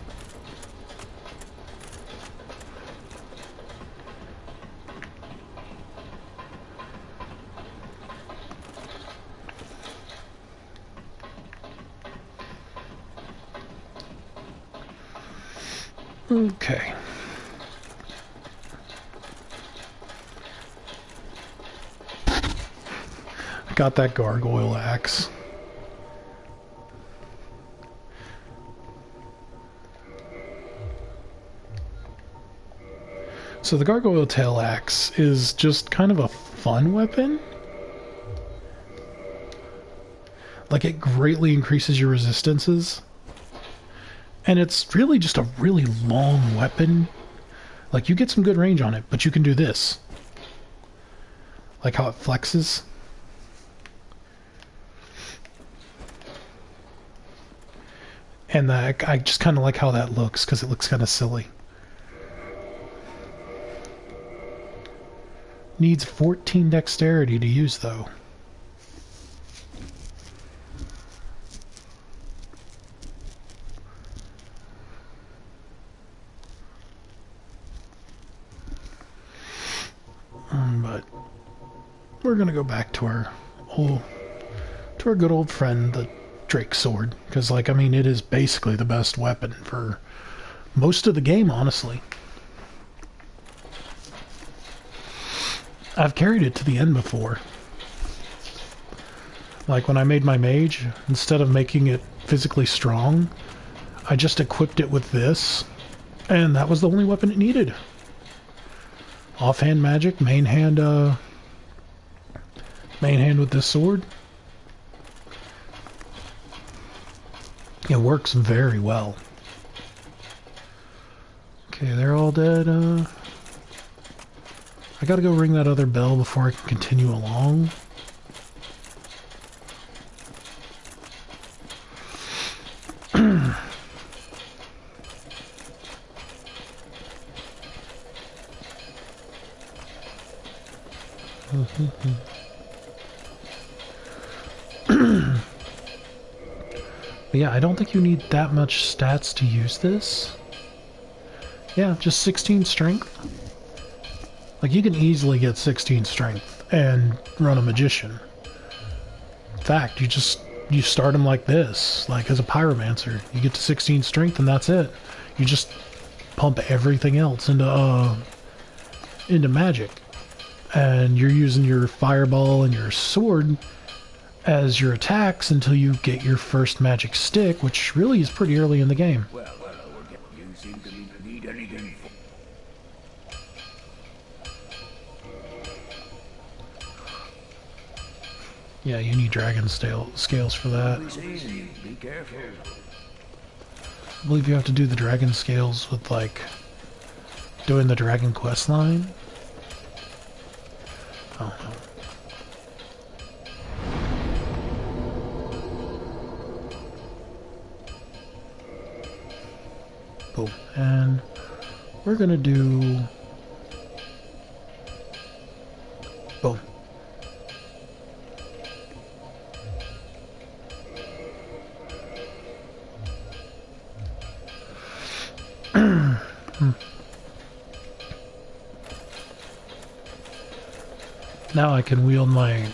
A: Okay. I got that gargoyle axe. So the gargoyle tail axe is just kind of a fun weapon. Like, it greatly increases your resistances. And it's really just a really long weapon. Like, you get some good range on it, but you can do this. Like how it flexes. And I just kind of like how that looks, because it looks kind of silly. Needs 14 dexterity to use, though. But we're gonna go back to our good old friend, the Drake sword, because, like, I mean, it is basically the best weapon for most of the game, honestly. I've carried it to the end before. Like, when I made my mage, instead of making it physically strong, I just equipped it with this, and that was the only weapon it needed. Offhand magic, main hand main hand with this sword. It works very well. Okay, they're all dead. I gotta go ring that other bell before I can continue along. But yeah, I don't think you need that much stats to use this. Yeah, just 16 strength. Like, you can easily get 16 strength and run a magician. In fact, you start him like this, like as a pyromancer. You get to 16 strength and that's it. You just pump everything else into magic. And you're using your fireball and your sword as your attacks until you get your first magic stick, which really is pretty early in the game.
H: Well, you seem to need anything for...
A: Yeah, you need dragon scales for that.
H: Be careful.
A: I believe you have to do the dragon scales with, like, doing the Dragon Quest line. Oh no. Boom. And we're gonna do... Boom. Now I can wield my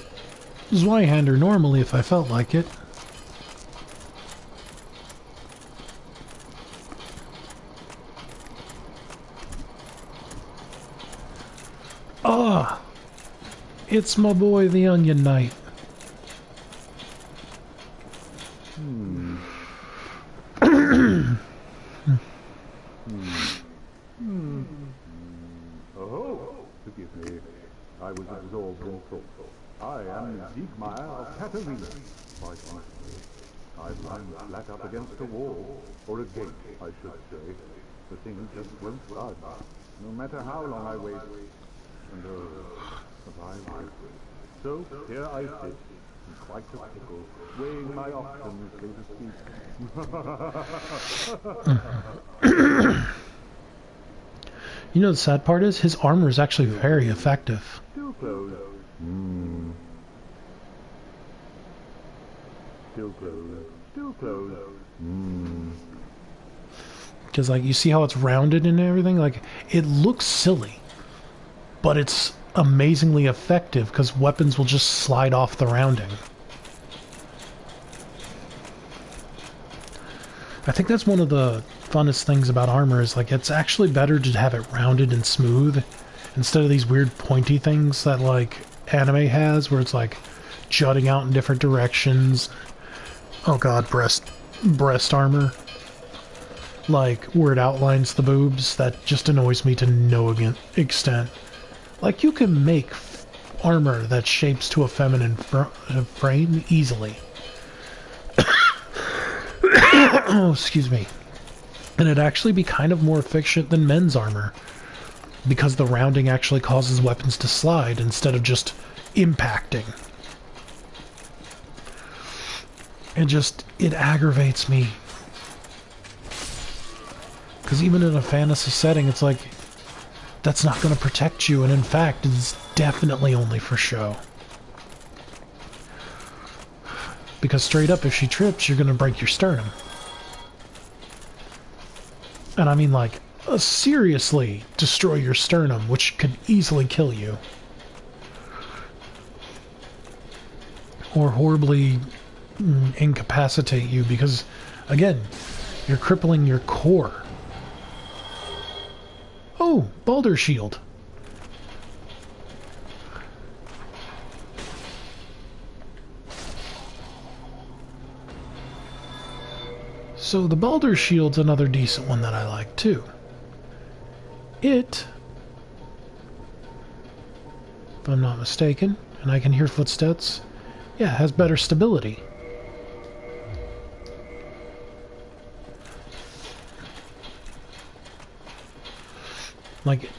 A: Zweihander normally if I felt like it. Ah! It's my boy the Onion Knight.
G: Oh, forgive me. I was absorbed in thought. I am Siegmeyer of Katarina. Quite honestly, I've run flat up against a wall, or a gate, I should say. The thing just won't budge, no matter how long I wait. And but I wait. So here I sit, in quite a pickle, weighing my options, so to speak.
A: You know the sad part is, his armor is actually very effective.
G: Still closed. Still closed. Still closed.
A: Because, like, you see how it's rounded and everything? Like, it looks silly, but it's amazingly effective because weapons will just slide off the rounding. I think that's one of the funnest things about armor is, like, it's actually better to have it rounded and smooth instead of these weird pointy things that, like, anime has where it's, like, jutting out in different directions. Oh god, breast armor. Like, where it outlines the boobs. That just annoys me to no extent. Like, you can make armor that shapes to a feminine frame easily. Oh, excuse me. And it'd actually be kind of more efficient than men's armor, because the rounding actually causes weapons to slide instead of just impacting. It aggravates me. Because even in a fantasy setting, it's like, that's not going to protect you, and in fact, it's definitely only for show. Because straight up, if she trips, you're going to break your sternum. And I mean, like, seriously destroy your sternum, which could easily kill you. Or horribly incapacitate you, because, again, you're crippling your core. Oh, Baldur Shield. So the Baldur Shield's another decent one that I like too. It, if I'm not mistaken, and I can hear footsteps. Yeah, it has better stability. Like,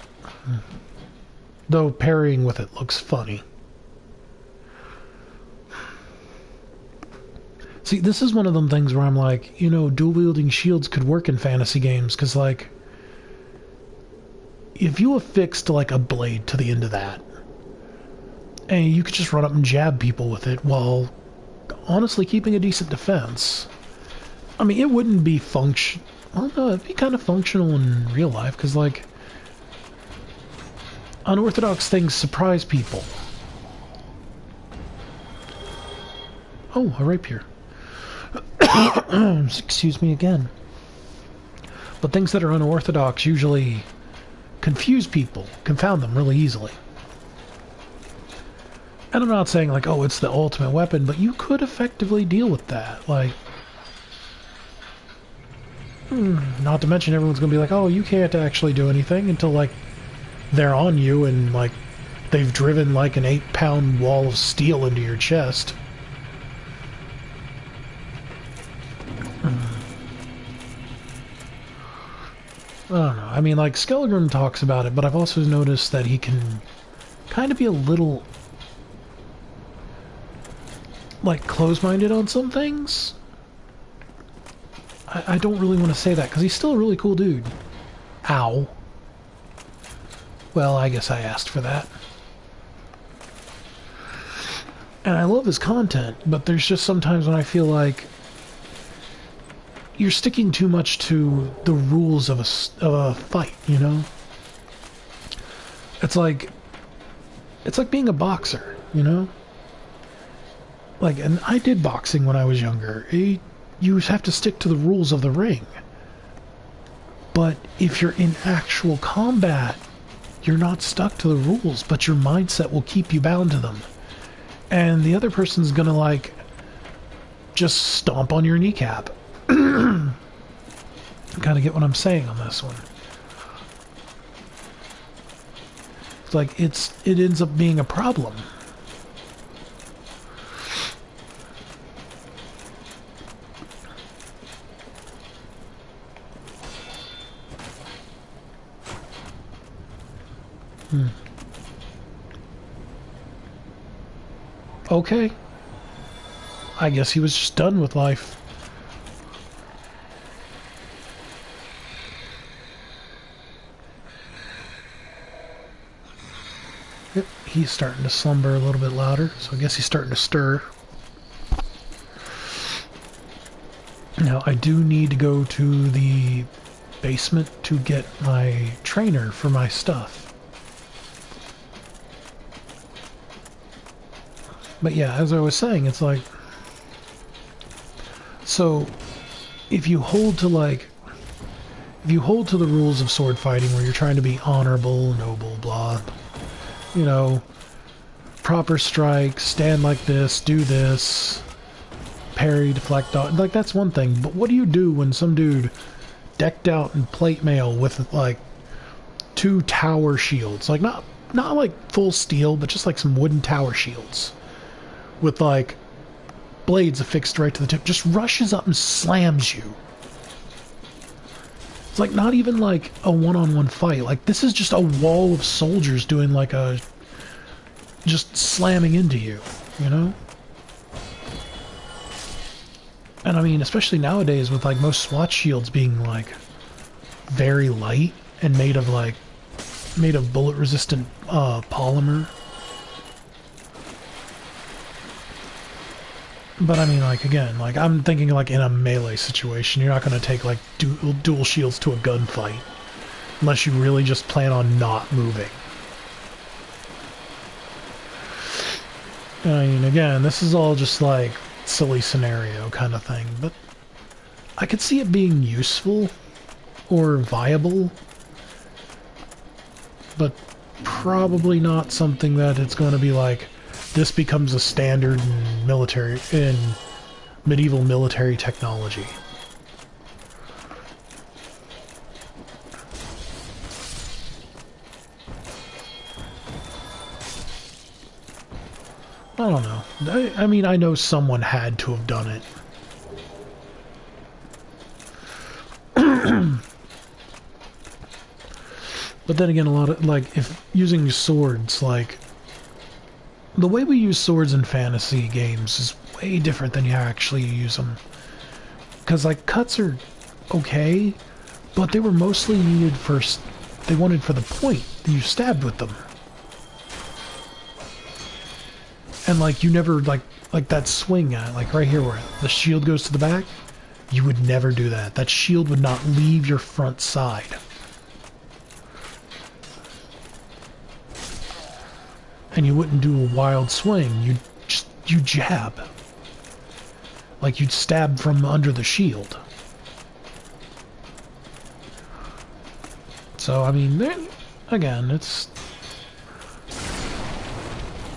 A: though parrying with it looks funny. See, this is one of them things where I'm like, you know, dual-wielding shields could work in fantasy games, because, like, if you affixed, like, a blade to the end of that, and you could just run up and jab people with it while honestly keeping a decent defense. I mean, it wouldn't be well, no, it'd be kind of functional in real life, because, like, unorthodox things surprise people. Oh, a rapier. Excuse me again. But things that are unorthodox usually confuse people, confound them really easily. And I'm not saying, like, oh, it's the ultimate weapon, but you could effectively deal with that. Like, not to mention everyone's going to be like, oh, you can't actually do anything until, like, they're on you and, like, they've driven, like, an 8-pound wall of steel into your chest. I don't know. I mean, like, Skelegrim talks about it, but I've also noticed that he can kind of be a little, like, close-minded on some things. I don't really want to say that, because he's still a really cool dude. Ow. Well, I guess I asked for that. And I love his content, but there's just sometimes when I feel like you're sticking too much to the rules of a fight, you know? It's like being a boxer, you know? Like, and I did boxing when I was younger. You have to stick to the rules of the ring. But if you're in actual combat, you're not stuck to the rules, but your mindset will keep you bound to them. And the other person's gonna, like, just stomp on your kneecap. Kind of get what I'm saying on this one. It's like it ends up being a problem. Okay. I guess he was just done with life. Yep, he's starting to slumber a little bit louder, so I guess he's starting to stir. Now, I do need to go to the basement to get my trainer for my stuff. But yeah, as I was saying, it's like, so if you hold to the rules of sword fighting where you're trying to be honorable, noble, blah, you know, proper strike, stand like this, do this, parry, deflect, like, that's one thing. But what do you do when some dude decked out in plate mail with, like, 2 tower shields, like, not like full steel, but just like some wooden tower shields with, like, blades affixed right to the tip, just rushes up and slams you? It's like not even like a one-on-one fight. Like, this is just a wall of soldiers doing like just slamming into you, you know? And I mean, especially nowadays with like most SWAT shields being like very light and made of bullet resistant polymer. But I mean, like, again, like, I'm thinking, like, in a melee situation, you're not going to take, like, dual shields to a gunfight. Unless you really just plan on not moving. I mean, again, this is all just, like, silly scenario kind of thing. But I could see it being useful or viable. But probably not something that it's going to be, like, this becomes a standard in medieval military technology. I don't know. I mean, I know someone had to have done it. But then again, a lot of, like, if using swords, like, the way we use swords in fantasy games is way different than you actually use them. Because, like, cuts are okay, but they were mostly needed for, they wanted for the point that you stabbed with them. And, like, you never, like that swing, like, right here where the shield goes to the back, you would never do that. That shield would not leave your front side. And you wouldn't do a wild swing. You jab. Like you'd stab from under the shield. So I mean, again, it's.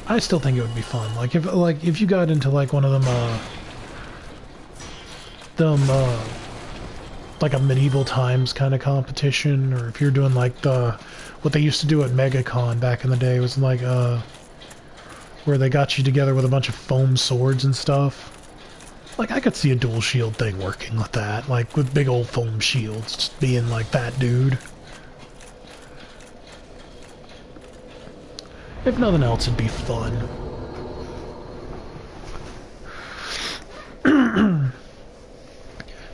A: I still think it would be fun. Like if you got into like one of them like a medieval times kind of competition, or if you're doing like what they used to do at MegaCon back in the day was like where they got you together with a bunch of foam swords and stuff. Like I could see a dual shield thing working with that, like with big old foam shields, just being like that dude. If nothing else, it'd be fun.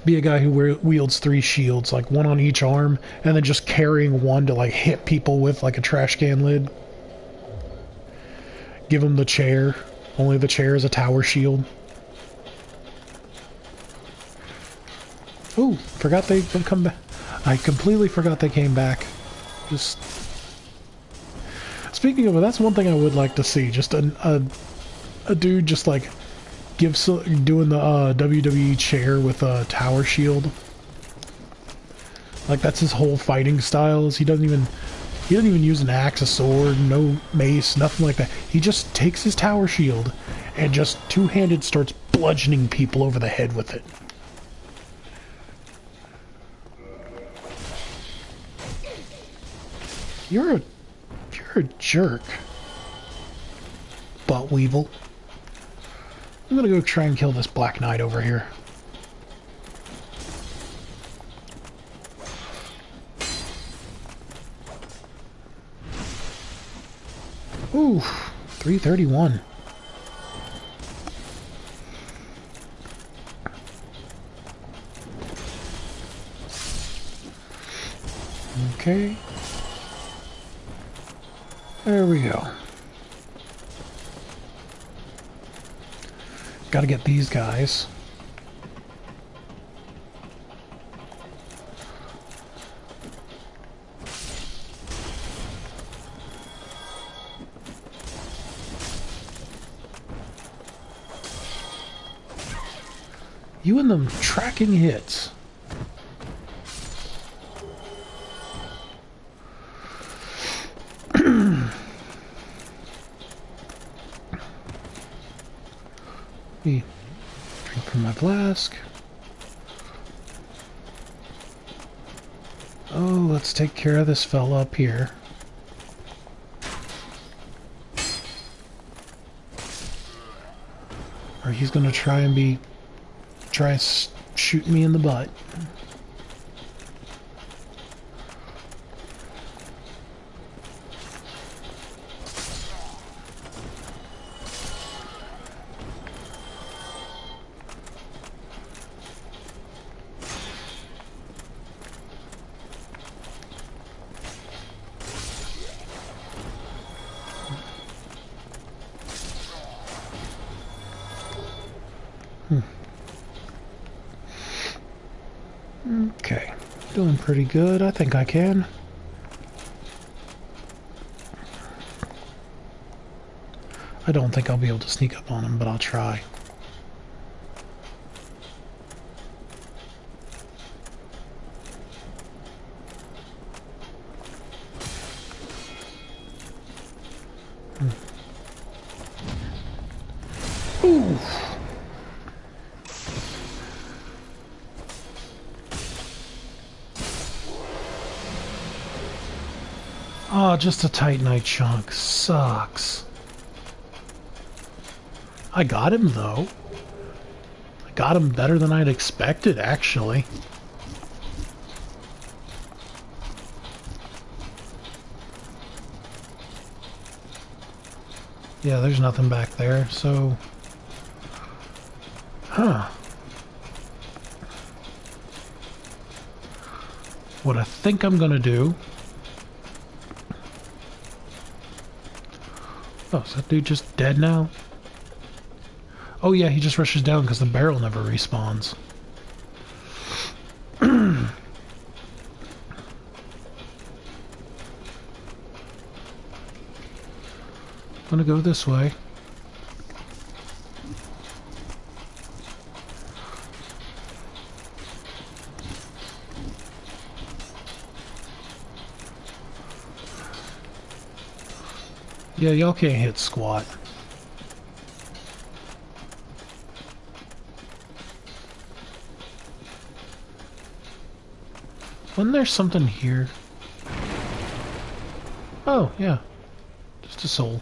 A: Be a guy who wields 3 shields, like one on each arm, and then just carrying one to like hit people with like a trash can lid. Give them the chair. Only the chair is a tower shield. Ooh, forgot they would come back. I completely forgot they came back. Just speaking of it, that's one thing I would like to see. Just a dude just like doing the WWE chair with a tower shield. Like that's his whole fighting style. Is he doesn't even use an axe, a sword, no mace, nothing like that. He just takes his tower shield and just two-handed starts bludgeoning people over the head with it. You're a jerk, butt weevil. I'm gonna go try and kill this Black Knight over here. Ooh, 331. Okay. There we go. Gotta get these guys. You and them tracking hits. Me drink from my flask. Oh, let's take care of this fella up here. Or he's gonna try and shoot me in the butt. Okay, doing pretty good. I think I can. I don't think I'll be able to sneak up on him, but I'll try. Ooh. Oh, just a Titanite chunk. Sucks. I got him, though. I got him better than I'd expected, actually. Yeah, there's nothing back there, so... Huh. What I think I'm gonna do... Oh, is that dude just dead now? Oh yeah, he just rushes down because the barrel never respawns. I'm gonna go this way. Yeah, y'all can't hit squat. Wasn't there something here? Oh, yeah. Just a soul.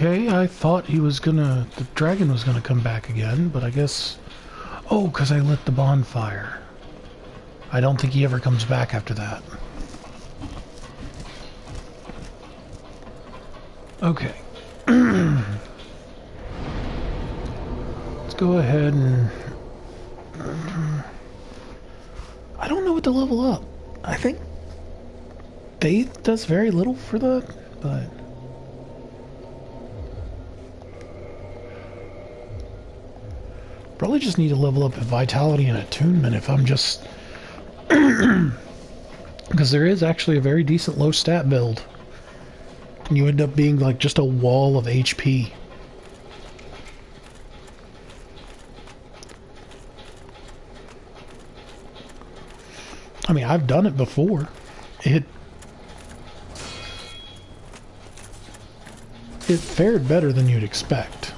A: Okay, I thought he was gonna... the dragon was gonna come back again, but I guess... Oh, because I lit the bonfire. I don't think he ever comes back after that. Okay. Let's go ahead and... I don't know what to level up. I think... Faith does very little for that, but... Probably just need to level up at Vitality and Attunement if I'm just... Because there is actually a very decent low stat build. And you end up being like just a wall of HP. I mean, I've done it before. It fared better than you'd expect.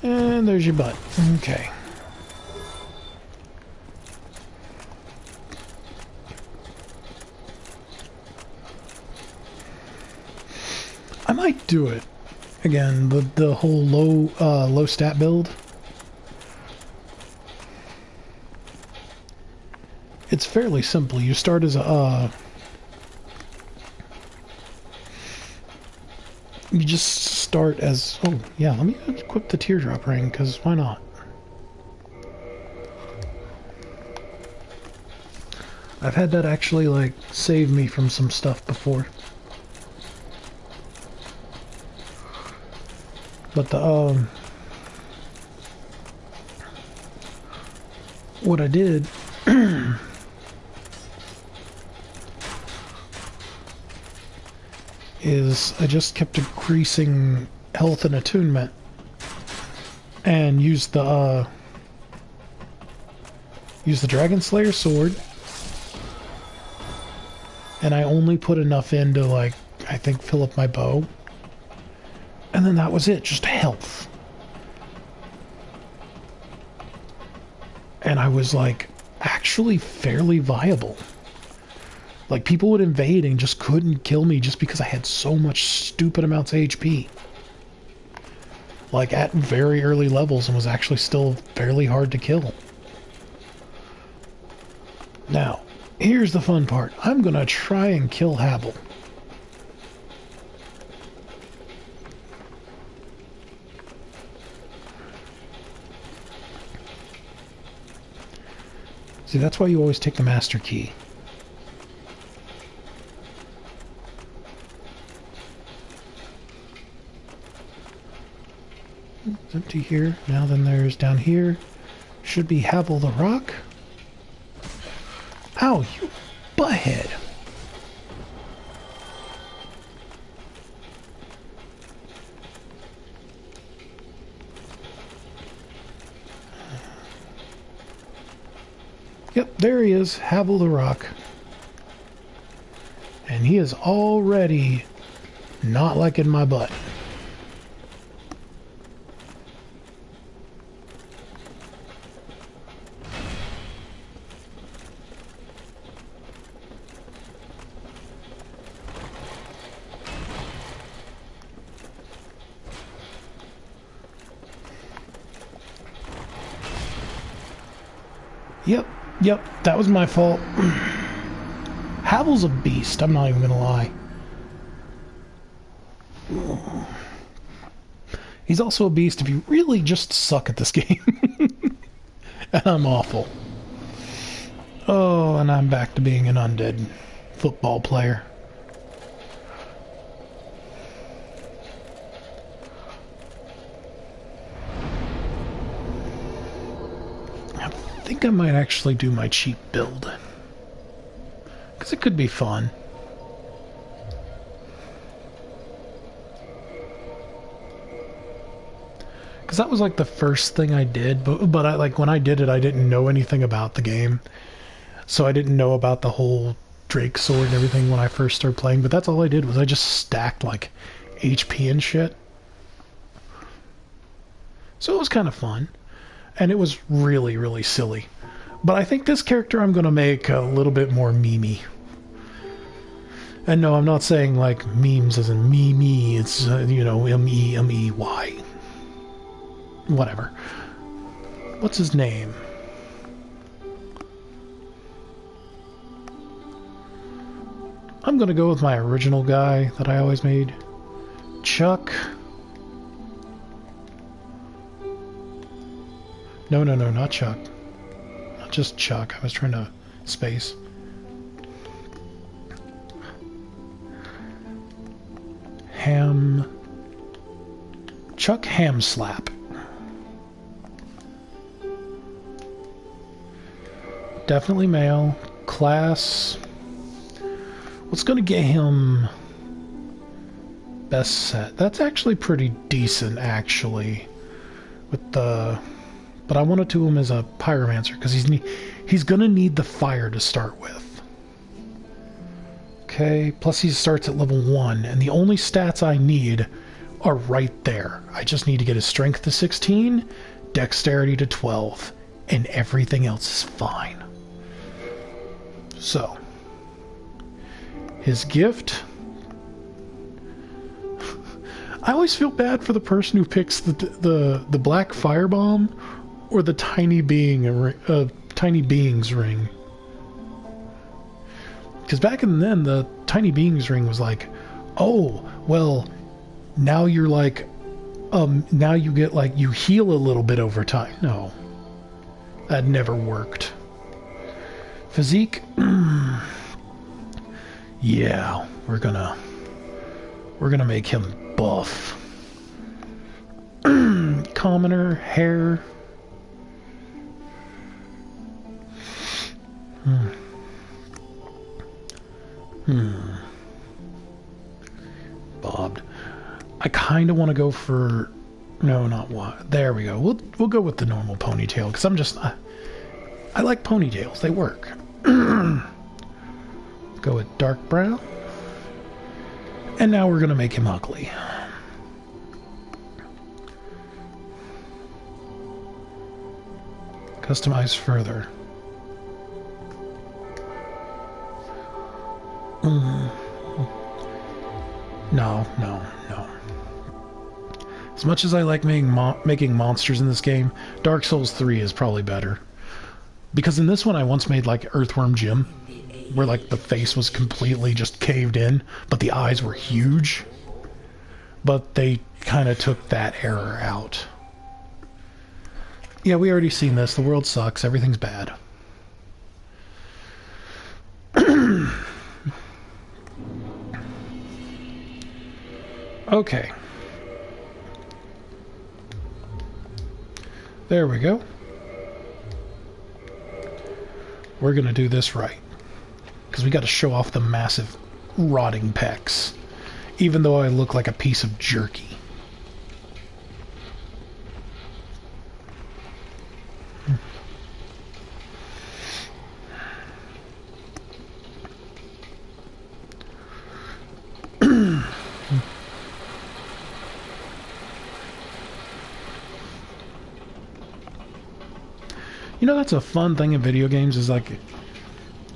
A: And there's your butt. Okay. I might do it again. The whole low stat build. It's fairly simple. You start as a you just start as... Oh, yeah, let me equip the teardrop ring, because why not? I've had that actually, like, save me from some stuff before. But the, what I did... is I just kept increasing health and attunement and used the Dragon Slayer sword, and I only put enough in to, like, I think fill up my bow, and then that was it, just health. And I was, like, actually fairly viable. Like, people would invade and just couldn't kill me just because I had so much stupid amounts of HP. like at very early levels and was actually still fairly hard to kill. Now, here's the fun part. I'm gonna try and kill Havel. See, that's why you always take the master key. It's empty here. Now then there's down here. Should be Havel the Rock. Ow, you butthead. Yep, there he is, Havel the Rock. And he is already not liking my butt. Yep, that was my fault. Havel's a beast, I'm not even gonna lie. He's also a beast if you really just suck at this game. And I'm awful. Oh, and I'm back to being an undead football player. I think I might actually do my cheap build. Because it could be fun. Because that was like the first thing I did, but I, like when I did it, I didn't know anything about the game. So I didn't know about the whole Drake sword and everything when I first started playing, but that's all I did was I just stacked like HP and shit. So it was kind of fun. And it was really, really silly. But I think this character I'm going to make a little bit more memey. And no, I'm not saying like memes as in me. It's, you know, M-E-M-E-Y. Whatever. What's his name? I'm going to go with my original guy that I always made. Chuck. No, not Chuck. Not just Chuck. I was trying to space. Chuck Hamslap. Definitely male. Class. What's going to get him best set? That's actually pretty decent, actually. With the... But I want to do him as a pyromancer because he's gonna need the fire to start with. Okay, plus he starts at level 1, and the only stats I need are right there. I just need to get his strength to 16, dexterity to 12, and everything else is fine. So, his gift. I always feel bad for the person who picks the black firebomb. Or the tiny beings ring. Because back then, the tiny beings ring was like, oh, well, now you're like, now you get like, you heal a little bit over time. No. That never worked. Physique? Yeah, we're gonna make him buff. Commoner, hair... Bobbed. I kind of want to go for... No, not what. There we go. We'll go with the normal ponytail, because I'm just... I like ponytails. They work. Go with dark brown. And now we're going to make him ugly. Customize further. No. As much as I like making monsters in this game, Dark Souls 3 is probably better. Because in this one I once made like Earthworm Jim, where like the face was completely just caved in, but the eyes were huge. But they kind of took that error out. Yeah, we already seen this. The world sucks. Everything's bad. Okay. There we go. We're gonna do this right. Because we gotta show off the massive rotting pecs. Even though I look like a piece of jerky. You know, that's a fun thing in video games is like,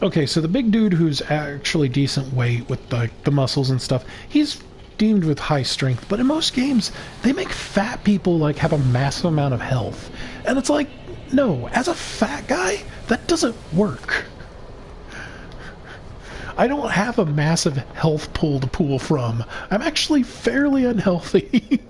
A: okay, so the big dude who's actually decent weight with the muscles and stuff, he's deemed with high strength, but in most games, they make fat people like have a massive amount of health. And it's like, no, as a fat guy, that doesn't work. I don't have a massive health pool to pull from. I'm actually fairly unhealthy.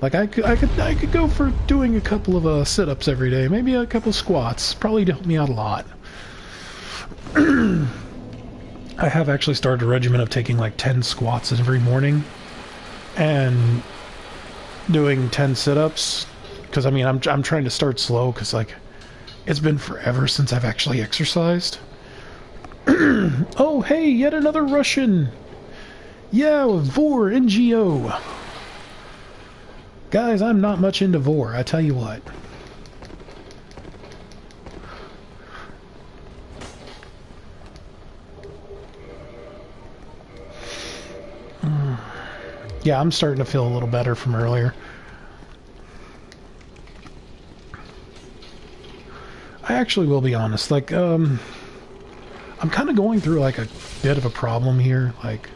A: Like I could go for doing a couple of sit-ups every day, maybe a couple squats, probably help me out a lot. I have actually started a regimen of taking like 10 squats every morning and doing 10 sit-ups because I mean I'm trying to start slow because like it's been forever since I've actually exercised. Oh hey, yet another Russian. Yeah, Vor NGO. Guys, I'm not much into Vor, I tell you what. Yeah, I'm starting to feel a little better from earlier. I actually will be honest, like, I'm kind of going through like a bit of a problem here, like,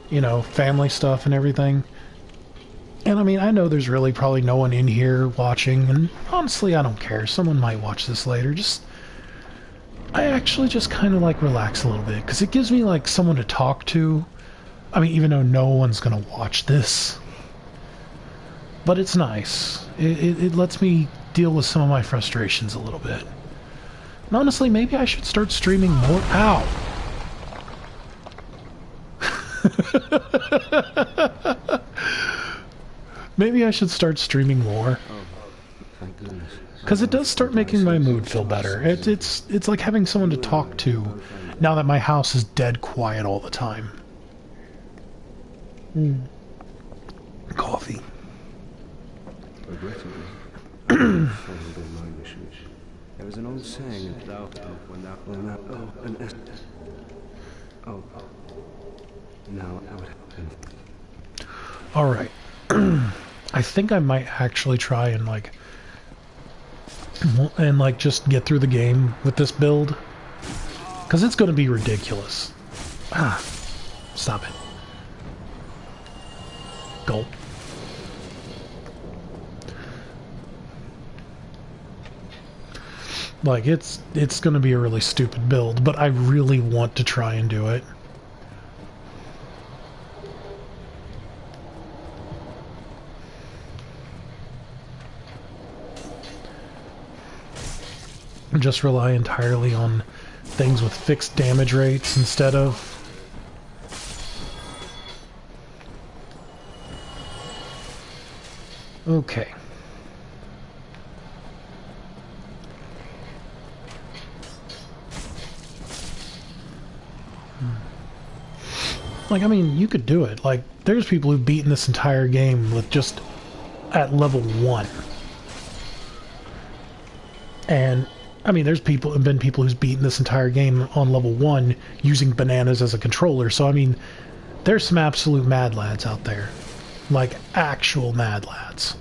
A: you know, family stuff and everything. And I mean, I know there's really probably no one in here watching, and honestly, I don't care. Someone might watch this later. I actually just kind of like relax a little bit, because it gives me like someone to talk to. I mean, even though no one's gonna watch this. But it's nice. It lets me deal with some of my frustrations a little bit. And honestly, maybe I should start streaming more. Ow! Maybe I should start streaming more.
D: Thank goodness.
A: Because it does start making my mood feel better. It's like having someone to talk to now that my house is dead quiet all the time. Coffee.
D: Regrettably, I followed in my wishes. There was an old saying about now I would have.
A: All right. I think I might actually try and like just get through the game with this build, because it's going to be ridiculous. Ah, stop it. Gulp. Like it's going to be a really stupid build, but I really want to try and do it. Just rely entirely on things with fixed damage rates instead of... Okay. Like, I mean, you could do it. Like, there's people who've beaten this entire game with just at level 1. And I mean, there's been people who's beaten this entire game on level 1 using bananas as a controller. So, I mean, there's some absolute mad lads out there. Like, actual mad lads.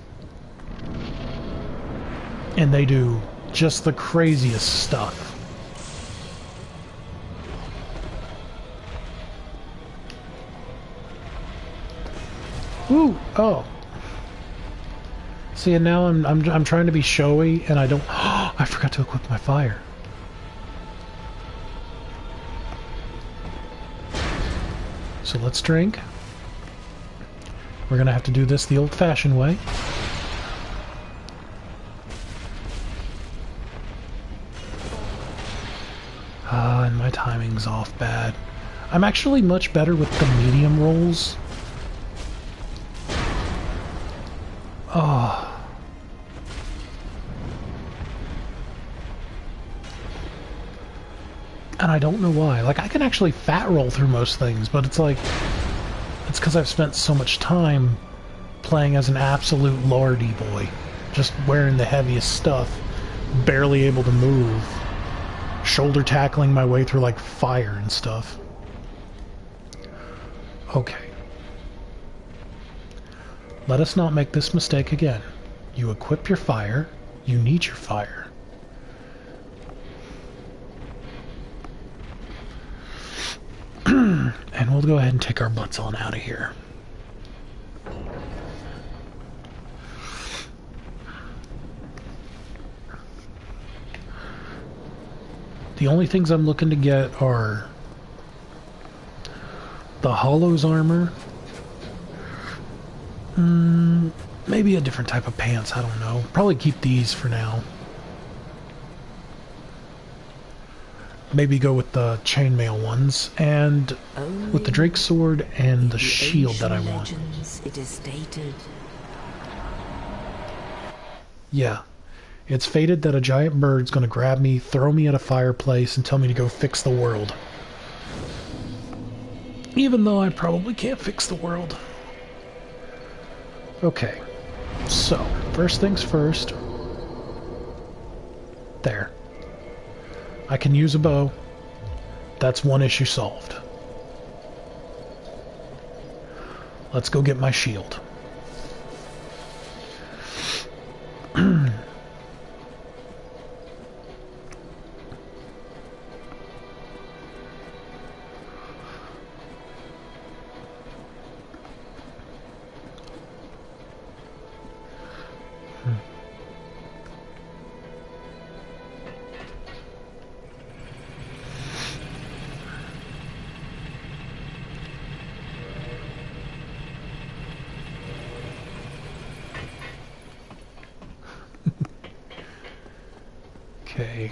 A: And they do just the craziest stuff. Ooh, oh. See, and now I'm trying to be showy, and I don't. I forgot to equip my fire. So let's drink. We're gonna have to do this the old-fashioned way. And my timing's off bad. I'm actually much better with the medium rolls. Oh. And I don't know why. Like, I can actually fat roll through most things, but it's like... It's because I've spent so much time playing as an absolute lardy boy. Just wearing the heaviest stuff. Barely able to move. Shoulder tackling my way through, like, fire and stuff. Okay. Let us not make this mistake again. You equip your fire. You need your fire. And we'll go ahead and take our butts on out of here. The only things I'm looking to get are the Hollow's armor. Maybe a different type of pants, I don't know. Probably keep these for now. Maybe go with the chainmail ones, and with the Drake sword and the shield that I want.
C: It is stated.
A: Yeah. It's fated that a giant bird's gonna grab me, throw me at a fireplace, and tell me to go fix the world. Even though I probably can't fix the world. Okay. So, first things first. There. I can use a bow. That's one issue solved. Let's go get my shield. Okay.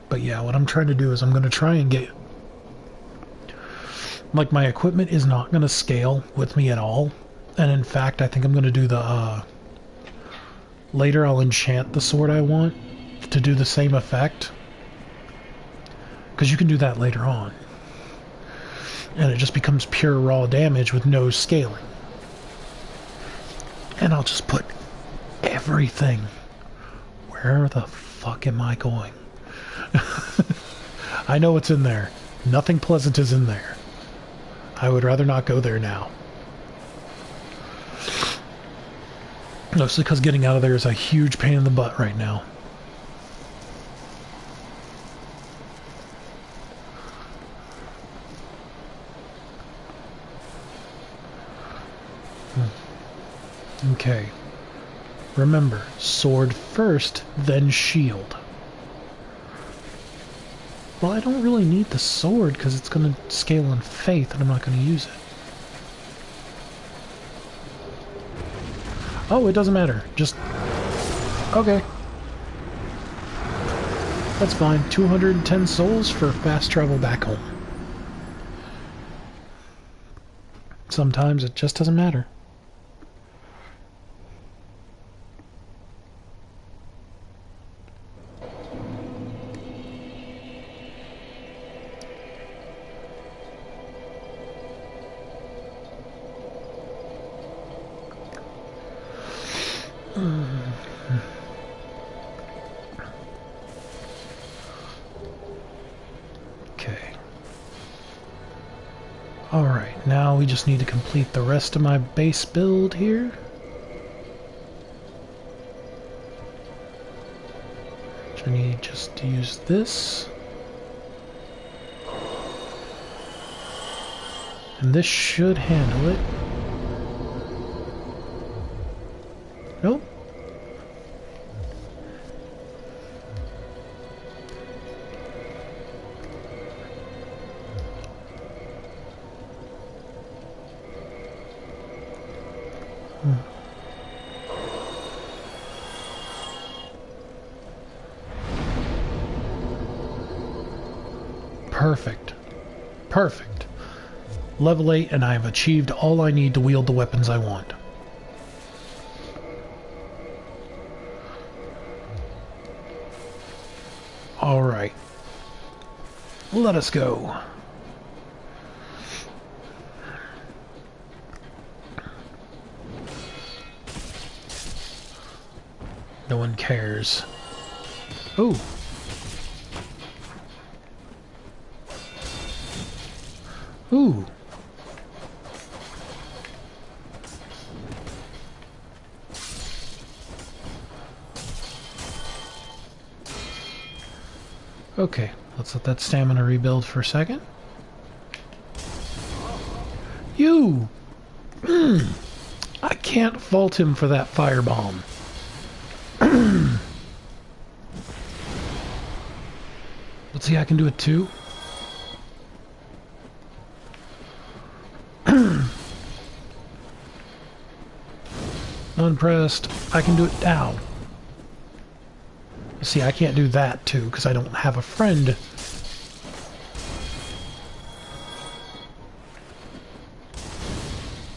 A: But yeah, what I'm trying to do is I'm going to try and get... Like, my equipment is not going to scale with me at all. And in fact, I think I'm going to do the... Later I'll enchant the sword I want to do the same effect. Because you can do that later on. And it just becomes pure raw damage with no scaling. And I'll just put everything. Where the fuck am I going? I know it's in there. Nothing pleasant is in there. I would rather not go there now. Mostly because getting out of there is a huge pain in the butt right now. Okay. Remember, sword first, then shield. Well, I don't really need the sword because it's going to scale on faith and I'm not going to use it. Oh, it doesn't matter. Just... Okay. That's fine. 210 souls for fast travel back home. Sometimes it just doesn't matter. Alright, now we just need to complete the rest of my base build here. Which I need just to use this. And this should handle it. Nope. Perfect. Perfect. Level 8, and I have achieved all I need to wield the weapons I want. Alright. Let us go. No one cares. Ooh. Ooh. Okay, let's let that stamina rebuild for a second. You! I can't fault him for that firebomb. Let's see, I can do it too. Unpressed. I can do it now. See, I can't do that too because I don't have a friend.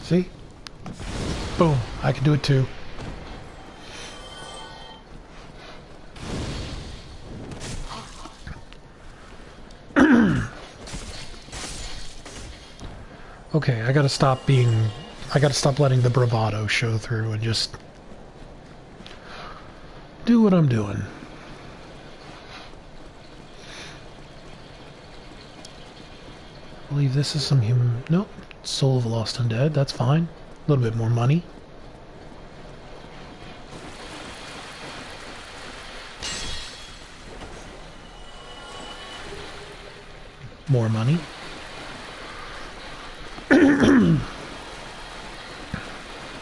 A: See? Boom. I can do it too. Okay, I gotta stop letting the bravado show through and just do what I'm doing. I believe this is some human... Nope. Soul of a Lost Undead. That's fine. A little bit more money. More money.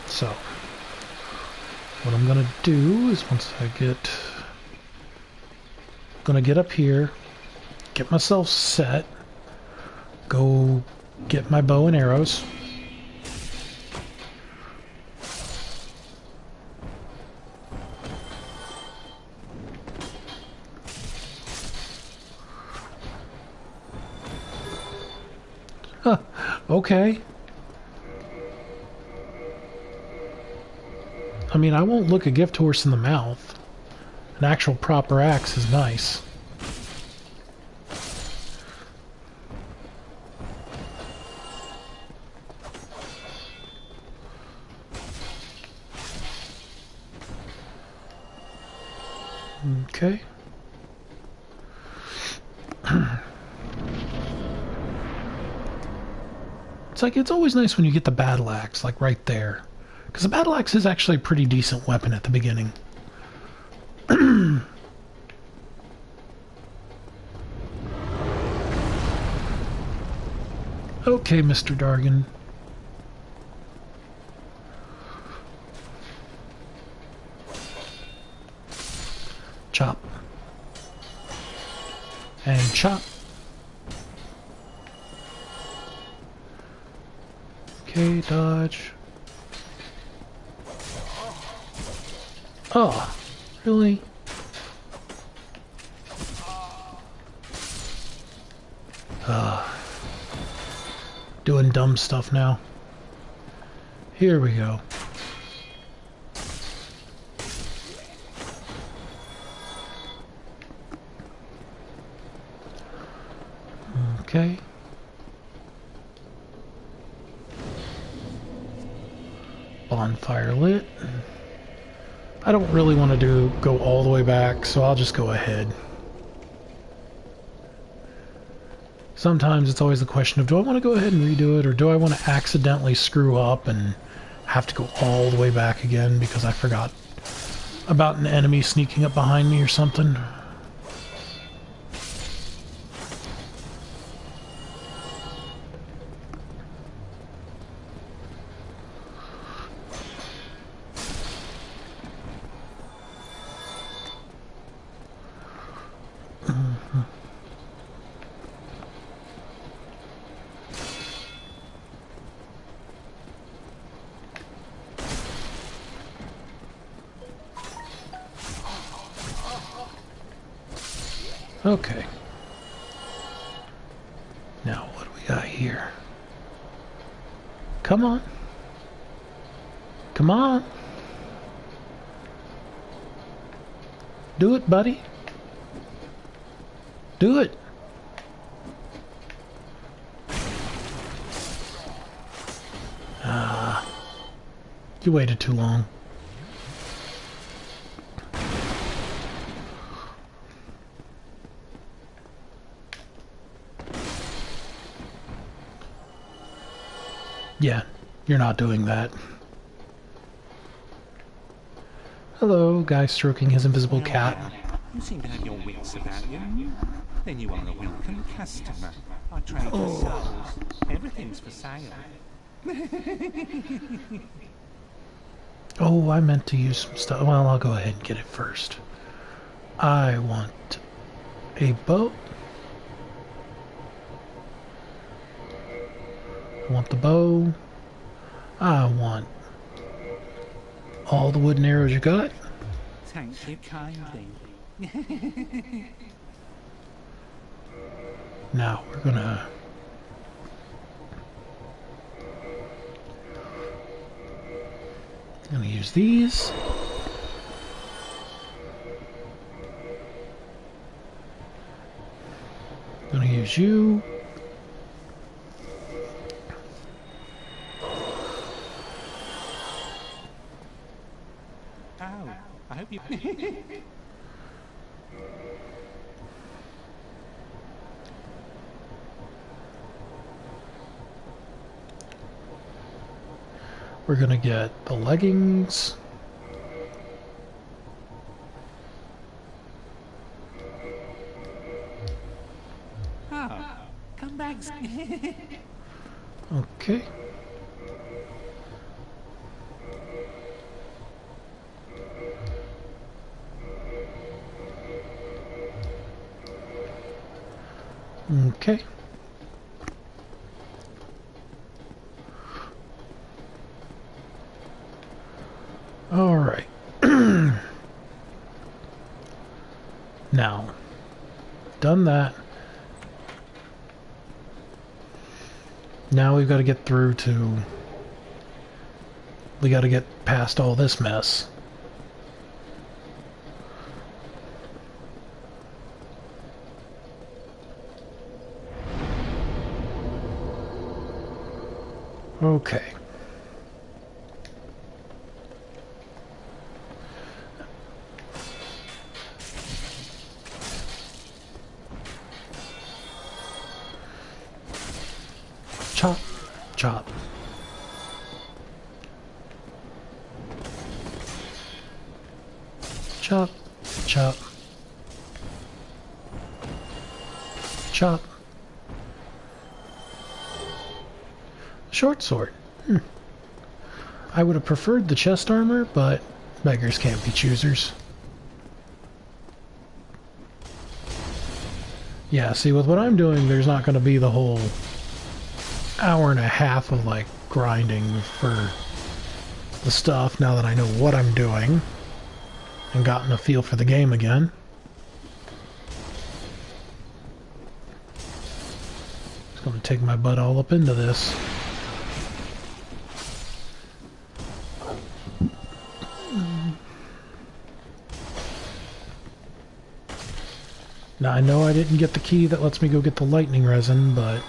A: So, what I'm gonna do is once I gonna get up here, get myself set, go get my bow and arrows. Huh, okay. I mean, I won't look a gift horse in the mouth. An actual proper axe is nice. Okay. It's like, it's always nice when you get the battle axe, like right there. Because the battle axe is actually a pretty decent weapon at the beginning. Okay, Mr. Dargan. Chop. And chop. Okay, dodge. Oh, really? Doing dumb stuff now. Here we go. Okay. Bonfire lit. I don't really want to go all the way back, so I'll just go ahead. sometimes it's always the question of, do I want to go ahead and redo it, or do I want to accidentally screw up and have to go all the way back again because I forgot about an enemy sneaking up behind me or something. Okay. Now, what do we got here? Come on. Come on. Do it, buddy. Do it. You waited too long. Yeah, you're not doing that. Hello, guy stroking his invisible cat.
F: You seem to have your wits about you. Then you are a welcome customer. I trade your souls. Everything's for sale.
A: Oh, I meant to use some stuff. Well, I'll go ahead and get it first. I want a bow. I want the bow. I want all the wooden arrows you got.
F: Thank you kindly.
A: Now we're gonna use these. Gonna use you.
F: I hope you...
A: We're gonna get the leggings.
F: Oh, come back.
A: Okay. Okay. All right. Now, done that. Now we've got to get through to... We got to get past all this mess. Okay. Chop, chop. Chop, chop. Chop. Short sword. I would have preferred the chest armor, but beggars can't be choosers. Yeah, see, with what I'm doing, there's not going to be the whole hour and a half of, like, grinding for the stuff now that I know what I'm doing and gotten a feel for the game again. Just going to take my butt all up into this. Now, I know I didn't get the key that lets me go get the lightning resin, but...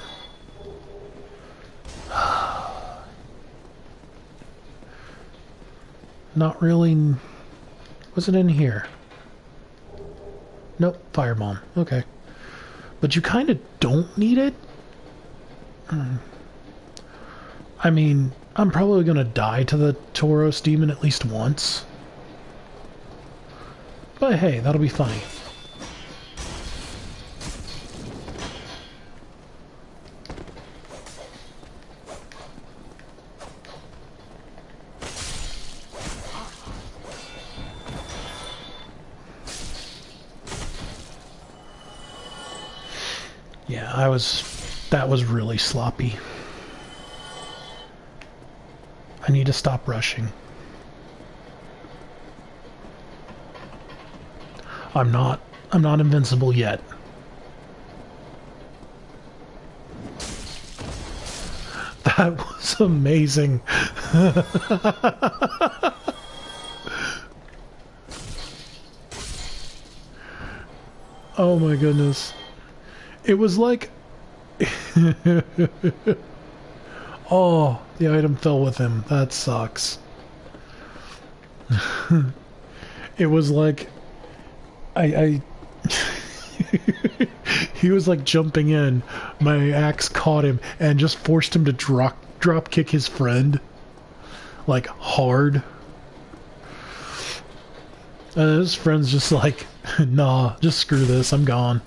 A: Not really... Was it in here? Nope, firebomb. Okay. But you kind of don't need it I mean, I'm probably gonna die to the Tauros demon at least once. But hey, that'll be funny. Yeah, that was really sloppy. I need to stop rushing. I'm not invincible yet. That was amazing. Oh my goodness. It was like... Oh, the item fell with him. That sucks. It was like... He was like jumping in. My axe caught him and just forced him to drop kick his friend. Like, hard. His friend's just like, nah, just screw this, I'm gone.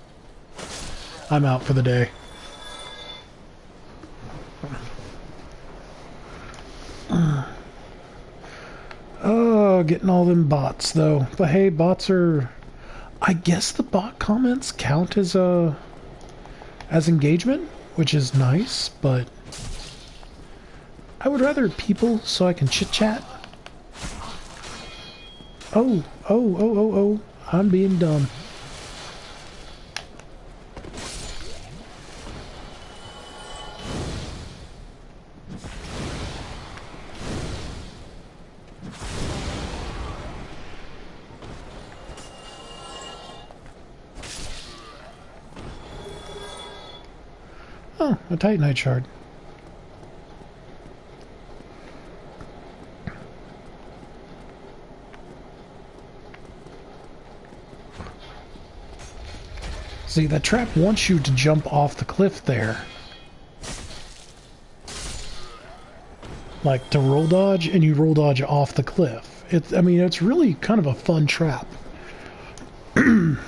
A: I'm out for the day. Oh, getting all them bots though. But hey, bots are... I guess the bot comments count as engagement, which is nice, but I would rather people so I can chit-chat. Oh, I'm being dumb. Oh, a Titanite shard. See, that trap wants you to jump off the cliff there. Like, to roll dodge, and you roll dodge off the cliff. I mean, it's really kind of a fun trap. And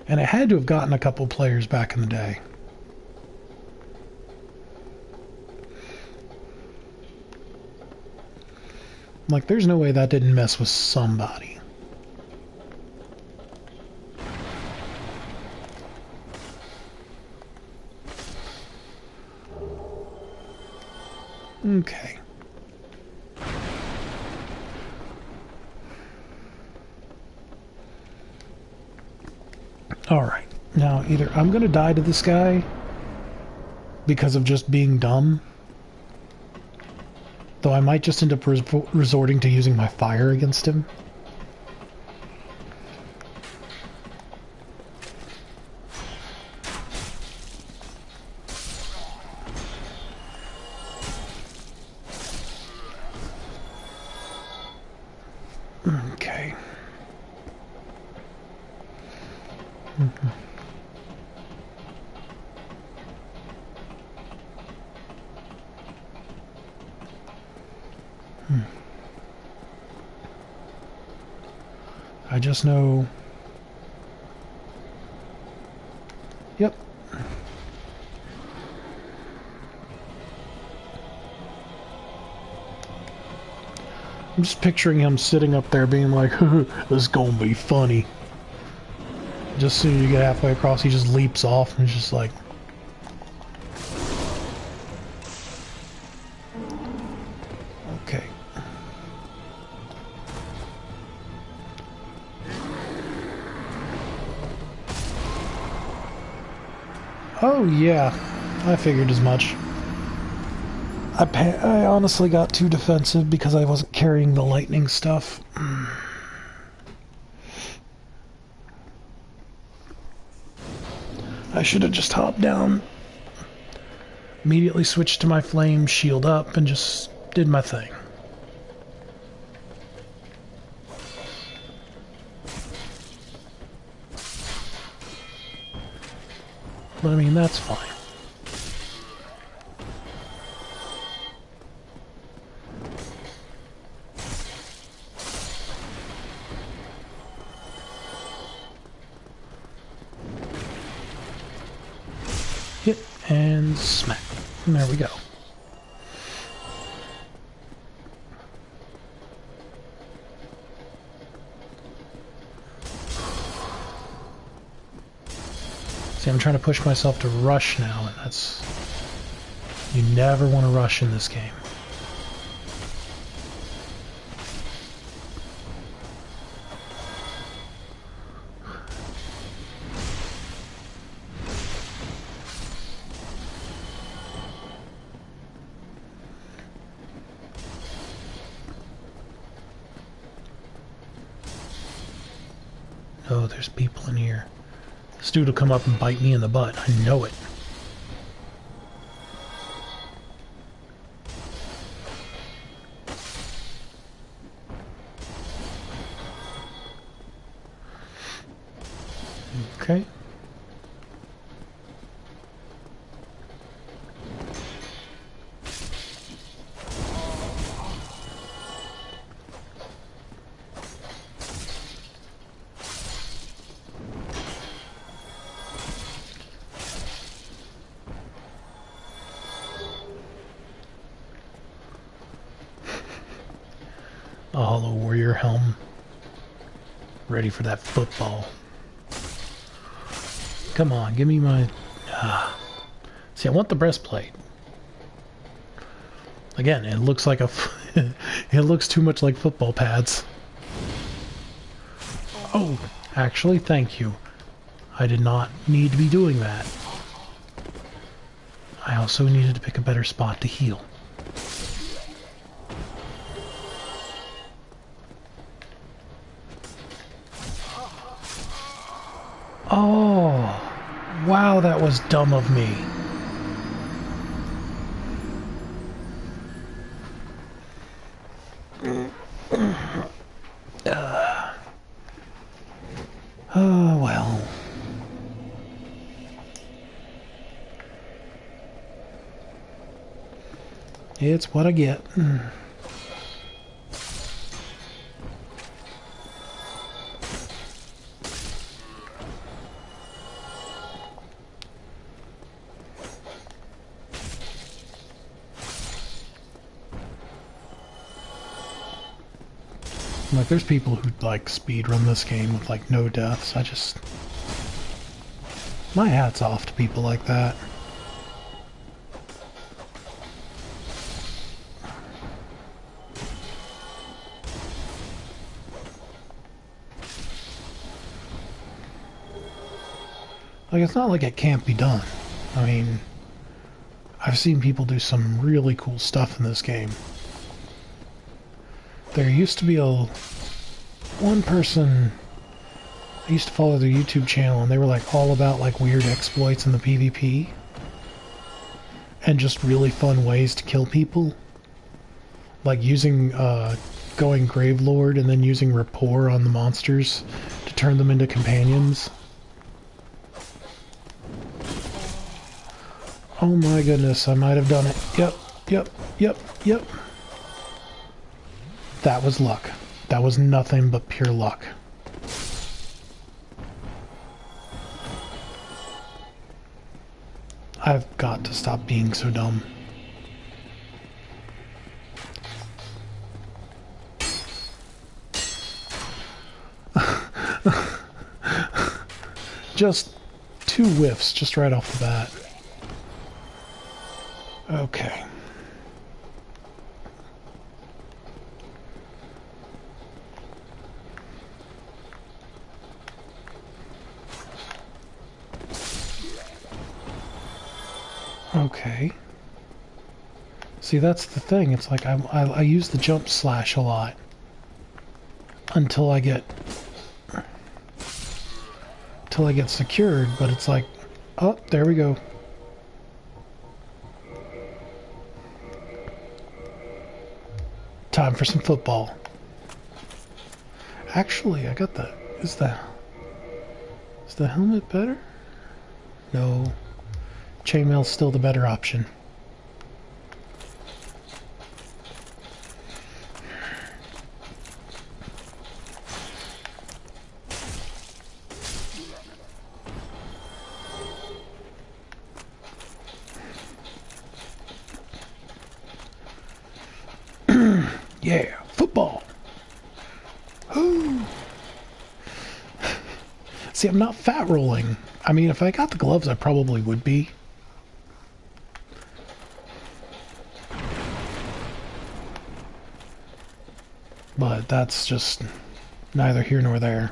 A: it had to have gotten a couple players back in the day. Like, there's no way that didn't mess with somebody. Okay. Alright. Now, either I'm gonna die to this guy because of just being dumb, though I might just end up resorting to using my fire against him. Okay. I just know... Yep. I'm just picturing him sitting up there being like, this is gonna be funny. Just as soon as you get halfway across, he just leaps off and it's just like... Okay. Oh yeah, I figured as much. I honestly got too defensive because I wasn't carrying the lightning stuff. I should have just hopped down, immediately switched to my flame, shield up, and just did my thing. But I mean, that's fine. And smack. And there we go. See, I'm trying to push myself to rush now, and that's... You never want to rush in this game. Oh, there's people in here. This dude will come up and bite me in the butt. I know it. Okay. A Hollow Warrior helm. Ready for that football. Come on, give me my... See, I want the breastplate. Again, it looks like a... it looks too much like football pads. Oh, actually, thank you. I did not need to be doing that. I also needed to pick a better spot to heal. Oh, wow, that was dumb of me. Oh, well. It's what I get. Like, there's people who, like, speedrun this game with, like, no deaths. I just... My hat's off to people like that. Like, it's not like it can't be done. I mean, I've seen people do some really cool stuff in this game. There used to be one person, I used to follow their YouTube channel, and they were like all about like weird exploits in the PvP and just really fun ways to kill people, like using going Gravelord and then using rapport on the monsters to turn them into companions. Oh my goodness, I might have done it. Yep. That was luck. That was nothing but pure luck. I've got to stop being so dumb. Just 2 whiffs, just right off the bat. Okay. Okay. See, that's the thing. It's like I use the jump slash a lot until I get secured, but it's like, oh, there we go. Time for some football. Actually, I got the... Is the helmet better? No. Chainmail's still the better option. Yeah, football. Woo. See, I'm not fat rolling. I mean, if I got the gloves, I probably would be. But that's just neither here nor there.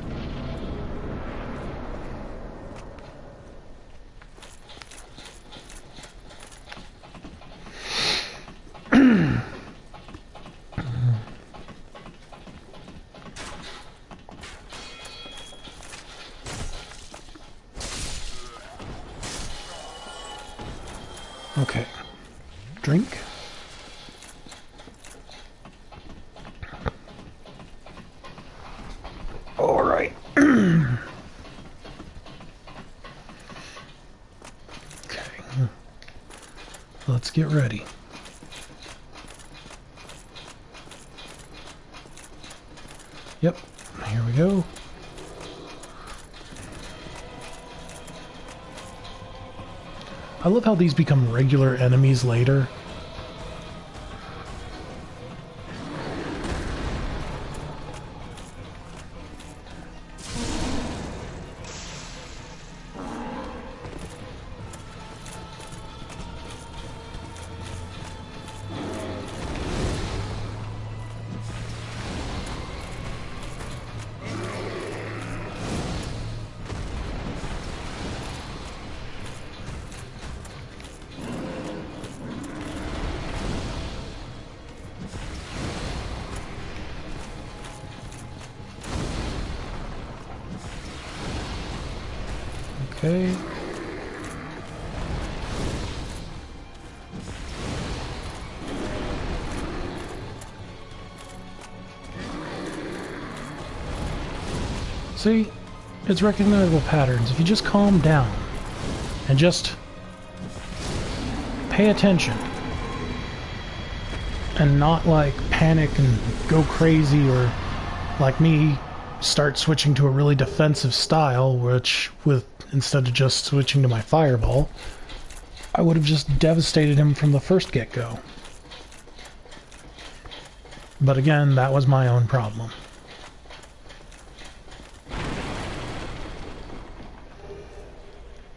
A: Okay. Drink. All right. Okay. Let's get ready. Yep. Here we go. I love how these become regular enemies later. Okay. See, it's recognizable patterns. If you just calm down and just pay attention and not like panic and go crazy or like me start switching to a really defensive style, which with instead of just switching to my fireball, I would have just devastated him from the first get-go. But again, that was my own problem.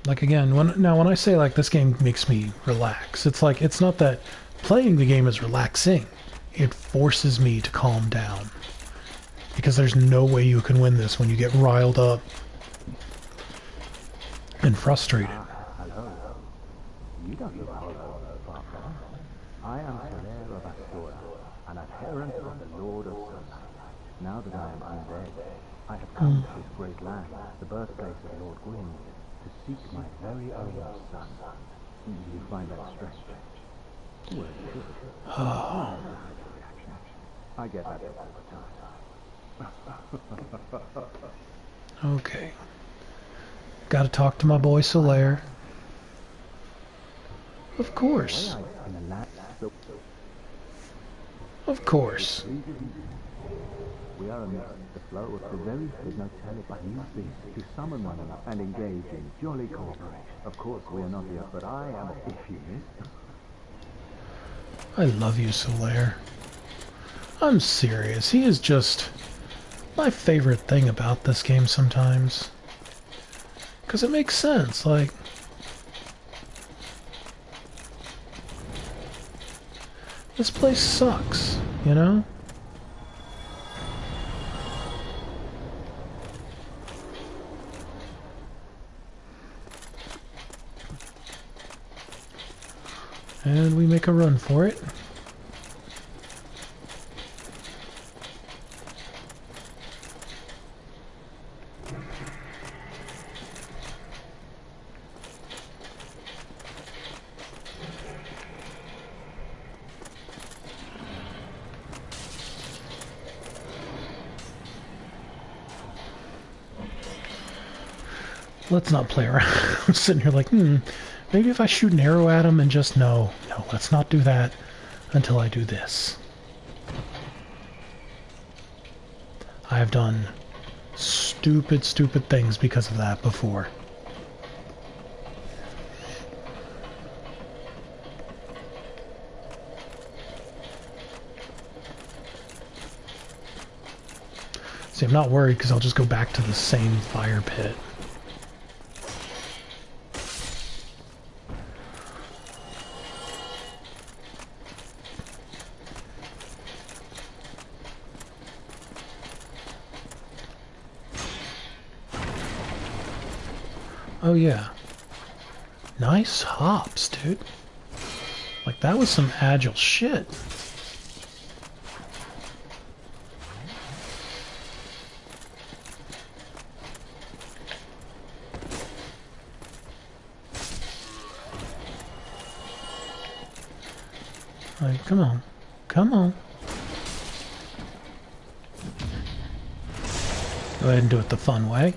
A: Like again, when I say like this game makes me relax, it's like it's not that playing the game is relaxing. It forces me to calm down. Because there's no way you can win this when you get riled up and frustrated.
G: Hello. You don't look hollow, far from. I am Soler of Astora, an adherent of the Lord of Sunlight. Now that I am undead, I have come to this great land, the birthplace of Lord Gwyn, to seek my very own son. You find that strange? Well, oh. I get that all the time.
A: Okay. Gotta talk to my boy Soler. Of course. Of course.
G: We are amidst the flow of the very no telling but you beings to summon one another and engage in jolly cooperation. Of course, we are not here, but I am if you miss.
A: I love you, Soler. I'm serious. He is just my favorite thing about this game sometimes. Because it makes sense, like... This place sucks, you know? And we make a run for it. Let's not play around. I'm sitting here like, maybe if I shoot an arrow at him and just no, let's not do that until I do this. I have done stupid things because of that before. See, I'm not worried because I'll just go back to the same fire pit. Oh yeah. Nice hops, dude. Like, that was some agile shit. Like, come on. Come on. Go ahead and do it the fun way.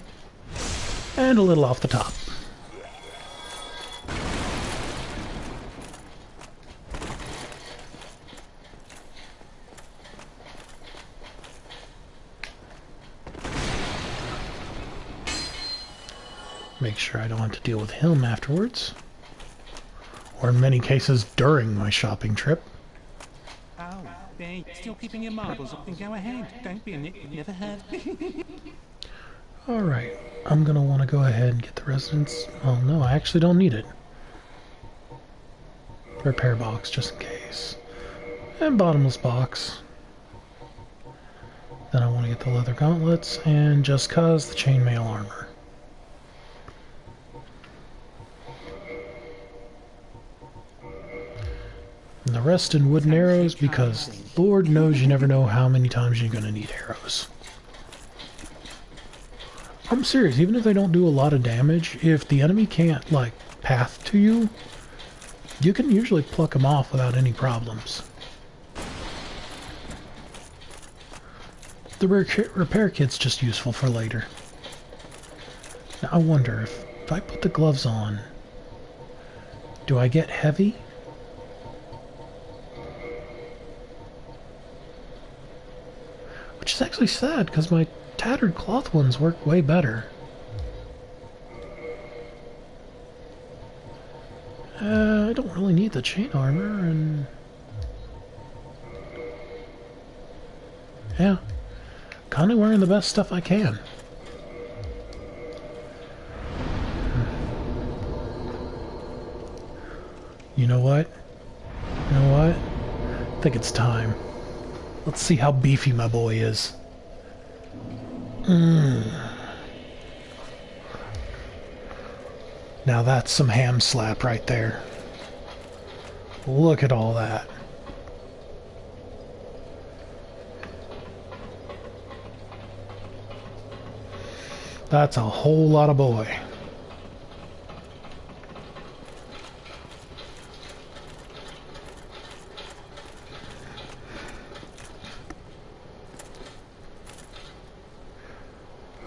A: And a little off the top. Make sure I don't have to deal with him afterwards. Or in many cases, during my shopping trip.
F: Oh, there. Still keeping your marbles up, then go ahead. Don't be a nit. It never hurt.
A: Alright, I'm gonna want to go ahead and get the residence. Oh no, I actually don't need it. Repair box, just in case. And bottomless box. Then I want to get the leather gauntlets, and just cause the chainmail armor. And the rest in wooden arrows, because Lord knows you never know how many times you're gonna need arrows. I'm serious, even if they don't do a lot of damage, if the enemy can't, like, path to you, you can usually pluck them off without any problems. The repair kit's just useful for later. Now I wonder, if I put the gloves on, do I get heavy? Which is actually sad, because my tattered cloth ones work way better. I don't really need the chain armor, and... yeah. Kinda wearing the best stuff I can. You know what? You know what? I think it's time. Let's see how beefy my boy is. Now that's some ham slap right there. Look at all that. That's a whole lot of boy.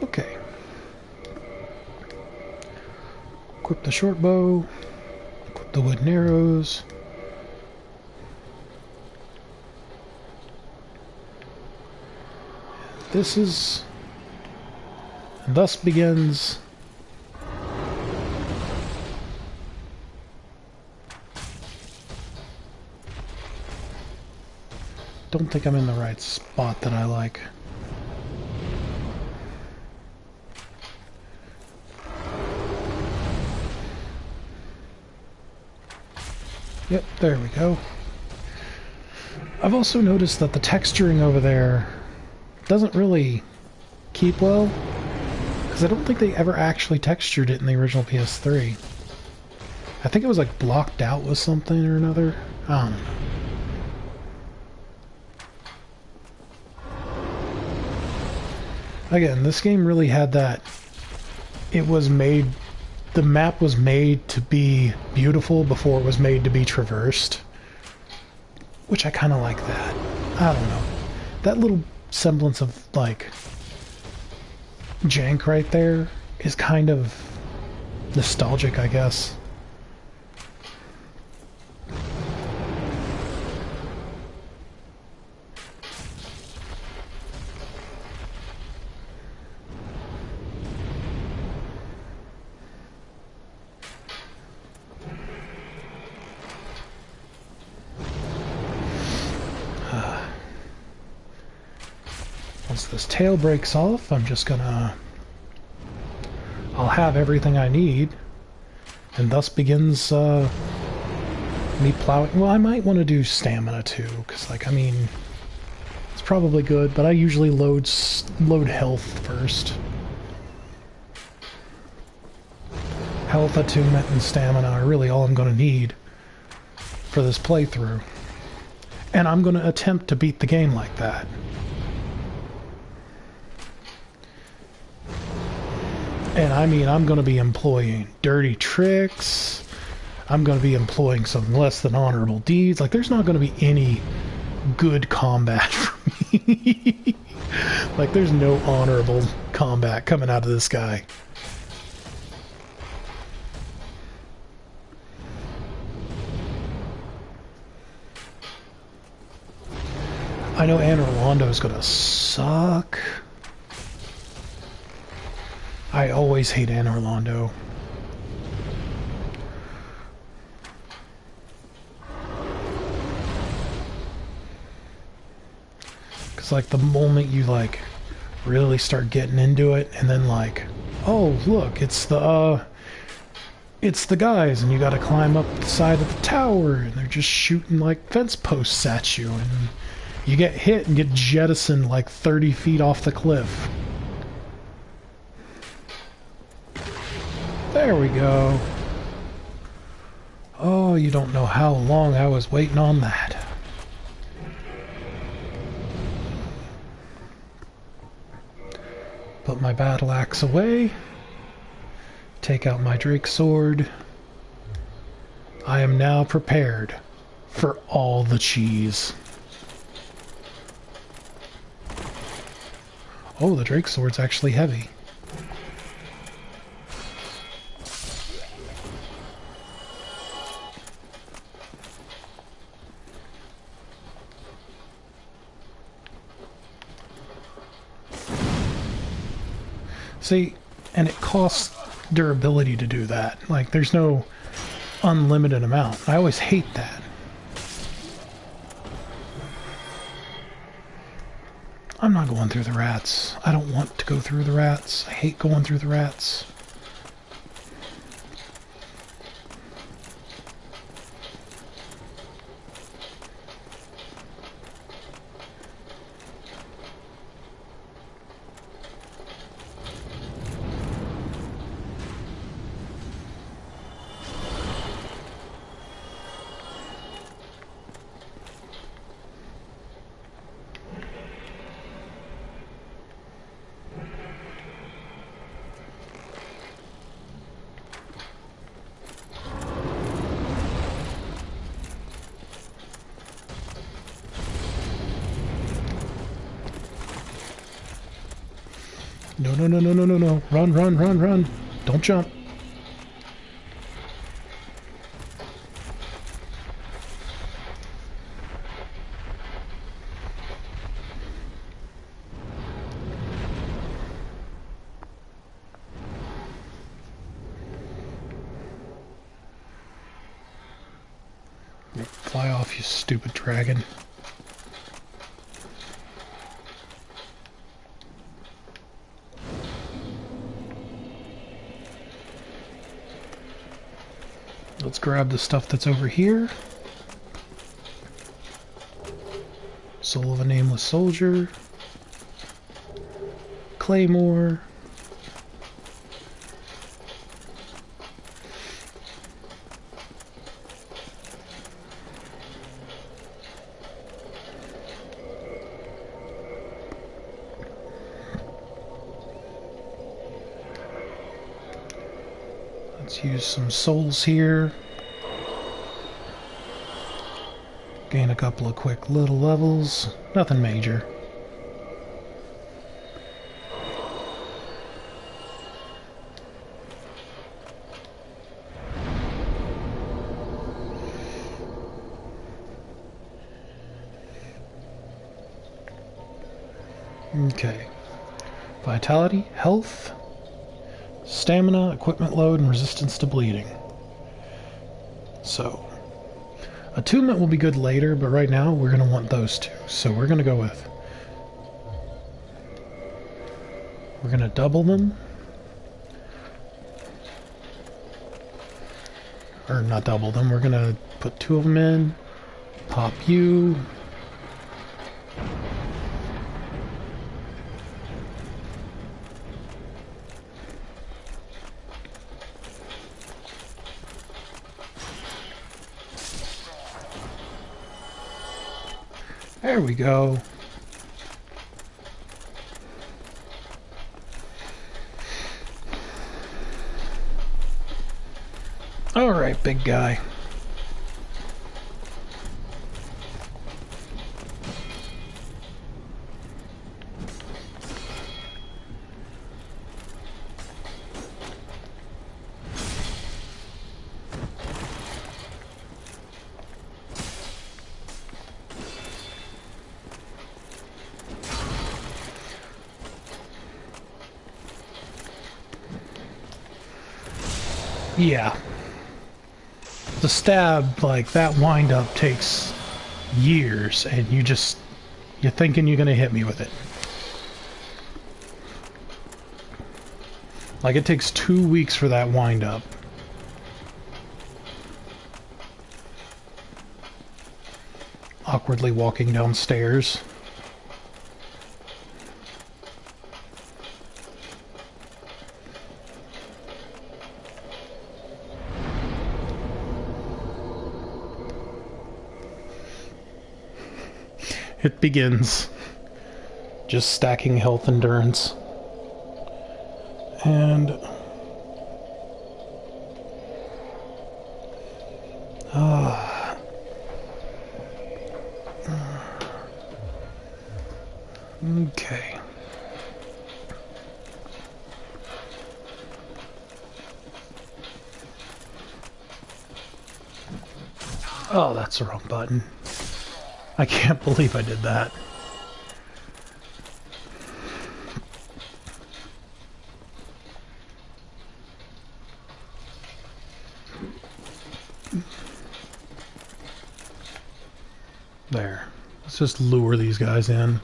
A: Okay. Equip the short bow. Equip the wooden arrows. This is... and thus begins... don't think I'm in the right spot that I like. Yep, there we go. I've also noticed that the texturing over there doesn't really keep well, because I don't think they ever actually textured it in the original PS3. I think it was like blocked out with something or another. I don't know. Again, this game really had that. It was made... the map was made to be beautiful before it was made to be traversed. Which I kind of like that. I don't know. That little semblance of, like, jank right there is kind of nostalgic, I guess. Once this tail breaks off, I'm just gonna... I'll have everything I need, and thus begins me plowing. Well, I might want to do stamina too, because, like, I mean, it's probably good, but I usually load health first. Health, attunement, and stamina are really all I'm going to need for this playthrough. And I'm going to attempt to beat the game like that. And I mean, I'm going to be employing dirty tricks. I'm going to be employing some less than honorable deeds. Like, there's not going to be any good combat for me. Like, there's no honorable combat coming out of this guy. I know Anne Orlando is going to suck. I always hate Anne Orlando. Because, like, the moment you, like, really start getting into it, and then, like, oh, look, it's the guys, and you gotta climb up the side of the tower, and they're just shooting, like, fence posts at you, and you get hit and get jettisoned, like, 30 feet off the cliff. There we go. Oh, you don't know how long I was waiting on that. Put my battle axe away. Take out my Drake sword. I am now prepared for all the cheese. Oh, the Drake sword's actually heavy. See, and it costs durability to do that. Like, there's no unlimited amount. I always hate that. I'm not going through the rats. I don't want to go through the rats. I hate going through the rats. No, no, no, no, no, no, no. Run, run, run, run. Don't jump. Fly off, you stupid dragon. Let's grab the stuff that's over here. Soul of a Nameless Soldier. Claymore. Let's use some souls here. Gain a couple of quick little levels. Nothing major. Okay. Vitality, health, stamina, equipment load, and resistance to bleeding. So, attunement will be good later, but right now we're going to want those two. So we're going to go with We're gonna double them. Or not double them, we're gonna put 2 of them in. Pop you. There we go. All right, big guy. Yeah. The stab, like, that wind-up takes years, and you're thinking you're gonna hit me with it. Like, it takes 2 weeks for that wind-up. Awkwardly walking downstairs. It begins. Just stacking health endurance. And... okay. Oh, that's the wrong button. I can't believe I did that. There. Let's just lure these guys in.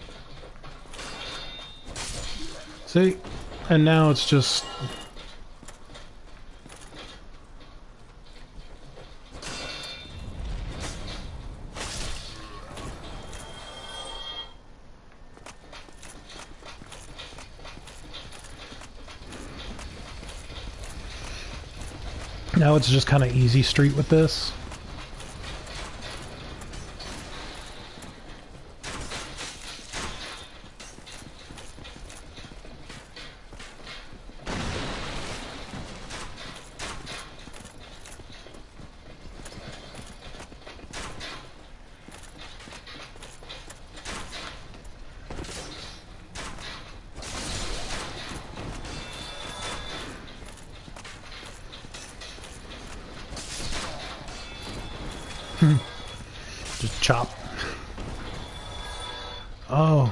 A: See? And now it's just... Now it's just kind of easy street with this. Just chop. Oh,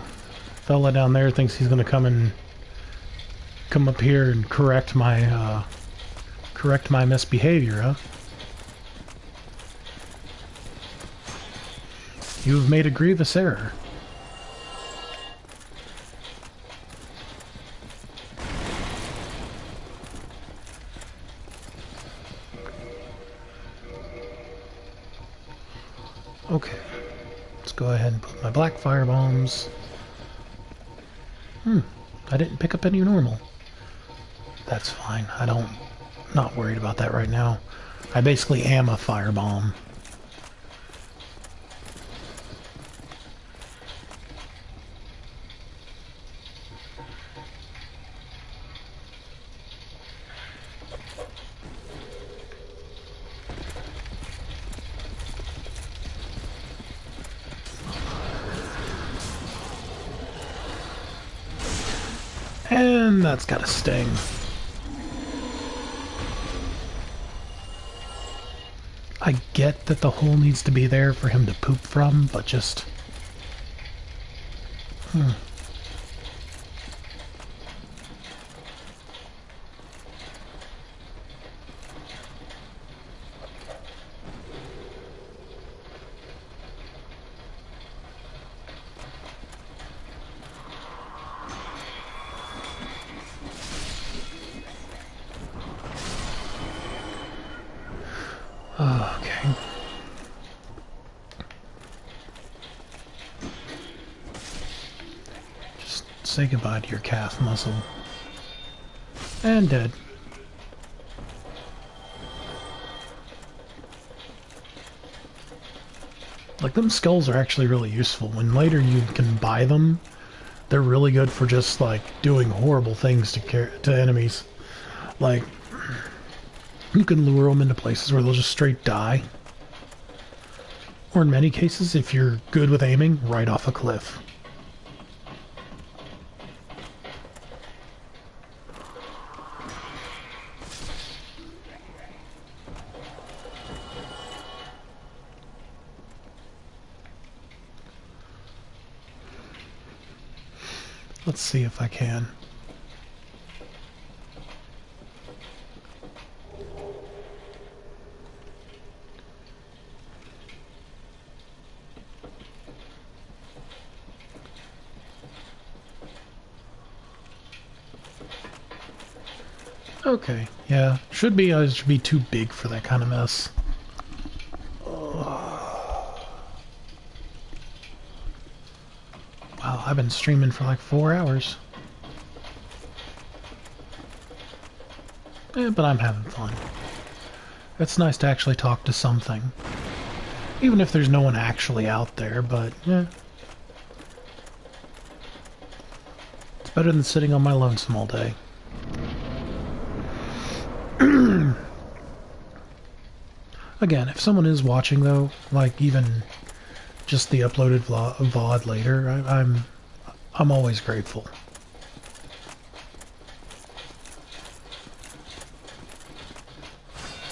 A: fella down there thinks he's gonna come up here and correct my misbehavior, huh? You have made a grievous error. Okay, let's go ahead and put my black fire bombs. I didn't pick up any normal. That's fine. Not worried about that right now. I basically am a firebomb. And that's got a sting. I get that the hole needs to be there for him to poop from, but just... Say goodbye to your calf muscle. And dead. Like, them skulls are actually really useful. When later you can buy them, they're really good for just, like, doing horrible things to enemies. Like, you can lure them into places where they'll just straight die. Or in many cases, if you're good with aiming, right off a cliff. Let's see if I can. Okay, yeah. Should be too big for that kind of mess. Wow, I've been streaming for like 4 hours. But I'm having fun. It's nice to actually talk to something. Even if there's no one actually out there, but yeah. It's better than sitting on my lonesome all day. Again, if someone is watching though, like even just the uploaded VOD later, I'm always grateful.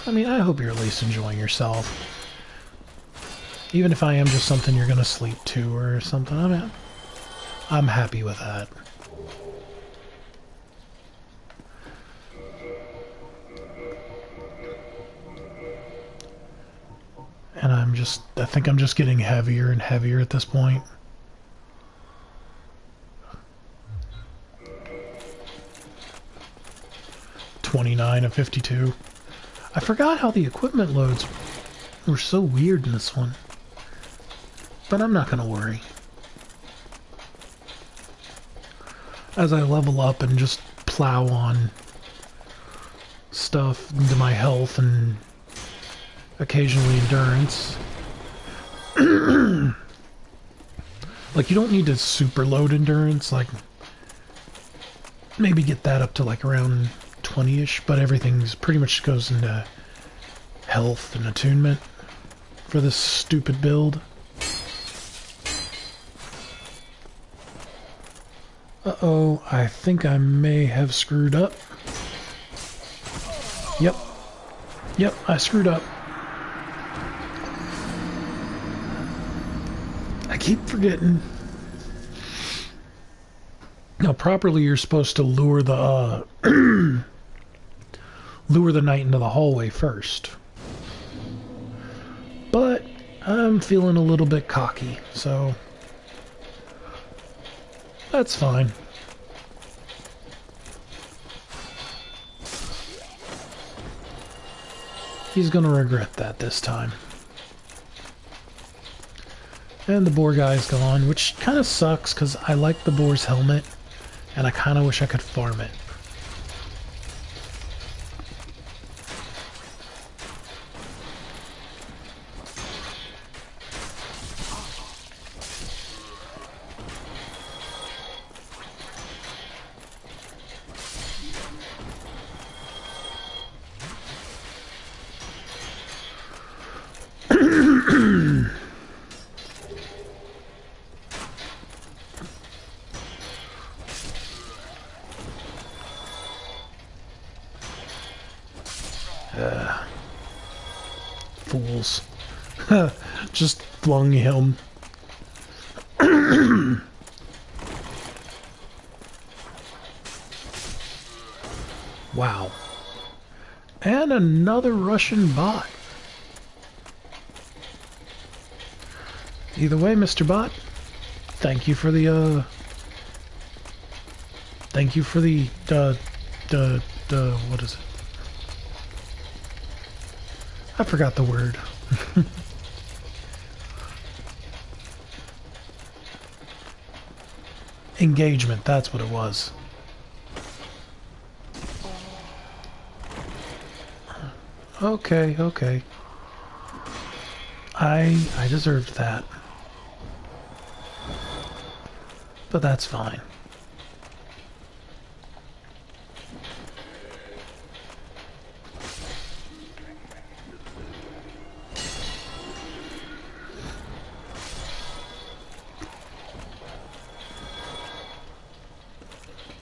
A: I mean, I hope you're at least enjoying yourself. Even if I am just something you're gonna sleep to or something, I'm happy with that. And I think I'm just getting heavier and heavier at this point. $29 of 52. I forgot how the equipment loads were so weird in this one. But I'm not gonna worry. As I level up and just plow on stuff into my health and occasionally endurance. Like, you don't need to super load endurance, like maybe get that up to like around 20-ish, but everything's pretty much goes into health and attunement for this stupid build. Uh-oh, I think I may have screwed up. Yep, I screwed up. I keep forgetting. Now, properly, you're supposed to lure the lure the knight into the hallway first. But I'm feeling a little bit cocky, so that's fine. He's gonna regret that this time. And the boar guy's gone, which kind of sucks because I like the boar's helmet and I kind of wish I could farm it. Fools. Just flung him. Wow. And another Russian bot. Either way, Mr. Bot, thank you for the, what is it? I forgot the word. Engagement, that's what it was. Okay, okay. I deserved that. But that's fine.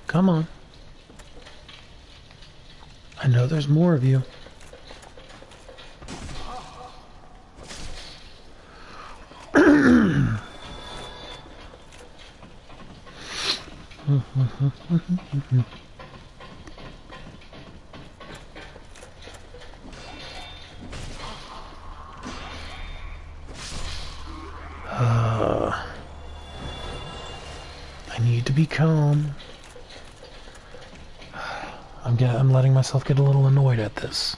A: Come on. I know there's more of you. I need to be calm. I'm letting myself get a little annoyed at this.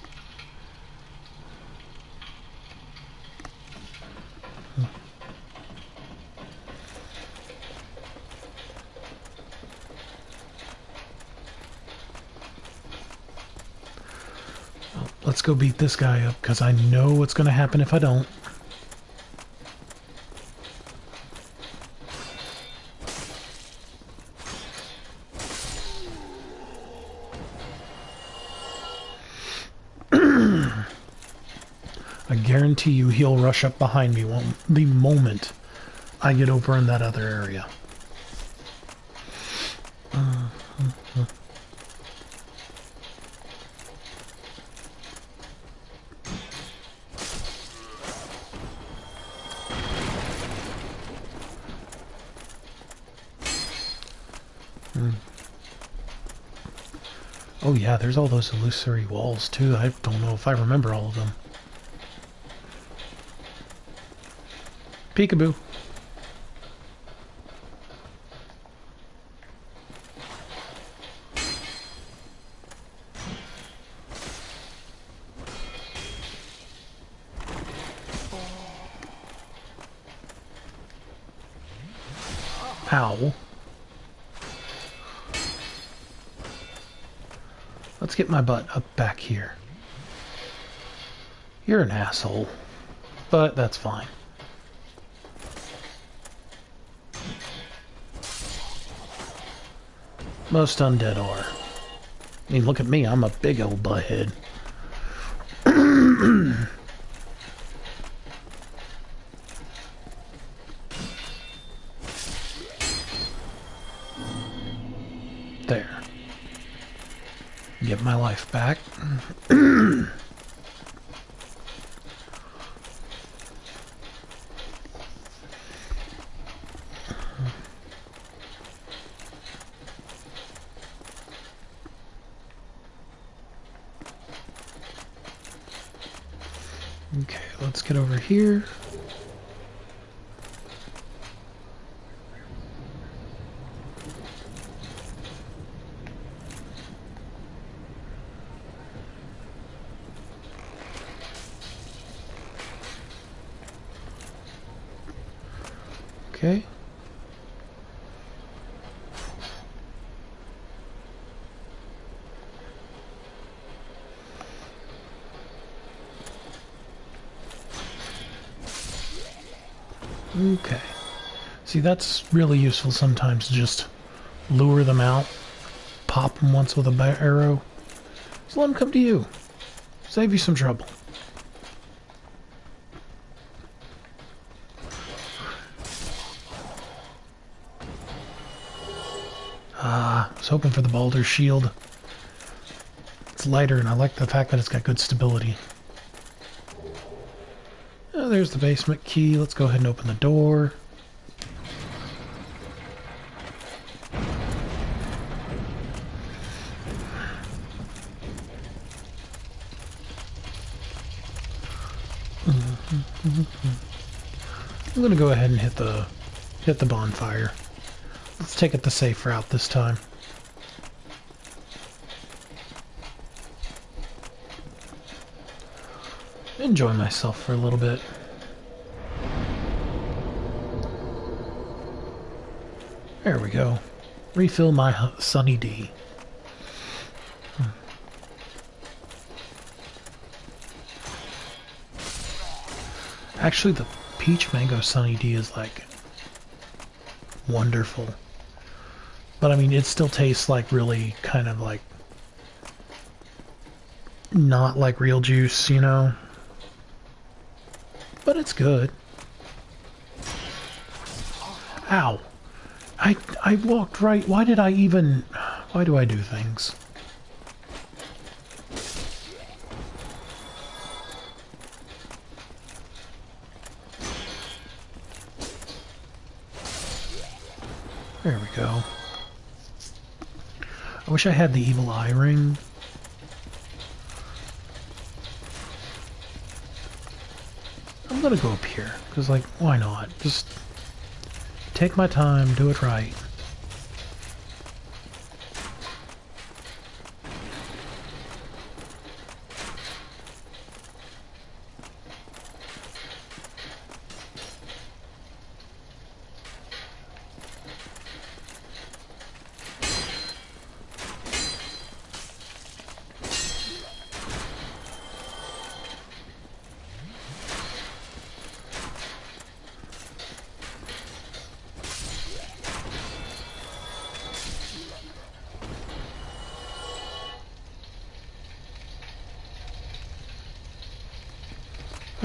A: Well, let's go beat this guy up, because I know what's going to happen if I don't. I guarantee you he'll rush up behind me the moment I get over in that other area. Oh yeah, there's all those illusory walls too. I don't know if I remember all of them. Peekaboo. Ow. Let's get my butt up back here. You're an asshole, but that's fine. Most undead are. I mean, look at me, I'm a big old butthead. There. Get my life back. Okay, let's get over here. Okay. Okay. See, that's really useful sometimes to just lure them out, pop them once with a arrow. Just let them come to you. Save you some trouble. Ah, I was hoping for the Baldur's Shield. It's lighter, and I like the fact that it's got good stability. Oh, there's the basement key. Let's go ahead and open the door. I'm gonna go ahead and hit the bonfire. Let's take it the safe route this time. Enjoy myself for a little bit. There we go. Refill my Sunny D. Actually, the peach mango Sunny D is like wonderful. But I mean, it still tastes like really kind of like not like real juice, you know? But it's good. Ow. I walked right. Why do I do things? There we go. I wish I had the evil eye ring. I'm gonna go up here, because, like, why not? Just take my time, do it right.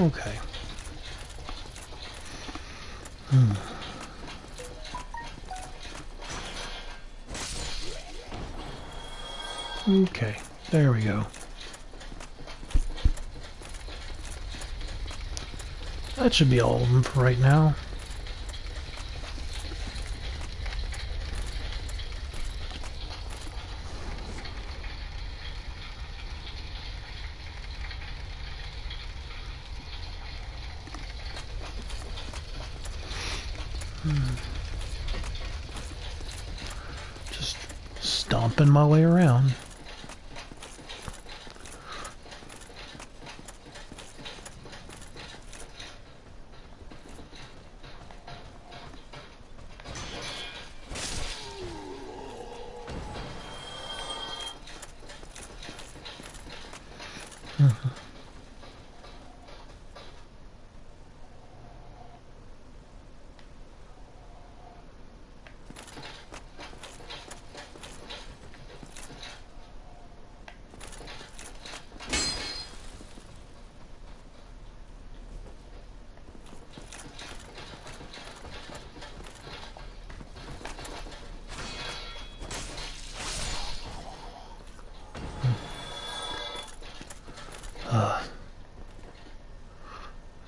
A: Okay. Okay, there we go. That should be all of them for right now. Just stomping my way around.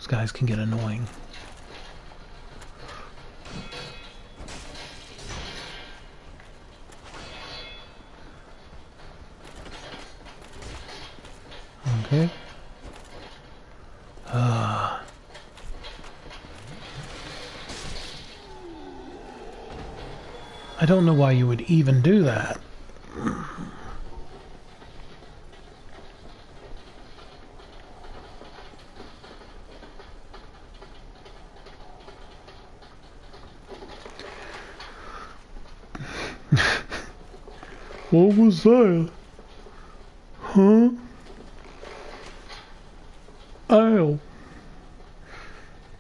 A: Those guys can get annoying. Okay. I don't know why you would even do that. What was that? Huh? Ow.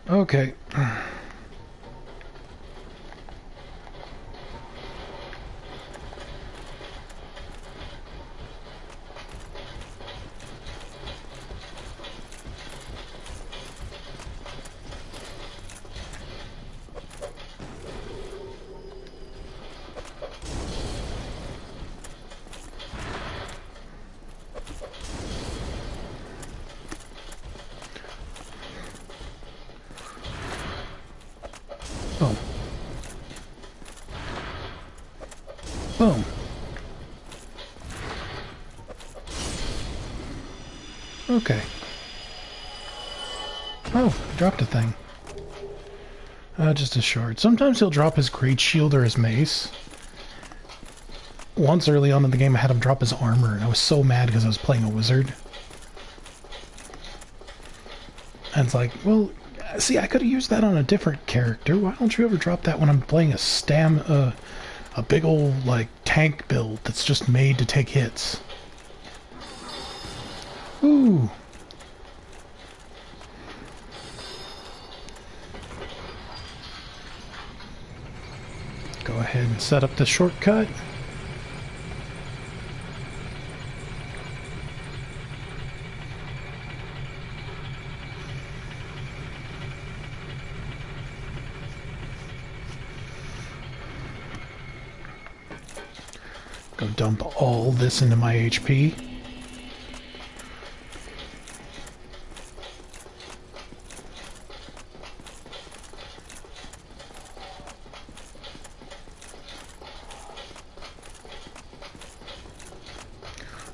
A: Okay. Boom. Boom. Okay. Oh, I dropped a thing. Just a short. Sometimes he'll drop his great shield or his mace. Once early on in the game I had him drop his armor, and I was so mad because I was playing a wizard. And it's like, well, See, I could have used that on a different character. Why don't you ever drop that when I'm playing a big old, like, tank build that's just made to take hits? Ooh. Go ahead and set up the shortcut. Go dump all this into my HP.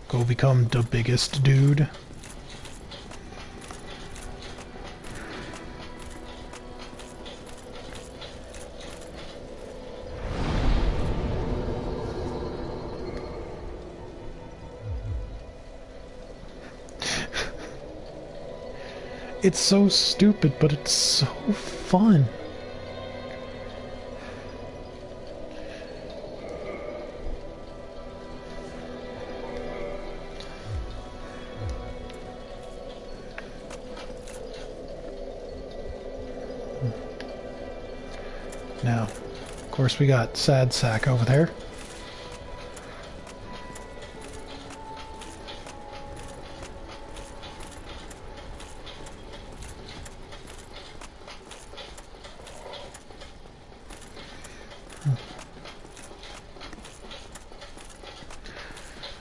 A: Go become the biggest dude. It's so stupid, but it's so fun. Now, of course, we got Sad Sack over there.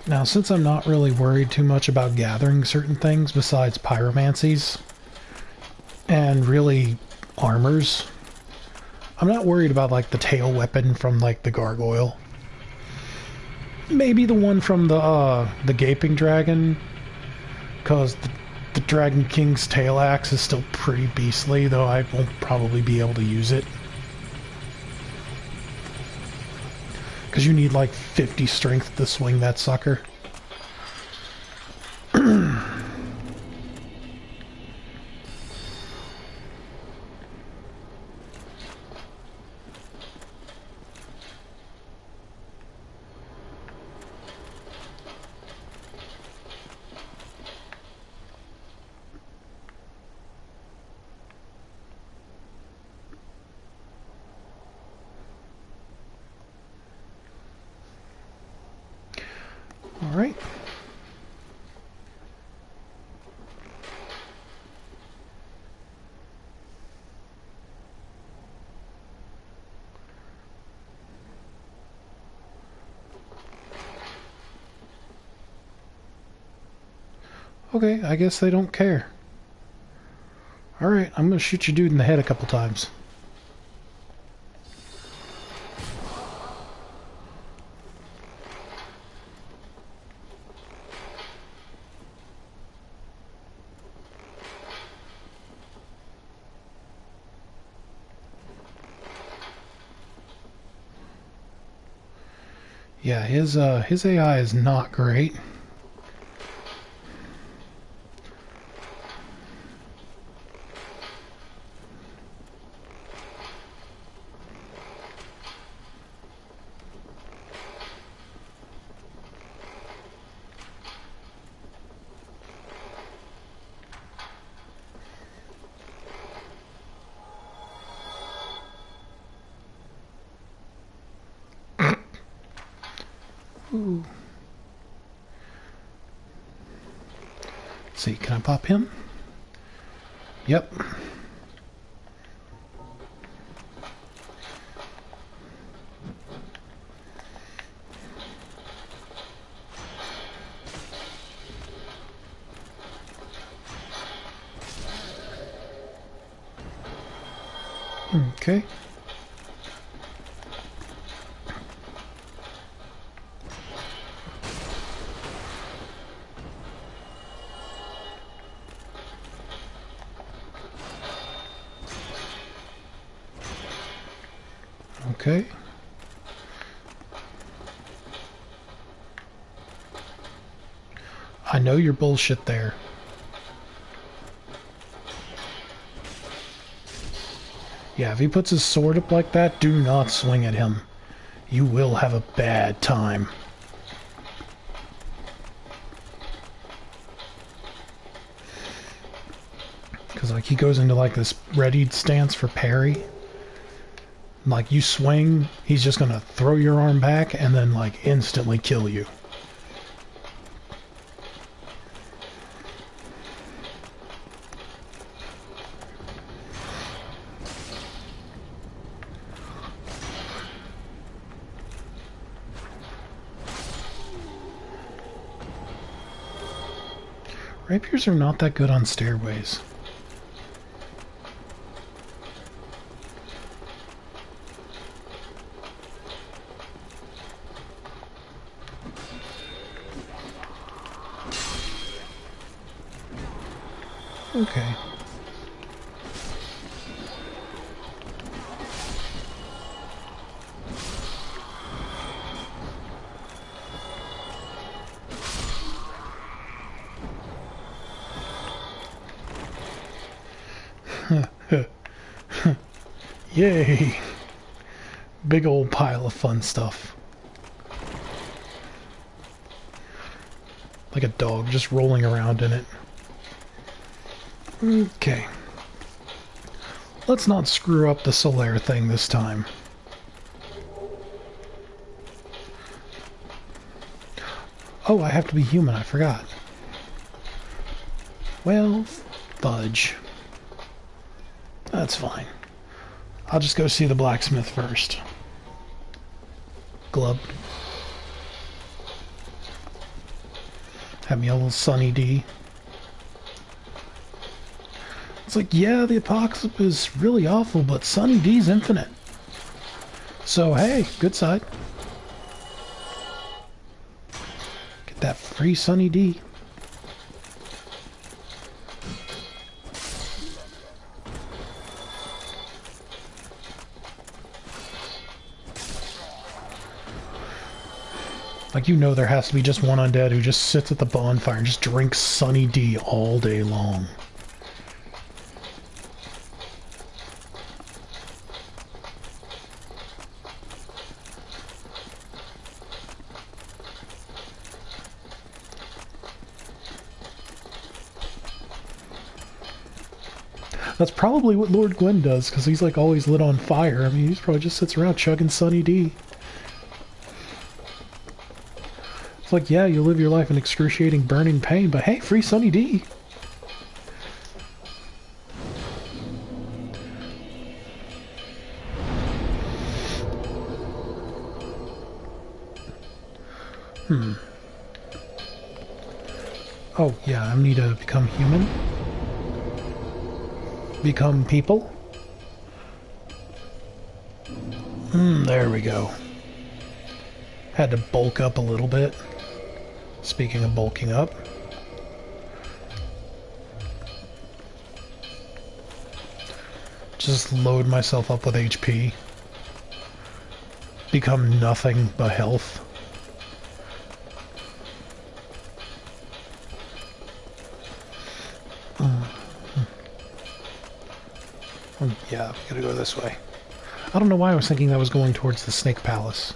A: Now, since I'm not really worried too much about gathering certain things besides pyromancies and really armors, I'm not worried about like the tail weapon from like the gargoyle. Maybe the one from the gaping dragon, because the Dragon King's tail axe is still pretty beastly, though I won't probably be able to use it. Because you need like 50 strength to swing that sucker. All right. Okay, I guess they don't care. Alright, I'm gonna shoot your dude in the head a couple times. Yeah, his AI is not great. Ooh. Let's see, can I pop him? Yep. Okay. Okay. I know you're bullshit there. Yeah, if he puts his sword up like that, do not swing at him. You will have a bad time. Because, like, he goes into, like, this readied stance for parry. Like, you swing, he's just gonna throw your arm back and then, like, instantly kill you. Rapiers are not that good on stairways. Okay. Yay! Big old pile of fun stuff. Like a dog just rolling around in it. Okay. Let's not screw up the Solaire thing this time. Oh, I have to be human, I forgot. Well, fudge. That's fine. I'll just go see the blacksmith first. Glub. Have me a little Sunny D. It's like, yeah, the apocalypse is really awful, but Sunny D's infinite. So, hey, good side. Get that free Sunny D. Like, you know there has to be just one undead who just sits at the bonfire and just drinks Sunny D all day long. That's probably what Lord Gwyn does, because he's like always lit on fire. I mean, he probably just sits around chugging Sunny D. It's like, yeah, you live your life in excruciating burning pain, but hey, free Sunny D. Oh, yeah, I need to become human. Become people. There we go. Had to bulk up a little bit. Speaking of bulking up. Just load myself up with HP. Become nothing but health. Yeah, we gotta go this way. I don't know why I was thinking that was going towards the Snake Palace.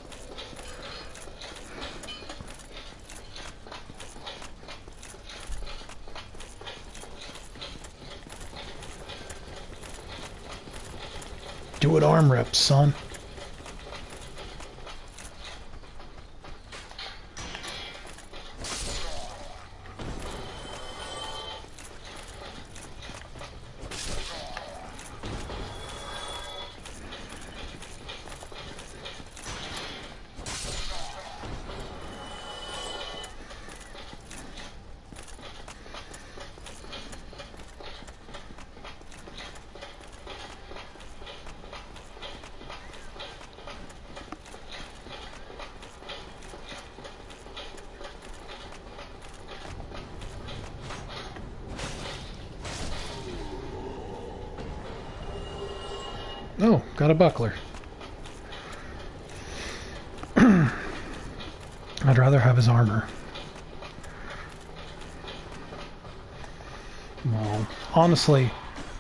A: Do it arm reps, son. Oh, got a buckler. I'd rather have his armor. Well, honestly,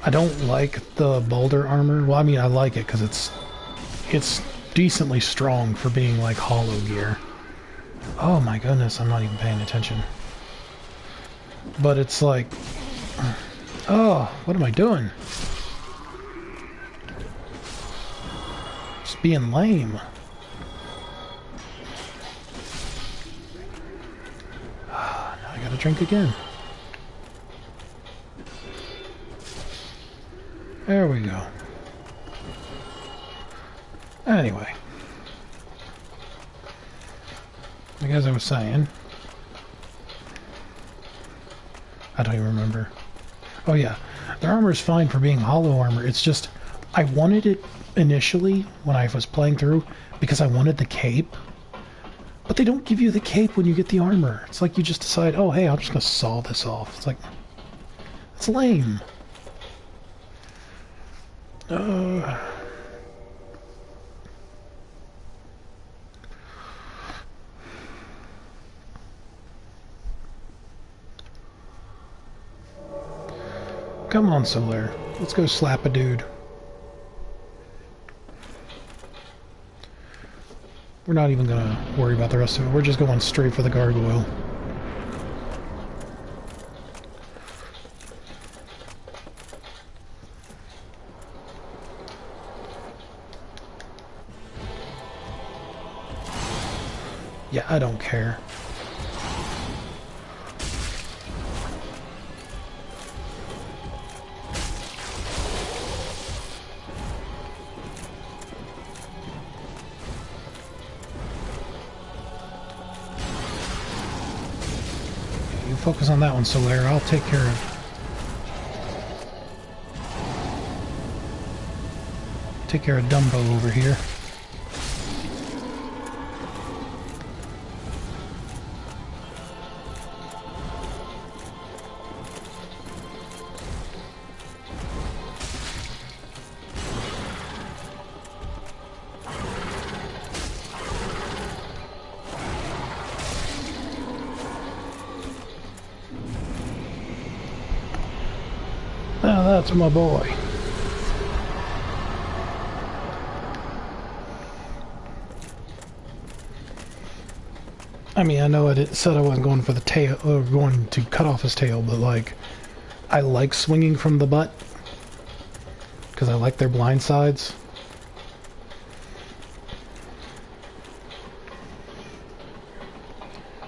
A: I don't like the boulder armor. Well, I mean, I like it because it's decently strong for being like hollow gear. Oh my goodness, I'm not even paying attention. But it's like, oh, what am I doing? Just being lame. Now I gotta drink again. There we go. Anyway. Like as I was saying. I don't even remember. Oh yeah. Their armor is fine for being hollow armor. It's just, I wanted it initially when I was playing through because I wanted the cape. But they don't give you the cape when you get the armor. It's like you just decide, oh hey, I'm just gonna saw this off. It's like, it's lame. Come on, Solaire. Let's go slap a dude. We're not even gonna worry about the rest of it. We're just going straight for the gargoyle. Yeah, I don't care. You focus on that one, Solaire. I'll take care of Dumbo over here. Now that's my boy. I mean, I know I said I wasn't going for the tail, or going to cut off his tail, but like, I like swinging from the butt because I like their blind sides.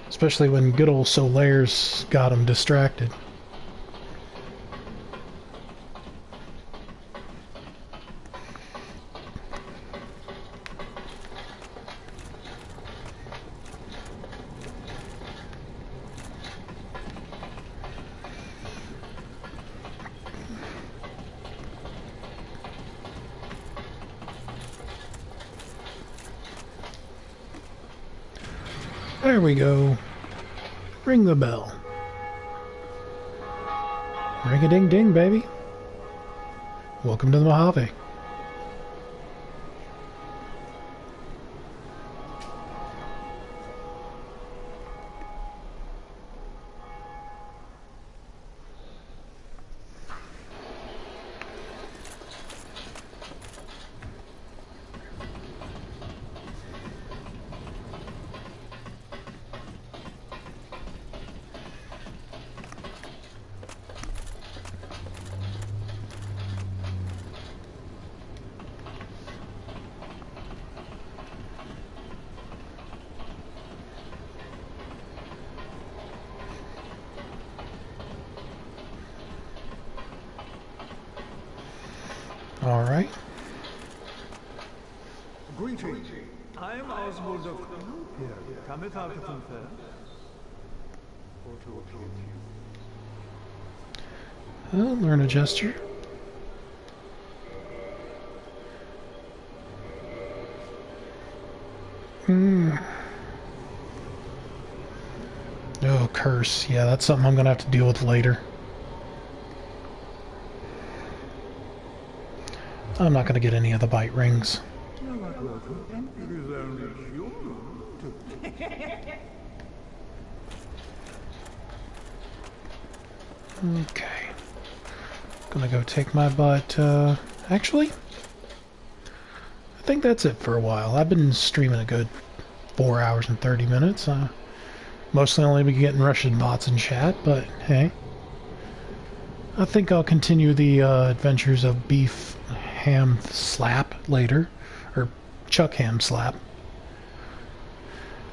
A: Especially when good old Solaire's got him distracted. There we go. Ring the bell. Ring-a-ding-ding, baby. Welcome to the Mojave. All right.
I: Greetings. I am Oswald of here. Cometh out of them fair. Or to appeal to you.
A: I'll learn a gesture. Oh, curse. Yeah, that's something I'm gonna have to deal with later. I'm not gonna get any of the bite rings.
I: It is only human to...
A: Okay. Gonna go take my butt. Actually, I think that's it for a while. I've been streaming a good 4 hours and 30 minutes. Mostly only been getting Russian bots in chat, but hey. I think I'll continue the adventures of Beef Ham Slap later. Or Chuck Ham Slap.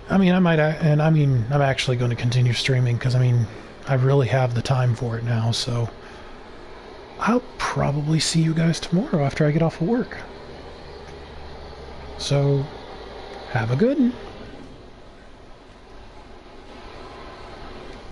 A: I mean, I'm actually going to continue streaming because, I really have the time for it now, so I'll probably see you guys tomorrow after I get off of work. So, have a good one.